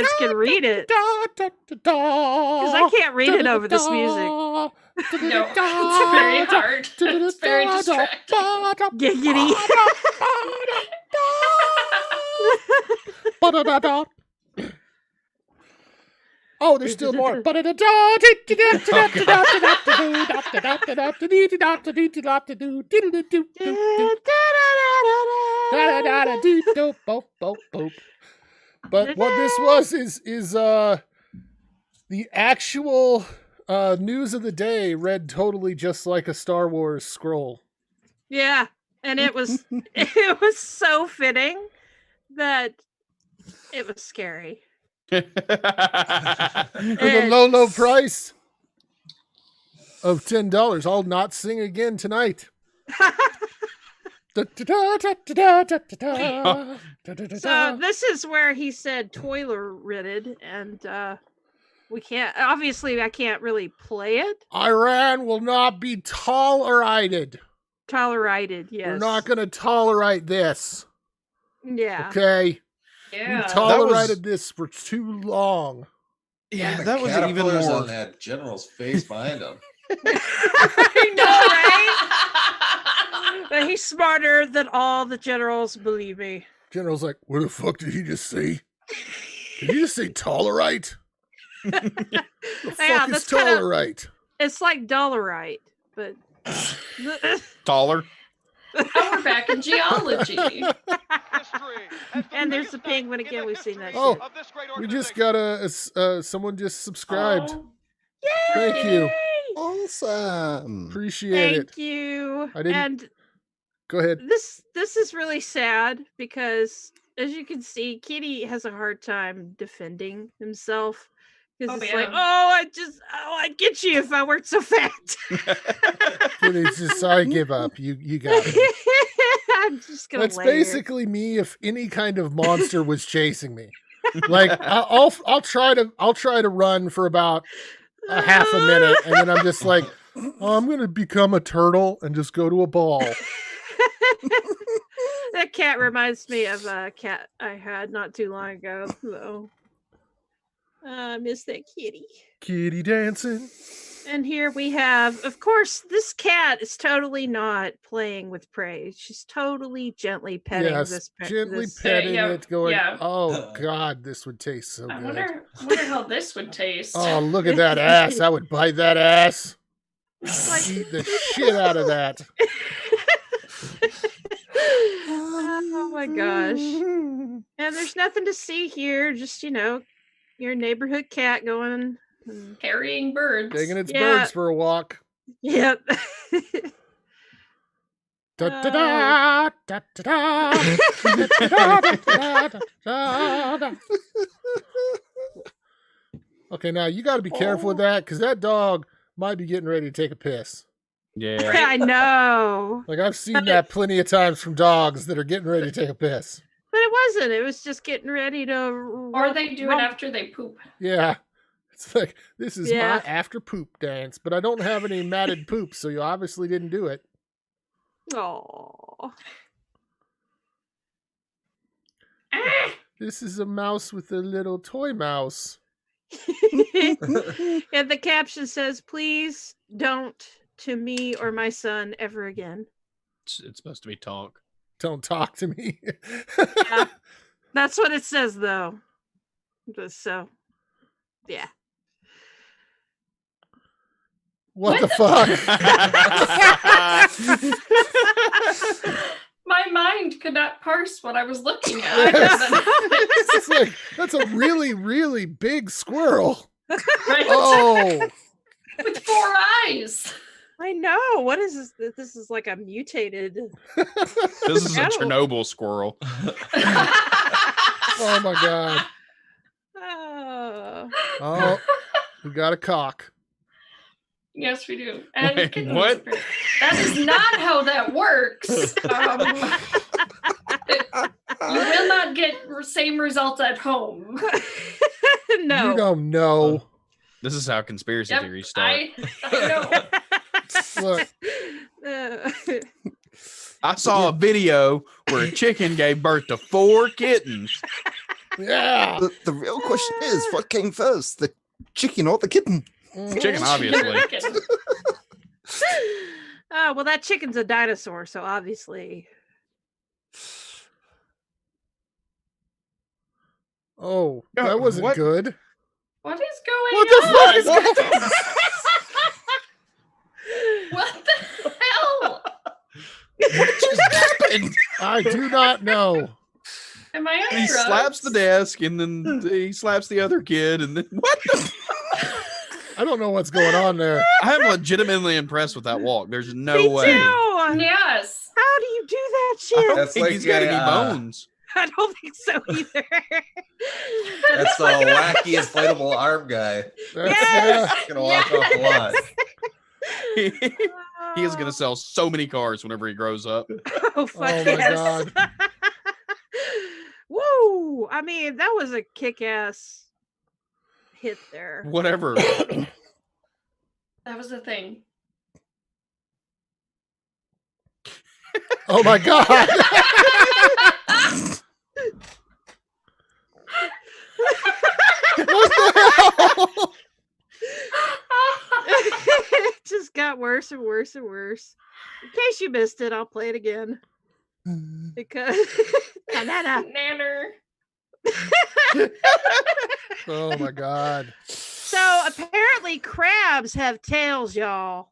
Speaker 1: audience can read it. Because I can't read it over this music.
Speaker 2: No, it's very hard. It's very distracting.
Speaker 1: Giggity.
Speaker 3: Oh, there's still more. But what this was is the actual news of the day read totally just like a Star Wars scroll.
Speaker 1: Yeah, and it was so fitting that it was scary.
Speaker 3: For the low price of $10, I'll not sing again tonight. So
Speaker 1: this is where he said toiler-rated, and we can't. Obviously, I can't really play it.
Speaker 3: Iran will not be tolerated.
Speaker 1: Tolerated, yes.
Speaker 3: We're not going to tolerate this.
Speaker 1: Yeah.
Speaker 3: Okay.
Speaker 2: Yeah.
Speaker 3: We tolerated this for too long.
Speaker 4: Yeah,
Speaker 7: The
Speaker 4: that was even
Speaker 7: caterpillars
Speaker 4: more.
Speaker 7: on that general's face behind him.
Speaker 1: I know, right? But he's smarter than all the generals, believe me.
Speaker 3: General's like, what the fuck did he just say? Did he just say tolerate? The fuck is tolerate?
Speaker 1: It's like dollarite, but
Speaker 4: Taller.
Speaker 2: Now we're back in geology.
Speaker 1: and there's the penguin again. We've seen that.
Speaker 3: Oh,
Speaker 1: shit.
Speaker 3: we just got someone just subscribed.
Speaker 2: Oh,
Speaker 3: Thank you.
Speaker 5: Awesome.
Speaker 3: Appreciate it.
Speaker 1: Thank you.
Speaker 3: I didn't-
Speaker 1: And
Speaker 3: Go ahead.
Speaker 1: this is really sad because, as you can see, Kitty has a hard time defending himself because
Speaker 2: Oh,
Speaker 1: it's
Speaker 2: yeah.
Speaker 1: like, I'd get you if I weren't so fat.
Speaker 3: It's just, I give up. You got it.
Speaker 1: I'm just gonna.
Speaker 3: That's
Speaker 1: lay here.
Speaker 3: basically me if any kind of monster was chasing me. Like I'll try to run for about a half a minute, and then I'm just like, oh, I'm gonna become a turtle and just go to a ball.
Speaker 1: That cat reminds me of a cat I had not too long ago, though. I miss that kitty.
Speaker 3: Kitty dancing.
Speaker 1: And here we have, of course, this cat is totally not playing with prey. She's totally gently petting
Speaker 3: Yes,
Speaker 1: this.
Speaker 3: gently
Speaker 1: this-
Speaker 3: petting
Speaker 2: yeah,
Speaker 3: it, going,
Speaker 2: yeah.
Speaker 3: oh God, this would taste so
Speaker 2: I
Speaker 3: good.
Speaker 2: wonder how this would taste.
Speaker 3: Oh, look at that ass. I would bite that ass.
Speaker 1: Like-
Speaker 3: Eat the shit out of that.
Speaker 1: Oh my gosh. And there's nothing to see here. Just, your neighborhood cat going.
Speaker 2: Carrying birds.
Speaker 3: Taking its
Speaker 1: Yeah.
Speaker 3: birds for a walk.
Speaker 1: Yep.
Speaker 3: Da-da-da, da-da-da, da-da-da, da-da-da. Okay, now you got to be careful with that because that dog might be getting ready to take a piss.
Speaker 4: Yeah.
Speaker 1: I know.
Speaker 3: Like I've seen that plenty of times from dogs that are getting ready to take a piss.
Speaker 1: But it wasn't. It was just getting ready to.
Speaker 2: Or they do it after they poop.
Speaker 3: Yeah. It's like, this is
Speaker 1: Yeah.
Speaker 3: my after poop dance, but I don't have any matted poop, so you obviously didn't do it.
Speaker 1: Oh.
Speaker 3: This is a mouse with a little toy mouse.
Speaker 1: And the caption says, "Please don't to me or my son ever again."
Speaker 4: It's supposed to be talk.
Speaker 3: Don't talk to me.
Speaker 1: Yeah. That's what it says, though. So, yeah.
Speaker 3: What the fuck?
Speaker 2: My mind could not parse what I was looking at.
Speaker 3: It's like, that's a really, really big squirrel.
Speaker 2: Right?
Speaker 3: Oh,
Speaker 2: With 4 eyes.
Speaker 1: I know. What is this? This is like a mutated.
Speaker 4: This is a
Speaker 1: Ow.
Speaker 4: Chernobyl squirrel.
Speaker 3: oh my God.
Speaker 1: Oh.
Speaker 3: Oh, we got a cock.
Speaker 2: Yes, we do. And
Speaker 4: Wait,
Speaker 2: kittens.
Speaker 4: what?
Speaker 2: That is not how that works. You will not get same results at home.
Speaker 1: No.
Speaker 3: You don't know.
Speaker 4: This is how conspiracy
Speaker 2: Yep,
Speaker 4: theories start.
Speaker 2: I know.
Speaker 3: Look,
Speaker 4: I saw a video where a chicken gave birth to 4 kittens.
Speaker 3: Yeah.
Speaker 5: The real question is, what came first, the chicken or the kitten?
Speaker 4: Chicken, obviously.
Speaker 1: Oh, well, that chicken's a dinosaur, so obviously.
Speaker 3: Oh, that wasn't
Speaker 4: what?
Speaker 3: good.
Speaker 2: What is going
Speaker 3: What the
Speaker 2: on?
Speaker 3: fuck is going on?
Speaker 2: What the hell?
Speaker 4: What just happened?
Speaker 3: I do not know.
Speaker 2: Am I on
Speaker 4: He
Speaker 2: drugs?
Speaker 4: slaps the desk, and then he slaps the other kid, and then what the?
Speaker 3: I don't know what's going on there.
Speaker 4: I'm legitimately impressed with that walk. There's no
Speaker 1: Me
Speaker 4: way.
Speaker 1: too.
Speaker 2: Yes.
Speaker 1: How do you do that
Speaker 4: I
Speaker 1: shit?
Speaker 4: don't
Speaker 7: That's
Speaker 4: think
Speaker 7: like
Speaker 4: he's got
Speaker 7: a,
Speaker 4: any bones.
Speaker 1: I don't think so either.
Speaker 7: That's the wacky inflatable arm guy.
Speaker 3: That's,
Speaker 1: Yes!
Speaker 7: Gonna walk off the lot.
Speaker 4: He is going to sell so many cars whenever he grows up.
Speaker 1: Oh, fuck
Speaker 3: Oh, my
Speaker 1: yes.
Speaker 3: God.
Speaker 1: Woo! I mean, that was a kick-ass hit there.
Speaker 4: Whatever.
Speaker 2: That was the thing.
Speaker 3: Oh my God. What the hell?
Speaker 1: It just got worse and worse and worse. In case you missed it, I'll play it again. Because
Speaker 2: Nanner.
Speaker 3: Oh my God.
Speaker 1: So apparently crabs have tails, y'all.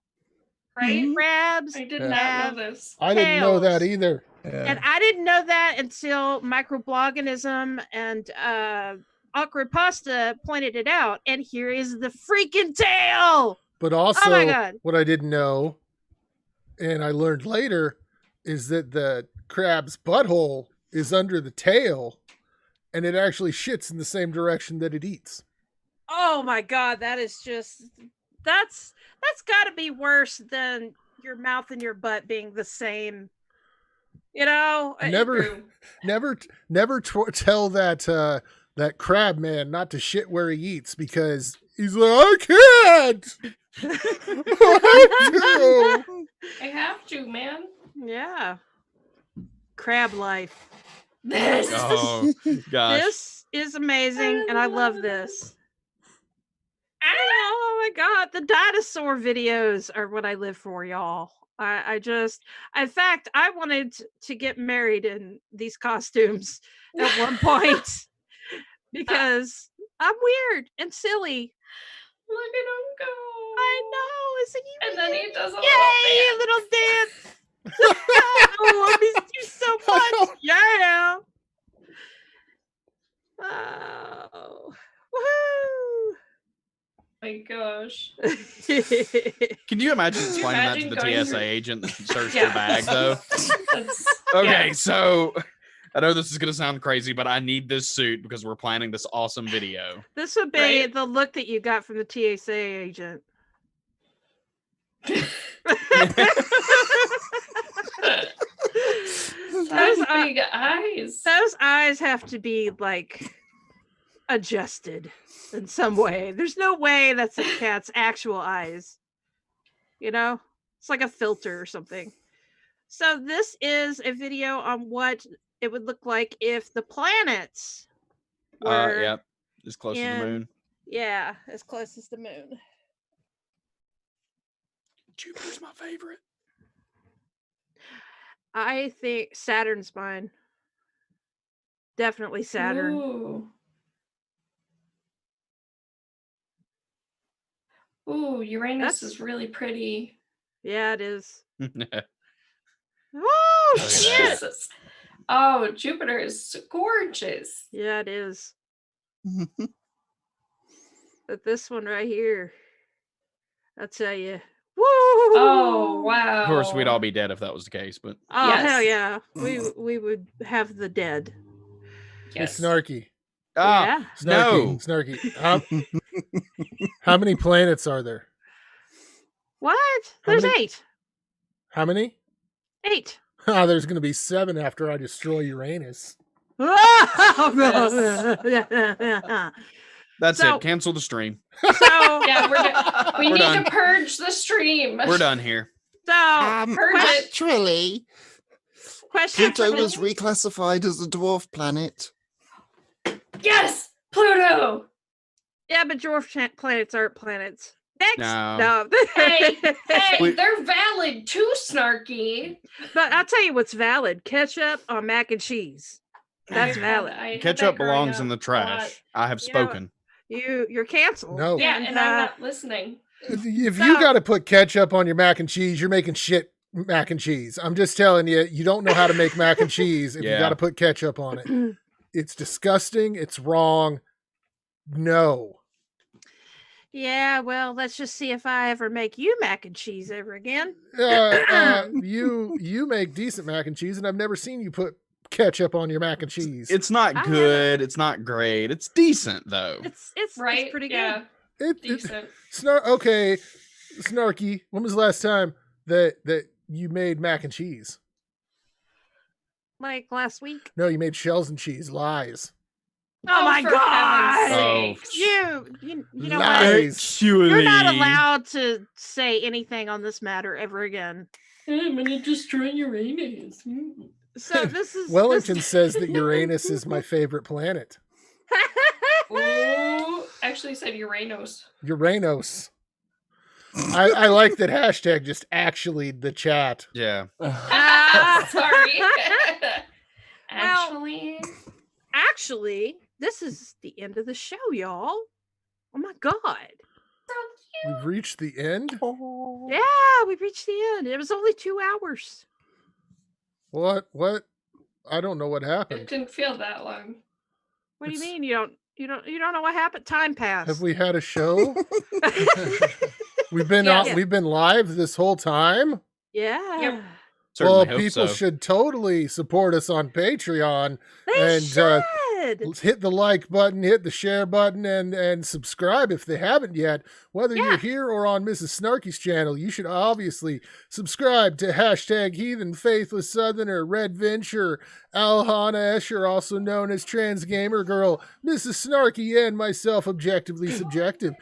Speaker 2: Right?
Speaker 1: Crabs.
Speaker 2: I did
Speaker 3: Yeah.
Speaker 2: not know this.
Speaker 3: I didn't know that
Speaker 1: Tails.
Speaker 3: either.
Speaker 1: And I didn't know that until Microbloganism and Awkward Pasta pointed it out. And here is the freaking tail.
Speaker 3: But
Speaker 1: Oh my
Speaker 3: also,
Speaker 1: God.
Speaker 3: what I didn't know, and I learned later, is that the crab's butthole is under the tail, and it actually shits in the same direction that it eats.
Speaker 1: Oh my God. That is just, that's got to be worse than your mouth and your butt being the same. You know?
Speaker 3: Never tell that that crab man not to shit where he eats, because he's like, I can't. I do.
Speaker 2: I have to, man.
Speaker 1: Yeah. Crab life.
Speaker 2: This.
Speaker 4: Oh, gosh.
Speaker 1: This is amazing, and I love this. Oh my God, the dinosaur videos are what I live for, y'all. In fact, I wanted to get married in these costumes at one point because I'm weird and silly.
Speaker 2: Look at him go.
Speaker 1: I know, isn't he?
Speaker 2: And then he does a
Speaker 1: Yay,
Speaker 2: little dance.
Speaker 1: little dance. Oh, I missed you so much. Yeah. Oh, woohoo.
Speaker 2: My gosh.
Speaker 4: Can you imagine
Speaker 2: Can you
Speaker 4: explaining that to
Speaker 2: imagine
Speaker 4: the
Speaker 2: going
Speaker 4: TSA
Speaker 2: through-
Speaker 4: agent that searched
Speaker 2: Yeah.
Speaker 4: your bag, though?
Speaker 2: That's,
Speaker 4: Okay,
Speaker 2: yeah.
Speaker 4: so I know this is going to sound crazy, but I need this suit because we're planning this awesome video.
Speaker 1: This would be
Speaker 2: Right.
Speaker 1: the look that you got from the TSA agent.
Speaker 2: Those
Speaker 1: Those
Speaker 2: big eyes.
Speaker 1: Those eyes have to be like adjusted in some way. There's no way that's a cat's actual eyes. You know, it's like a filter or something. So this is a video on what it would look like if the planets were,
Speaker 4: Yep, as close to the
Speaker 1: in-
Speaker 4: moon.
Speaker 1: yeah, as close as the moon.
Speaker 4: Jupiter's my favorite.
Speaker 1: I think Saturn's mine. Definitely Saturn.
Speaker 2: Ooh, Uranus
Speaker 1: That's-
Speaker 2: is really pretty.
Speaker 1: Yeah, it is. Oh,
Speaker 4: Look at
Speaker 1: shit.
Speaker 4: that.
Speaker 2: Jesus. Oh, Jupiter is gorgeous.
Speaker 1: Yeah, it is. But this one right here, I'll tell you. Woo!
Speaker 2: Oh, wow.
Speaker 4: Of course, we'd all be dead if that was the case, but
Speaker 1: Oh,
Speaker 2: Yes.
Speaker 1: hell yeah. We would have the dead.
Speaker 2: Yes.
Speaker 3: Hey, Snarky.
Speaker 1: Yeah.
Speaker 3: Snarky.
Speaker 4: No.
Speaker 3: Snarky. How many planets are there?
Speaker 1: What?
Speaker 3: How
Speaker 1: There's
Speaker 3: many-
Speaker 1: 8.
Speaker 3: How many?
Speaker 1: 8.
Speaker 3: Ah, there's going to be 7 after I destroy Uranus.
Speaker 1: Oh,
Speaker 4: that's
Speaker 1: So-
Speaker 4: it. Cancel the stream.
Speaker 1: So,
Speaker 2: Yeah, we
Speaker 4: We're
Speaker 2: need
Speaker 4: done.
Speaker 2: to purge the stream.
Speaker 4: We're done here.
Speaker 1: so
Speaker 2: Purge it.
Speaker 5: Actually,
Speaker 1: question
Speaker 5: Pluto
Speaker 1: for
Speaker 5: was reclassified as a dwarf planet.
Speaker 2: Yes, Pluto.
Speaker 1: Yeah, but dwarf planets aren't planets. Next,
Speaker 4: No.
Speaker 2: Hey,
Speaker 4: We-
Speaker 2: they're valid too, Snarky.
Speaker 1: But I'll tell you what's valid: ketchup on mac and cheese. That's valid.
Speaker 2: I had
Speaker 4: Ketchup
Speaker 2: that growing
Speaker 4: belongs in the
Speaker 2: up a lot.
Speaker 4: trash. I have
Speaker 1: You know,
Speaker 4: spoken.
Speaker 1: You're canceled.
Speaker 3: No.
Speaker 2: Yeah, and I'm not listening.
Speaker 3: If
Speaker 1: So-
Speaker 3: you got to put ketchup on your mac and cheese, you're making shit mac and cheese. I'm just telling you, you don't know how to make mac and cheese if you
Speaker 4: Yeah.
Speaker 3: got to put ketchup on it. It's disgusting. It's wrong. No.
Speaker 1: Yeah, well, let's just see if I ever make you mac and cheese ever again.
Speaker 3: You make decent mac and cheese, and I've never seen you put ketchup on your mac and cheese.
Speaker 4: It's not
Speaker 1: I
Speaker 4: good. It's not great. It's decent though.
Speaker 1: It's
Speaker 2: Right?
Speaker 1: It's pretty good.
Speaker 2: Yeah,
Speaker 3: It-
Speaker 2: decent.
Speaker 3: Okay, Snarky. When was the last time that you made mac and cheese?
Speaker 1: Like last week.
Speaker 3: No, you made shells and cheese. Lies.
Speaker 1: Oh my
Speaker 2: for
Speaker 1: God!
Speaker 2: heaven's
Speaker 4: Oh.
Speaker 2: sakes.
Speaker 1: You know what?
Speaker 3: Lies.
Speaker 4: Actually,
Speaker 1: You're not allowed to say anything on this matter ever again.
Speaker 2: I'm gonna destroy Uranus.
Speaker 1: So this is
Speaker 3: Wellington says that Uranus is my favorite planet.
Speaker 2: Ooh, actually said Uranus.
Speaker 3: Uranus. I like that hashtag just actually the chat.
Speaker 4: Yeah.
Speaker 2: Sorry. Actually,
Speaker 1: This is the end of the show, y'all. Oh my God!
Speaker 3: We've reached the end.
Speaker 1: Yeah, we reached the end. It was only 2 hours.
Speaker 3: What? I don't know what
Speaker 2: it
Speaker 3: happened.
Speaker 2: didn't feel that long.
Speaker 1: What do you
Speaker 3: It's-
Speaker 1: mean you don't know what happened? Time passed.
Speaker 3: Have we had a show? We've been
Speaker 1: Yeah.
Speaker 3: We've been live this whole time.
Speaker 1: Yeah.
Speaker 2: Yep.
Speaker 4: Certainly
Speaker 3: Well,
Speaker 4: hope
Speaker 3: people
Speaker 4: so.
Speaker 3: should totally support us on Patreon.
Speaker 1: They
Speaker 3: And,
Speaker 1: should.
Speaker 3: Hit the like button, hit the share button, and subscribe if they haven't yet. Whether
Speaker 1: Yeah.
Speaker 3: you're here or on Mrs. Snarky's channel, you should obviously subscribe to hashtag Heathen, Faithless Southerner, Red Vencher, Alhana Escher, also known as Trans Gamer Girl, Mrs. Snarky, and myself, Objectively Subjective.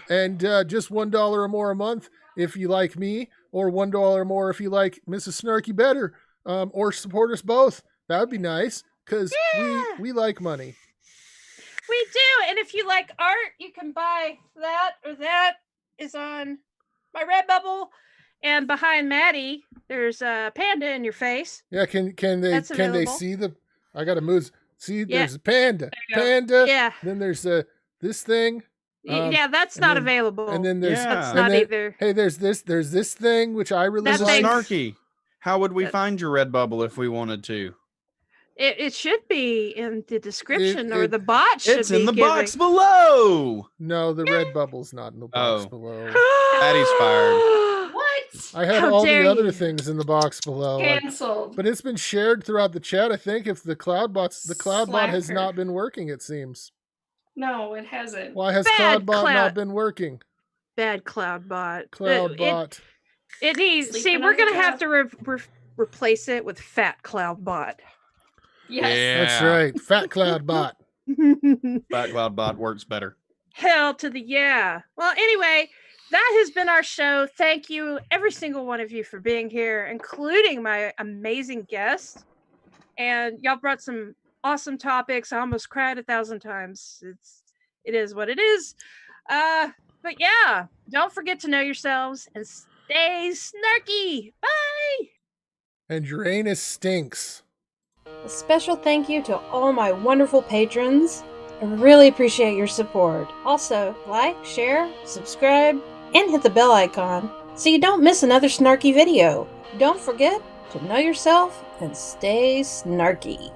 Speaker 3: And just $1 or more a month if you like me, or $1 or more if you like Mrs. Snarky better, or support us both. That would be nice. Because
Speaker 1: Yeah.
Speaker 3: we like money.
Speaker 1: We do. And if you like art, you can buy that, or that is on my Redbubble. And behind Maddie, there's a panda in your face.
Speaker 3: Yeah, can they
Speaker 1: That's available.
Speaker 3: see the? I gotta move. See,
Speaker 1: Yeah.
Speaker 3: there's a panda,
Speaker 2: you go.
Speaker 3: panda.
Speaker 1: Yeah.
Speaker 3: Then there's this thing,
Speaker 1: Yeah, that's
Speaker 3: and
Speaker 1: not
Speaker 3: then-
Speaker 1: available.
Speaker 3: and then there's
Speaker 4: Yeah.
Speaker 1: that's
Speaker 3: and
Speaker 1: not
Speaker 3: then-
Speaker 1: either.
Speaker 3: Hey, there's this thing which I really
Speaker 1: That
Speaker 4: So
Speaker 3: like.
Speaker 1: thing-
Speaker 4: Snarky, how would we
Speaker 1: That-
Speaker 4: find your Redbubble if we wanted to?
Speaker 1: It should be in the description, or
Speaker 3: it-
Speaker 1: the bot should
Speaker 4: It's
Speaker 1: be
Speaker 4: in the
Speaker 1: giving.
Speaker 4: box below.
Speaker 3: No, the red bubble's not in the box
Speaker 4: Oh.
Speaker 3: below.
Speaker 4: Patty's fired.
Speaker 2: What?
Speaker 3: I had
Speaker 1: How
Speaker 3: all
Speaker 1: dare
Speaker 3: the other
Speaker 1: you.
Speaker 3: things in the box below.
Speaker 2: Cancelled.
Speaker 3: But it's been shared throughout the chat. I think if the cloud bot has
Speaker 2: Slacker.
Speaker 3: not been working, it seems.
Speaker 2: No, it hasn't.
Speaker 3: Why has
Speaker 1: Bad
Speaker 3: Cloudbot
Speaker 1: cloud.
Speaker 3: not been working?
Speaker 1: Bad cloud bot.
Speaker 3: Cloudbot.
Speaker 1: It needs. See,
Speaker 2: Sleeping
Speaker 1: we're
Speaker 2: on the
Speaker 1: gonna have
Speaker 2: job.
Speaker 1: to replace it with Fat Cloud Bot.
Speaker 2: Yes.
Speaker 3: That's right. Fat Cloudbot.
Speaker 4: Fat Cloud Bot works better.
Speaker 1: Hell to the yeah. Well, anyway, that has been our show. Thank you, every single one of you, for being here, including my amazing guest. And y'all brought some awesome topics. I almost cried 1,000 times. It is what it is. But yeah, don't forget to know yourselves and stay snarky. Bye.
Speaker 3: And Uranus stinks.
Speaker 1: A special thank you to all my wonderful patrons. I really appreciate your support. Also, like, share, subscribe, and hit the bell icon so you don't miss another snarky video. Don't forget to know yourself and stay snarky.